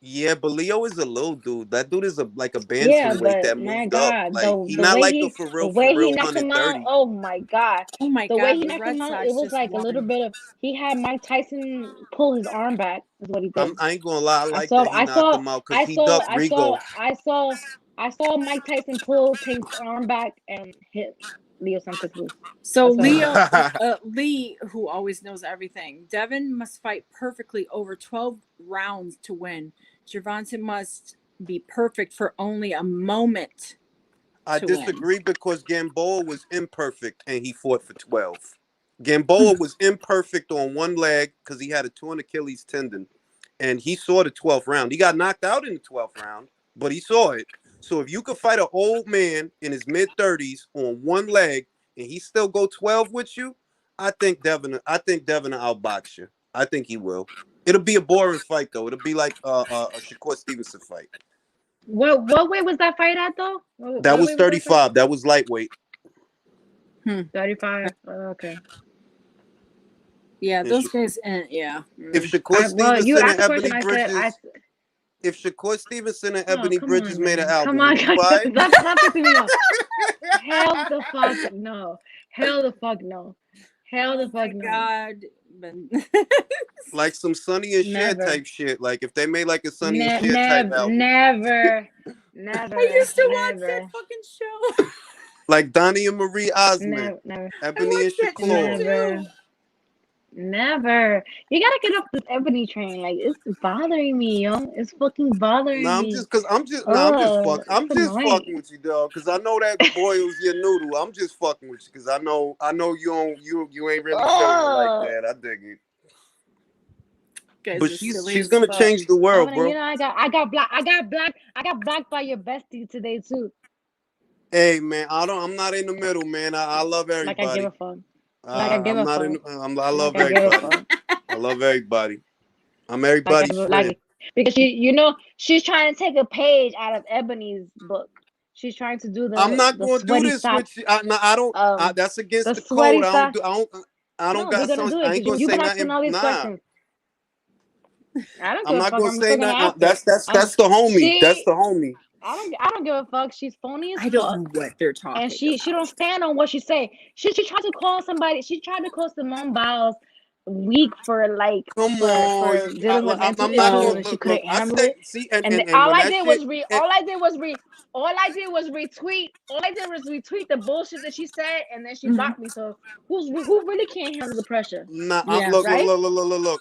Yeah, but Leo is a little dude. That dude is like a bantamweight Yeah, that but moved my up. God, Like he's the not way like he a for real knocked him out. 130. Oh my God. oh my The god, way he the knocked Red him out, Sox it was just like a little won. bit of. He had Mike Tyson pull his arm back. Is what he did. I ain't gonna lie, I like saw- that he I knocked saw- him out I because he saw, ducked I Rigo. saw, I saw Mike Tyson pull Tank's arm back and hit Leo Santa Cruz. So That's Leo, Lee, who always knows everything, Devin must fight perfectly over 12 rounds to win. Gervonta must be perfect for only a moment. I to win. disagree because Gamboa was imperfect and he fought for 12. Gamboa was imperfect on one leg because he had a torn Achilles tendon, and he saw the 12th round. He got knocked out in the 12th round, but he saw it. So if you could fight an old man in his mid-30s on one leg and he still go 12 with you, I think Devin will outbox you. I think he will. It'll be a boring fight though. It'll be like a Shakur Stevenson fight. What weight was that fight at though? That was weight that fight? 35. That was lightweight. 35. Okay. Yeah, And those guys. Yeah. If Shakur Well, you Stevenson and asked the question. Ebony I said. Bridges, if Shakur Stevenson and Oh, Ebony come Bridges on, made an man. album, Come on, would you buy it? Stop pissing me off. Hell the fuck no. Hell the fuck no. Hell the fuck no. God. Like some Sonny and Cher Never. type shit. Like if they made like a Sonny and Cher type album. Never. I used to watch never. that fucking show. Like Donnie and Marie Osmond. Never. Ebony and watched that Shakur. shit. Never. You gotta get off this Ebony train. Like it's bothering me, yo. It's fucking bothering No, me. I'm just annoying. fucking with you, dog. Cause I know that boils your noodle. I'm just fucking with you, cause I know you ain't really feeling it like that. I dig it. Guys But are she's silly as gonna fuck. change the world, You bro. know, I got blocked by your bestie today too. Hey man, I'm not in the middle, man. I love Like everybody. I give a fuck. Like I give I'm a not fuck. in. I love Like I give a everybody. fuck. I love everybody. I'm everybody's friend. Because she's trying to take a page out of Ebony's book. She's trying to do the. I'm not the going to do sweaty this socks. with you. I don't. That's against the the sweaty code. socks. I don't No, got we're gonna some. do it. I ain't gonna You've say been asking all nothing. these Nah, questions. I don't give I'm a not fuck. gonna I'm say still gonna nothing. ask her. That's the homie. That's the homie. I don't give a fuck. She's phony as I fuck. don't know what they're talking And she don't stand on what she say. She tried to call somebody. She tried to call Simone Biles weak for like Come for on. dealing with mental I'm not issues going and to she look. couldn't I handle say, it. see, And and all when I that did shit, was retweet the bullshit that she said, and then she blocked me. So who really can't handle the pressure? Nah, Yeah. look.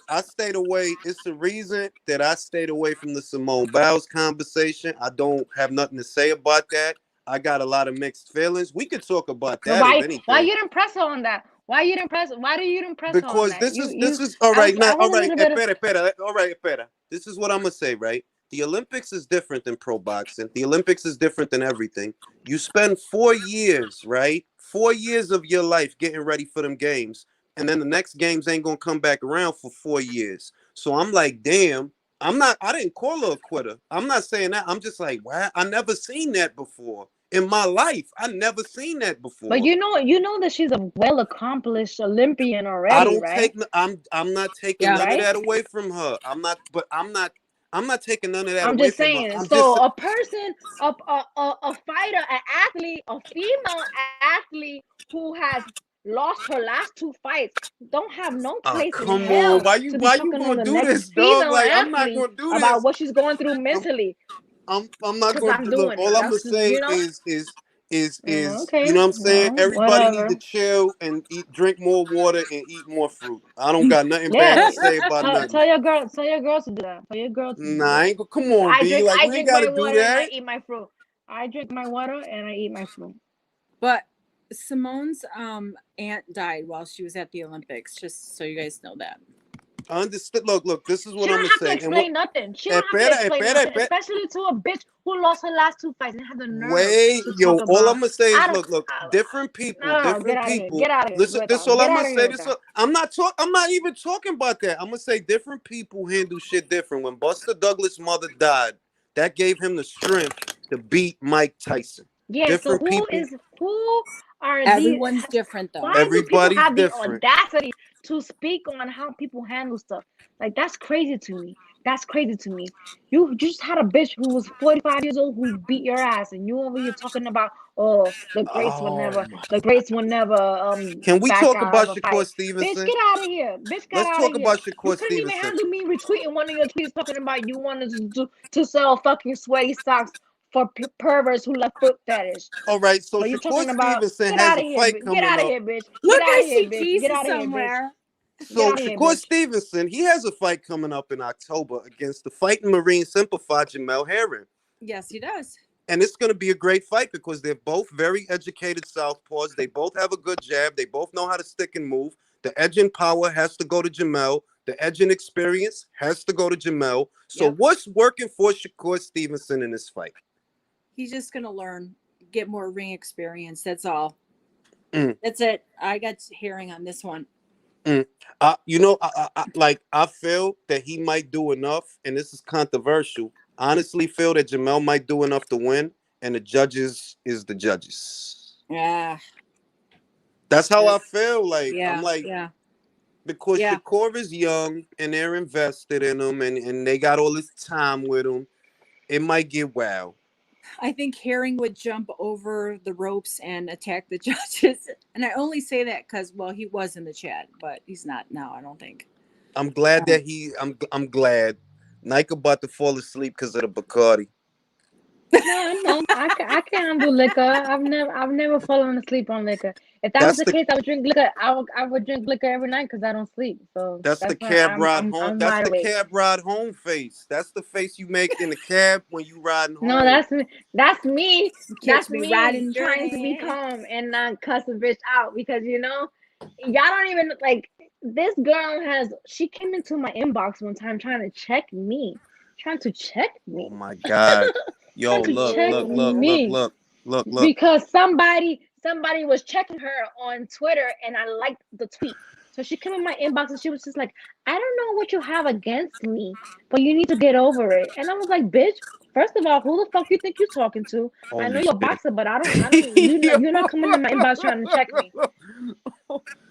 I stayed away. It's the reason that I stayed away from the Simone Biles conversation. I don't have nothing to say about that. I got a lot of mixed feelings. We could talk about that if anything. Why you didn't press her on that? Why do you didn't press her on Because that? this is all right. Now, all right. Espera. All right, espera. This is what I'm gonna say, right? The Olympics is different than pro boxing. The Olympics is different than everything. You spend 4 years, right? 4 years of your life getting ready for them games, and then the next games ain't gonna come back around for 4 years. So I'm like, damn. I didn't call her a quitter. I'm not saying that. I'm just like, wow, I never seen that before in my life. I never seen that before. But you know that she's a well accomplished Olympian already, I don't right? I'm not taking none of that away from her. I'm not taking none of that I'm away just from saying. her. So a person, a fighter, an athlete, a female athlete who has lost her last 2 fights don't have no place in hell. Why you gonna do this, dog? Like I'm not gonna do this about what she's going through mentally. I'm not going to look. All I'm gonna say is okay, you know what I'm saying? well, Everybody whatever. need to chill and drink more water and eat more fruit. I don't got nothing bad to say about nothing. Tell your girls to do that. Tell your girls to do that. I ain't go. Come on, B. Like we ain't gotta do that. And I eat my fruit. I drink my water and I eat my fruit. But Simone's aunt died while she was at the Olympics, just so you guys know that. I understood. Look. This is what I'm gonna say. She don't have to explain nothing. She don't have to explain nothing, especially to a bitch who lost her last 2 fights and have the nerve. All I'm gonna say is, look. Different people. Get out of here. Listen, this is all I'm gonna say. I'm not even talking about that. I'm gonna say different people handle shit different. When Buster Douglas' mother died, that gave him the strength to beat Mike Tyson. Yeah. Different so who are everyone's these, different though. Why Everybody's do people have different. The audacity to speak on how people handle stuff? Like that's crazy to me. You just had a bitch who was 45 years old who beat your ass, and you over here talking about the greats will never Can we talk about Shakur Stevenson? Bitch, get out of here. Let's talk about Shakur Stevenson. You couldn't even handle me retweeting one of your tweets talking about you wanted to sell fucking sweaty socks for perverts who love foot fetish. All right, so Shakur Stevenson has a fight coming up. Get out of here, bitch. Look, I see pieces somewhere. So Shakur Stevenson, he has a fight coming up in October against the Fighting Marine sympathizer Jamel Herring. Yes, he does. And it's going to be a great fight because they're both very educated southpaws. They both have a good jab. They both know how to stick and move. The edging power has to go to Jamel. The edging experience has to go to Jamel. So what's working for Shakur Stevenson in this fight? He's just going to learn, get more ring experience. That's all. Mm. That's it. I got hearing on this one. You know, I feel that he might do enough, and this is controversial. Honestly, feel that Jamel might do enough to win, and the judges is the judges. Yeah. That's how I feel. Like I'm Yeah. like Yeah. because Yeah. Shakur is young and they're invested in him, and they got all this time with him. It might get wild. I think Herring would jump over the ropes and attack the judges. And I only say that because, well, he was in the chat, but he's not now, I don't think. I'm glad that I'm glad. Nike about to fall asleep because of the Bacardi. No, I can't handle liquor. I've never fallen asleep on liquor. If that was That's the the case, I would drink liquor. I would drink liquor every night because I don't sleep. So that's the that's why cab ride home. I'm That's wide the awake. cab ride home face. That's the face you make in the cab when you riding home. No, that's me. That's me. Catch That's me me riding trying to be dirty. calm and not cuss a bitch out because y'all don't even like. This girl she came into my inbox one time trying to check me. Oh my god. Yo, Trying to check me. look. Because somebody was checking her on Twitter and I liked the tweet. So she came in my inbox and she was just like, I don't know what you have against me, but you need to get over it. And I was like, bitch, first of all, who the fuck you think you're talking to? I know Holy you're a shit. boxer, but you're not coming in my inbox trying to check me.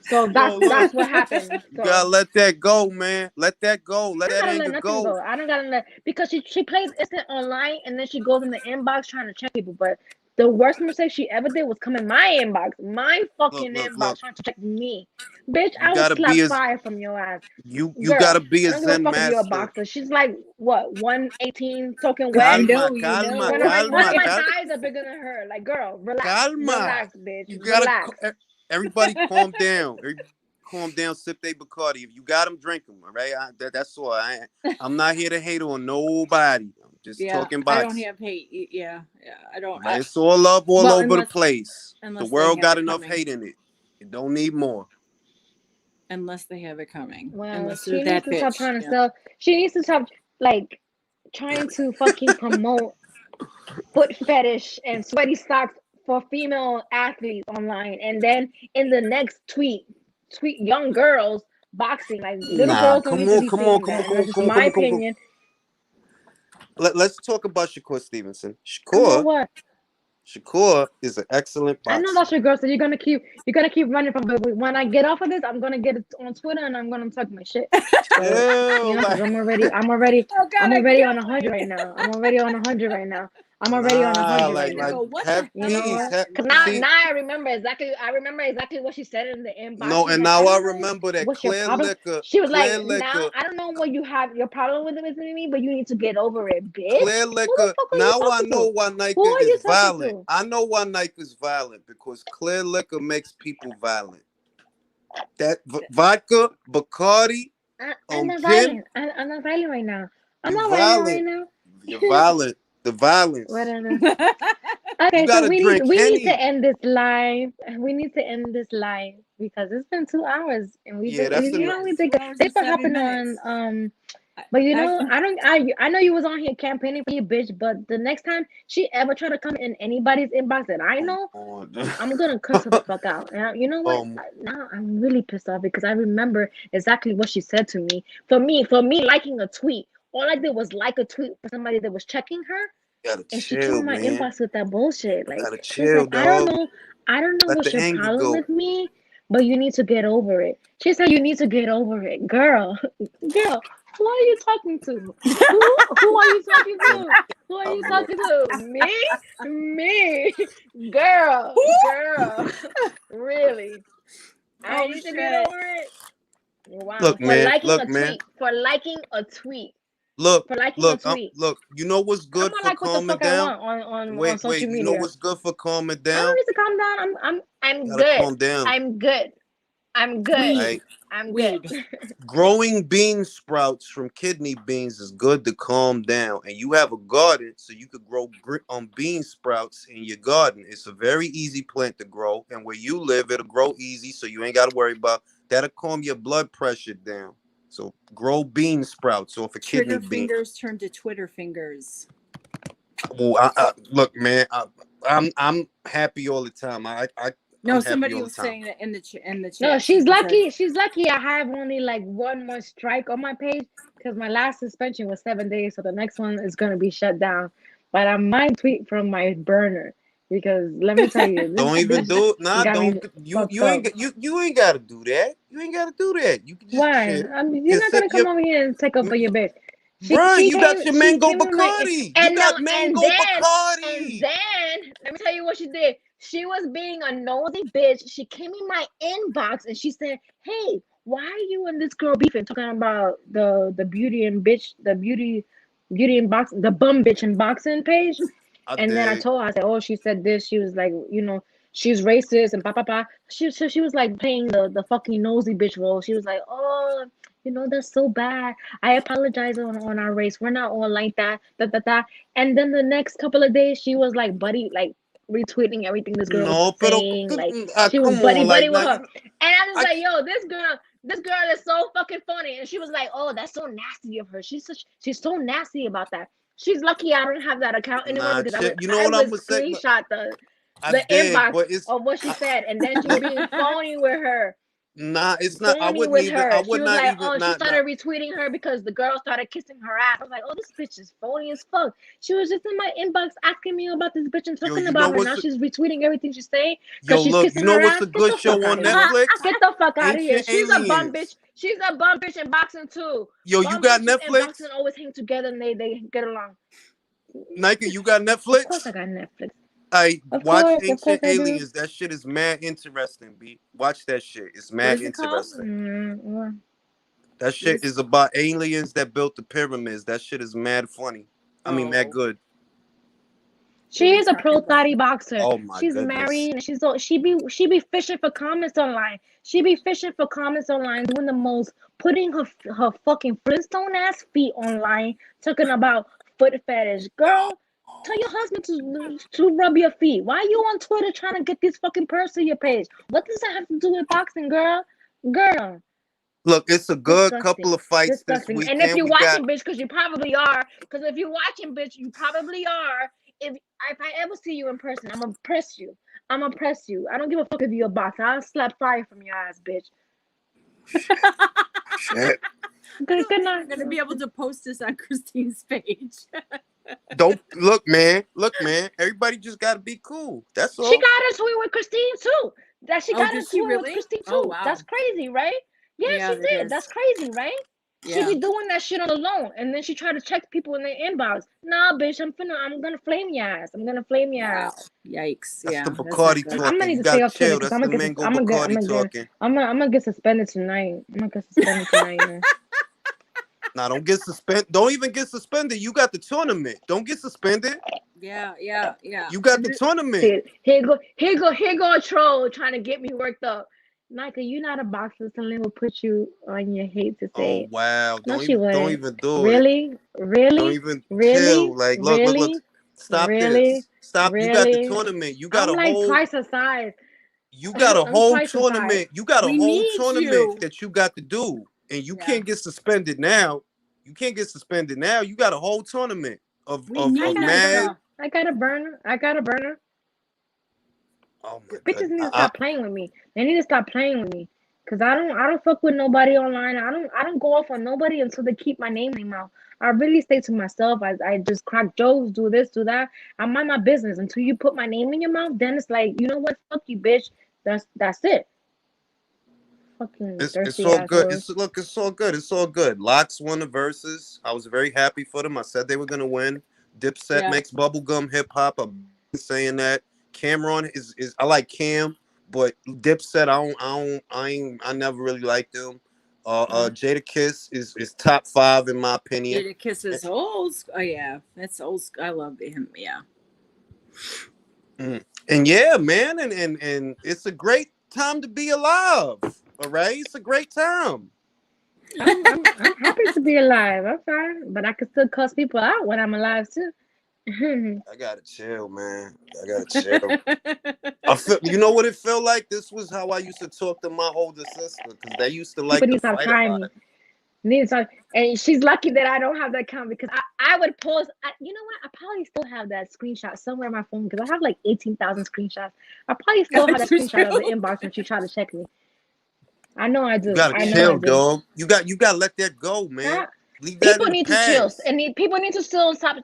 So that's what happened. You gotta let that go, man. Let that go. Let I that gotta let anger nothing go. go. I don't gotta let because she plays instant online and then she goes in the inbox trying to check people. But the worst mistake she ever did was come in my inbox, my fucking inbox, trying to check me. Bitch, You I would gotta slap be as fire from your ass. you Girl, gotta be I a don't give a Zen fuck if you're a master. boxer. She's like what 118 soaking You wet. know, Calma. One of my thighs are bigger than her. Like, girl, relax, relax, bitch, You gotta relax. everybody calm down. Everybody calm down, sip they Bacardi. If you got them, drink them. All right, that's all. I'm not here to hate on nobody. I'm just talking I boxing. don't have hate. Yeah, I don't. Right? It's all love all well, over the place. The unless world they got have it enough coming. hate in it. It don't need more. Unless they have it coming. Well, Unless she they're needs that to bitch. stop trying to sell. She needs to stop like trying to fucking promote foot fetish and sweaty socks for female athletes online, and then in the next tweet young girls boxing. Like little Nah, girls don't need to be seeing that. And that's just my opinion. Let's talk about Shakur Stevenson. About what? Shakur is an excellent boxer. I know that's your girl, so you're gonna keep running from it. But when I get off of this, I'm gonna get it on Twitter and I'm gonna talk my shit. So, because I'm already on 100 right now. I'm already on 100 right now. I'm already on 100 right now. You know what? Because now I remember exactly. What she said in the inbox. No, and now I remember that Clear Liquor. She was like, "Now I don't know what you have your problem with me, but you need to get over it, bitch." Clear Liquor. Now I know why Nike is violent. I know why Nike is violent because Clear Liquor makes people violent. That vodka, Bacardi. I'm not violent. I'm not violent right now. I'm not violent right now. You're violent. The violence. Whatever. Okay, so we need to end this live. We need to end this live because it's been 2 hours and we think this will happen on but I know you was on here campaigning for your bitch, but the next time she ever try to come in anybody's inbox that I know, I'm gonna curse her the fuck out. And you know what? Now I'm really pissed off because I remember exactly what she said to me. For me liking a tweet. All I did was like a tweet for somebody that was checking her. And she came in my inbox with that bullshit. Like, chill, I don't know what's your problem with me, but you need to get over it. She said you need to get over it. Girl, who are you talking to? Who are you talking to? Who are you talking to? Me? Girl. Really? I need to get over it. Wow. Look, man. For liking a tweet. Look, you know what's good for calming down? On social media. You know what's good for calming down? I don't need to calm down. I'm good. Calm down. I'm good. Right. I'm good. Growing bean sprouts from kidney beans is good to calm down. And you have a garden, so you could grow bean sprouts in your garden. It's a very easy plant to grow. And where you live, it'll grow easy, so you ain't got to worry about that'll calm your blood pressure down. So grow bean sprouts off a kidney bean. Trigger fingers turn to Twitter fingers. Well, look, man, I'm happy all the time. No, I'm happy somebody all the was time. saying that in the chat. No, she's She said- lucky. She's lucky. I have only like one more strike on my page because my last suspension was 7 days, so the next one is gonna be shut down. But I might tweet from my burner because let me tell you, Don't this even bitch do it. Nah, got me don't you fucked you ain't up. you ain't gotta do that. You ain't gotta do that. You can just Why? chill. I mean, You you're can not gonna sip come your over here and take up for your bitch. bruh, you got your She mango came in my Bacardi. You and no got mango and Bacardi. then let me tell you what she did. She was being a nosy bitch. She came in my inbox and she said, "Hey, why are you and this girl beefing? Talking about the beauty and bitch, the beauty and box, the bum bitch and boxing page." I And then I dig. told her, I said, "Oh, she said this." She was like, you know, she's racist and pa pa pa. She was like playing the fucking nosy bitch role. She was like, "Oh, you know, that's so bad. I apologize on our race. We're not all like that. Da da da." And then the next couple of days, she was like buddy, like retweeting everything this girl was No, pero saying. Like she was come on, buddy like with now her. And I was I like, "Yo, this girl is so fucking funny." And she was like, "Oh, that's so nasty of her. She's so nasty about that." She's lucky I don't have that account anymore nah, because shit. You know I what I'm would gonna say? Look, screenshot I the dig, inbox but it's of what she said, and then she was look, being phony with her. nah, it's not. I Phony wouldn't with even. I her. She would was not like, even. "Oh," she Not. started retweeting her because the girl started kissing her ass. I was like, "Oh, this bitch is phony as fuck." She was just in my inbox asking me about this bitch and Yo, talking you know about her. Now what's she's retweeting everything she's saying because yo? she's Look, you kissing know her what's ass. a Get good the fuck show out on of here. Netflix? Get the fuck out of here. Ancient She's a bum bitch. Aliens. She's a bum bitch in boxing too. Yo, you Bum got bitches and Netflix? boxing always hang together and they get along. Nike, you got Of course Netflix? I got Netflix. I Of watch course Ancient I do. Aliens. That shit is mad interesting, B. Watch that shit. It's What mad is it called? interesting. Well, That shit is about aliens that built the pyramids. That shit is mad funny. I mean, mad Oh, good. she what are you is a talking pro about? thotty boxer. Oh my She's goodness. married and she be fishing for comments online. She be fishing for comments online, doing the most, putting her fucking Flintstone ass feet online, talking about foot fetish. Girl, tell your husband to rub your feet. Why are you on Twitter trying to get these fucking perks to your page? What does that have to do with boxing, girl? Girl. Look, it's a good couple Disgusting. of fights this Disgusting. And if weekend. you're We got watching, bitch, because you probably are, because if you're watching, bitch, you probably are. If I ever see you in person, I'm gonna press you. I'm gonna press you. I don't give a fuck if you're a boxer. I'll slap fire from your ass, bitch. shit. Good We're night. gonna be able to post this on Christine's page. Don't look, man. Look, man. Everybody just gotta be cool. That's She all. got into it with Christine too. That she Oh, got did into she it with really? Christine Oh, too. wow. That's crazy, right? Yeah, Yeah, she that did. is. That's crazy, right? She Yeah. be doing that shit on the loan, and then she try to check people in their inbox. Nah, bitch, I'm gonna flame your ass. I'm gonna flame your Wow. ass. Yikes. That's Yeah. the That's not Bacardi good. I'm gonna talking. need You to stay gotta off Twitter chill. because That's the mango Bacardi talking. I'm gonna get suspended tonight. I'm gonna get suspended tonight. Yeah. Nah, don't get suspended. Don't even get suspended. You got the tournament. Don't get suspended. Yeah. You got the tournament. See, here go a troll trying to get me worked up. Nika, you not a boxer. Someone will put you on your hate to say Oh it. wow. No, Don't she wouldn't. even do it. Really, Don't really, even chill. really, Like look. really, Stop really, this. Stop. You got the really. tournament. You got I'm a like whole twice the size. I'm twice the size. tournament. You got a We whole need tournament you. that you got to do. And you Yeah. can't get suspended now. You can't get suspended now. You got a whole tournament of We of, I of need got a mad. burner. I got a burner. I got a burner. Oh my Bitches need to god. stop playing with me. They need to stop playing with me. Cause I don't fuck with nobody online. I don't go off on nobody until they keep my name in their mouth. I really stay to myself. I just crack jokes, do this, do that. I mind my business until you put my name in your mouth. Then it's like, you know what? Fuck you, bitch. That's it. Fucking It's thirsty all good. assholes. It's all good. It's all good. Locks won the verses. I was very happy for them. I said they were gonna win. Dipset Yeah. makes bubblegum hip hop. I've been saying that. Cameron is I like Cam, but Dipset I never really liked him. Jada Kiss is top 5 in my opinion. Jada Kiss is old. Oh yeah, that's old. I love him. Yeah. And yeah, man, and it's a great time to be alive. All right, it's a great time. I'm happy to be alive. I'm fine, but I can still cuss people out when I'm alive too. I gotta chill, man. I gotta chill. I feel, you know what it felt like? This was how I used to talk to my older sister because they used to like People to need to stop fight a trying lot. me. Needs to- And she's lucky that I don't have that account because I would post. You know what? I probably still have that screenshot somewhere on my phone because I have like 18,000 screenshots. I probably still have that You screenshot of the do? inbox when she tried to check me. I know I You do. gotta I know I chill, do. dog. You gotta let that go, man. Nah, Leave that people in the need to chill, past. and people need to still stop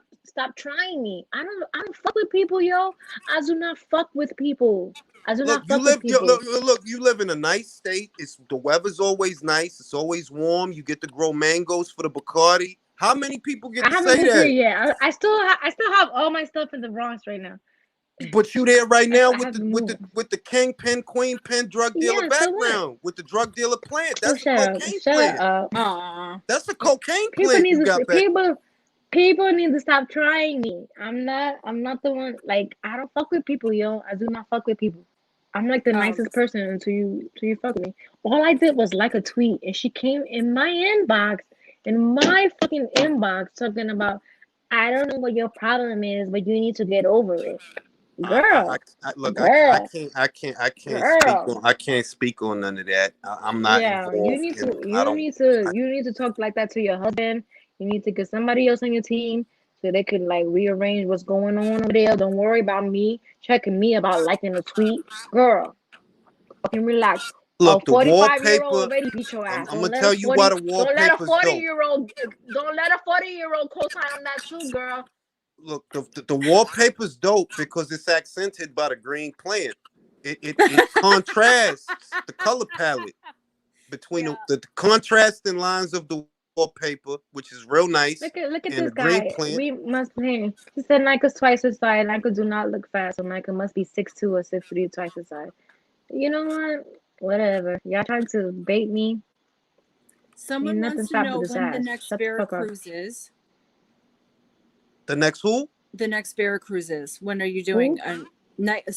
trying me. I don't fuck with people, yo. I do not fuck with people. I do Look, not fuck with people. look, you live in a nice state. The weather's always nice. It's always warm. You get to grow mangoes for the Bacardi. How many people get I to haven't say moved here that? yet. I still have all my stuff in the Bronx right now. But you there right now I with haven't moved. the kingpin, queen pin drug dealer Yeah, so what? background, with the drug dealer plant. So That's a cocaine shut plant. up. Aw. That's a cocaine People plant need you to got back. people need to stop trying me. I'm not the one. Like, I don't fuck with people, yo. I do not fuck with people. I'm like the nicest person until you fuck with me. All I did was like a tweet, and she came in my inbox, talking talking about, I don't know what your problem is, but you need to get over it. Girl, Look, girl, girl. I can't speak on none of that. I'm not Yeah, you involved need in. to I don't. you need to talk like that to your husband. You need to get somebody else on your team so they can like rearrange what's going on over there. Don't worry about me checking me about liking a tweet. Girl, fucking relax. A Look, the 45-year-old wallpaper. already beat your I'm ass. gonna tell you why the wallpaper's dope. Don't let a 40-year-old co-sign on that too, girl. Look, the wallpaper's dope because it's accented by the green plant. It contrasts the color palette between the contrasting lines of the wallpaper, which is real nice, Look at and the this green guy. plant. We must pay. He said Nika's twice his size. Nika do not look fat, so Nika must be 6'2" or 6'3", twice his size. You know what? Whatever. Y'all trying to bait me? Someone Ain't wants nothing to stopping know this when the ass. next Shut the fuck up. Veracruz is. The next who? The next Veracruz is. When are you doing a night?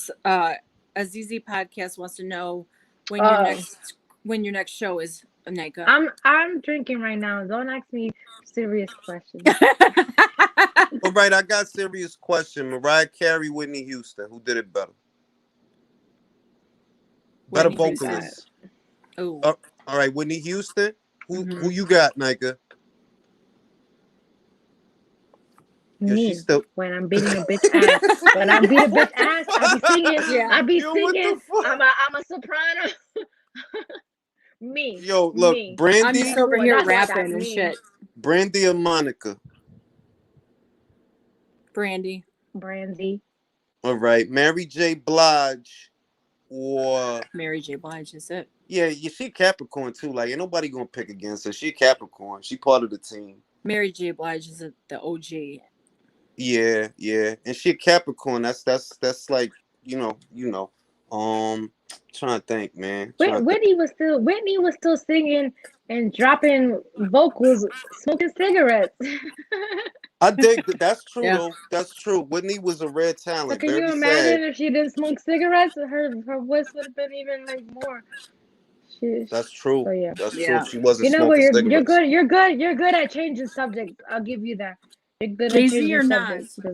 Azizi podcast wants to know when your next show is, Nika. I'm drinking right now. Don't ask me serious questions. All right, I got a serious question. Mariah Carey, Whitney Houston, who did it better? Better Whitney Houston. vocalist. Oh, All right, Whitney Houston. Who Mhm. you got, Nika? Yo, Me, she's still. when I'm beating a bitch ass. When I beat a bitch ass, I be singing. Yeah. I be Yo, what the singing. fuck? I'm a soprano. Me. Yo, look, Me. Brandy. I'm just over Well, here that's why I rapping got and me. shit. Brandy or Monica? Brandy. Brandy. All right, Mary J. Blige or Mary J. Blige is it. yeah, she Capricorn too. Like, ain't nobody gonna pick against her. She Capricorn. She part of the team. Mary J. Blige is the OG. Yeah, and she a Capricorn. That's like you know. Trying to think, man. Whitney was still singing and dropping vocals, smoking cigarettes. I dig that. That's true Yeah. though. That's true. Whitney was a rare So talent. can you Very imagine sad. if she didn't smoke cigarettes? Her voice would have been even like more. That's true. So yeah. That's true. Yeah. If she wasn't You know what? smoking You're cigarettes. good. You're good at changing subjects. I'll give you that. You're good at Jay-Z changing or subjects Nas?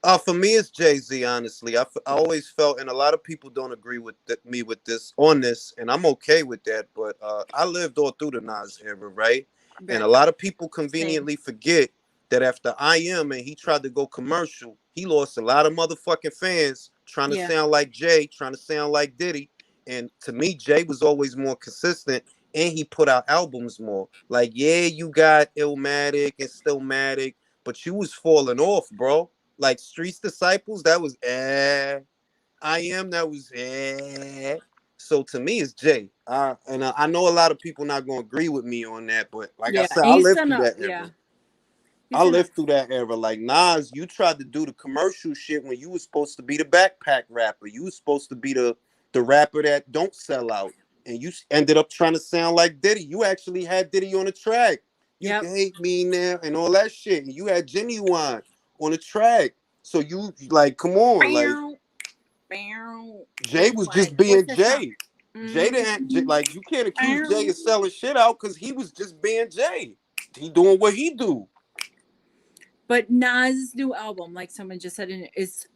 because For me, it's Jay-Z. Honestly, I always felt, and a lot of people don't agree with me with this on this, and I'm okay with that. But I lived all through the Nas era, right? And a lot of people conveniently forget that after I Am and he tried to go commercial, he lost a lot of motherfucking fans trying to sound like Jay, trying to sound like Diddy. And to me, Jay was always more consistent, and he put out albums more. Like, yeah, you got Illmatic and Stillmatic, but you was falling off, bro. Like Streets Disciples, that was I Am, that was So to me, it's Jay. And I know a lot of people not gonna agree with me on that, but like I said, I lived through that era. I lived through that era. Like Nas, you tried to do the commercial shit when you was supposed to be the backpack rapper. You was supposed to be the rapper that don't sell out, and you ended up trying to sound like Diddy. You actually had Diddy on the track. You can hate me now and all that shit. And you had Genuine on the track. So you like, come on, like Jay was just being Jay. Jay didn't like, you can't accuse Jay of selling shit out because he was just being Jay. He doing what he do. But Nas' new album, like someone just said, is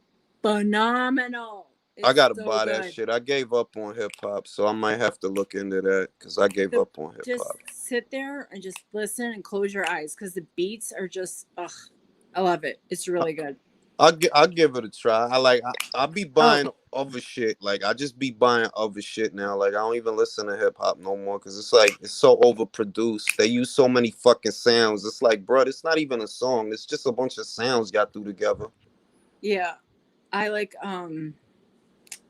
phenomenal. I It's gotta so buy that good. shit. I gave up on hip hop, so I might have to look into that because I gave So up on hip just hop. sit there and just listen and close your eyes because the beats are just, ugh, I love it. It's really good. I'll give it a try. I'll be Oh, buying other shit. Like I just be buying other shit now. Like I don't even listen to hip hop no more because it's like it's so overproduced. They use so many fucking sounds. It's like, bro, it's not even a song. It's just a bunch of sounds got threw together. yeah. I like, what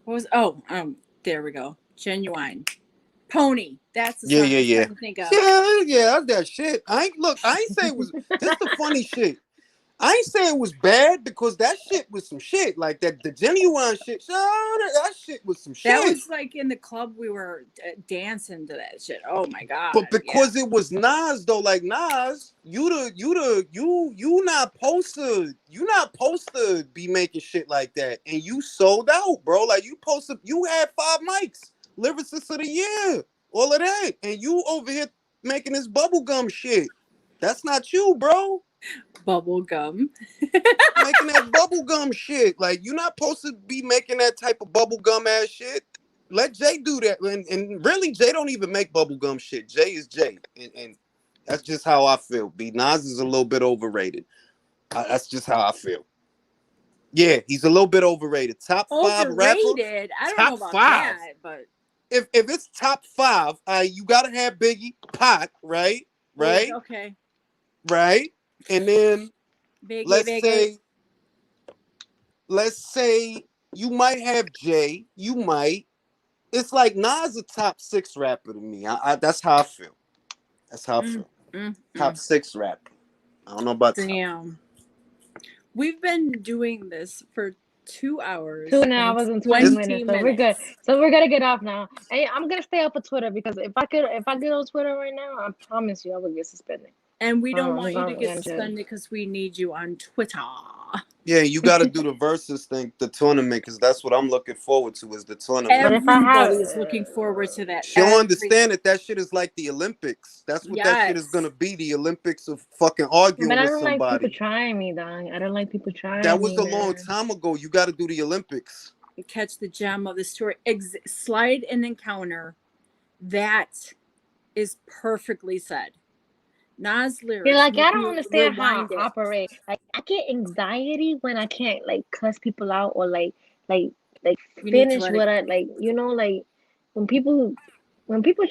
was, there we go. Genuine. Pony. That's the Yeah, song yeah, I was yeah. trying to think of. Yeah, that's that shit. I ain't say it was this the funny shit. I ain't say it was bad because that shit was some shit. Like the Genuine shit. That shit was some That shit. was like in the club we were dancing to that shit. Oh my god. But Yeah. because it was Nas though, like Nas, you not supposed to be making shit like that, and you sold out, bro. Like you had 5 mics, lyricist of the year, all of that, and you over here making this bubblegum shit. That's not you, bro. Bubble gum. Making that bubblegum shit, like you're not supposed to be making that type of bubblegum ass shit. Let Jay do that, and really Jay don't even make bubblegum shit. Jay is Jay, and that's just how I feel. B Nas is a little bit overrated. That's just how I feel. Yeah, he's a little bit overrated. Top 5 rapper. Overrated. I don't know Top about 5. that, but If it's top 5, you gotta have Biggie, Pac, right, okay. and then Biggie. let's say you might have Jay. You might. It's like Nas a top 6 rapper to me. That's how I feel. That's how I feel. Top 6 rapper. I don't know about Damn. We've been doing this for 2 hours. 2 hours and 20 minutes, so we're good. minutes. So we're gonna get off now. Hey, I'm gonna stay up on Twitter because if I get on Twitter right now, I promise you I will get suspended. And we don't want you to I'm get gonna do it. suspended because we need you on Twitter. Yeah, you got to do the versus thing, the tournament, because that's what I'm looking forward to is the tournament. But if I have- Everybody is looking forward to that. She'll understand that shit is like the Olympics. That's what that shit is Yes. gonna be. The Olympics of fucking arguing But I with don't like somebody. people trying me, dog. I don't like people trying That was me, a long man. time ago. You got to do the Olympics. Catch the gem of the story. Slide and encounter. That is perfectly said. Nas lyrics. Yeah, like I make don't you understand how rewind I it. operate. Like I get anxiety when I can't like cuss people out or like You need to finish let what it- I like. You know, like when people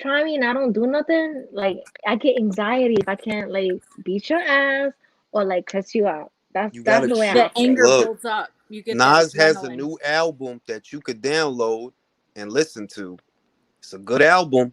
try me and I don't do nothing, like I get anxiety if I can't like beat your ass or like cuss you out. You That's gotta the way I chill. The operate. anger Look, builds up. You get Nas that has a adrenaline. new album that you could download and listen to. It's a good album.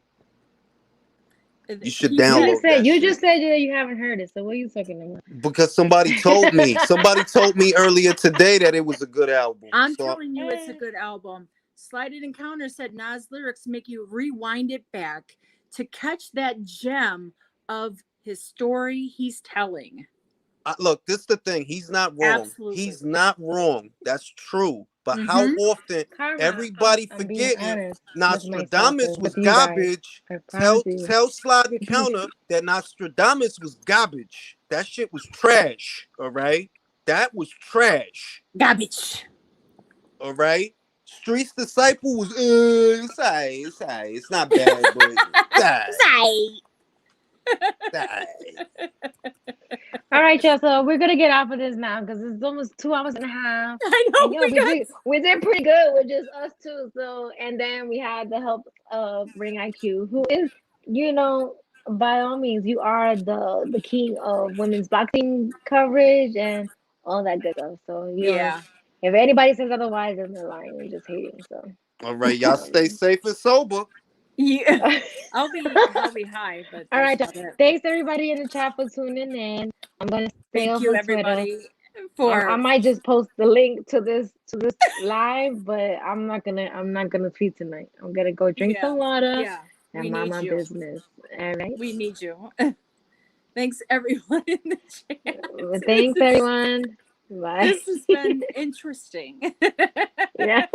You should download that You shit. just said that you haven't heard it. So what are you talking about? Because somebody told me. Somebody told me earlier today that it was a good album. I'm telling you, it's a good album. Slide and Encounter said Nas lyrics make you rewind it back to catch that gem of his story he's telling. Look, this is the thing. He's not wrong. Absolutely. He's not wrong. That's true. But Mhm. how often Karma, everybody I'm being forgetting honest with Nostradamus myself and was with you guys. garbage. I promise you. Tell Slide and Counter that Nostradamus was garbage. That shit was trash. All right. That was trash. Garbage. All right. Street's Disciple was it's alright. It's not bad, but All right, y'all. So we're gonna get off of this now because it's almost 2 hours and a half. I know. And, we did pretty good with just us two. So and then we had the help of Ring IQ, who is, by all means, you are the king of women's boxing coverage and all that good stuff. So know, if anybody says otherwise, then they're lying and just hating. So all right, y'all stay safe and sober. Yeah, I'll be high. But all right, thanks everybody in the chat for tuning in. I'm gonna stay Thank off you, on everybody. Twitter. I might just post the link to this live, but I'm not gonna tweet tonight. I'm gonna go drink some water and mind my business. All right. We need you. Thanks everyone in the chat. Thanks everyone. Bye. This has been interesting. Yeah.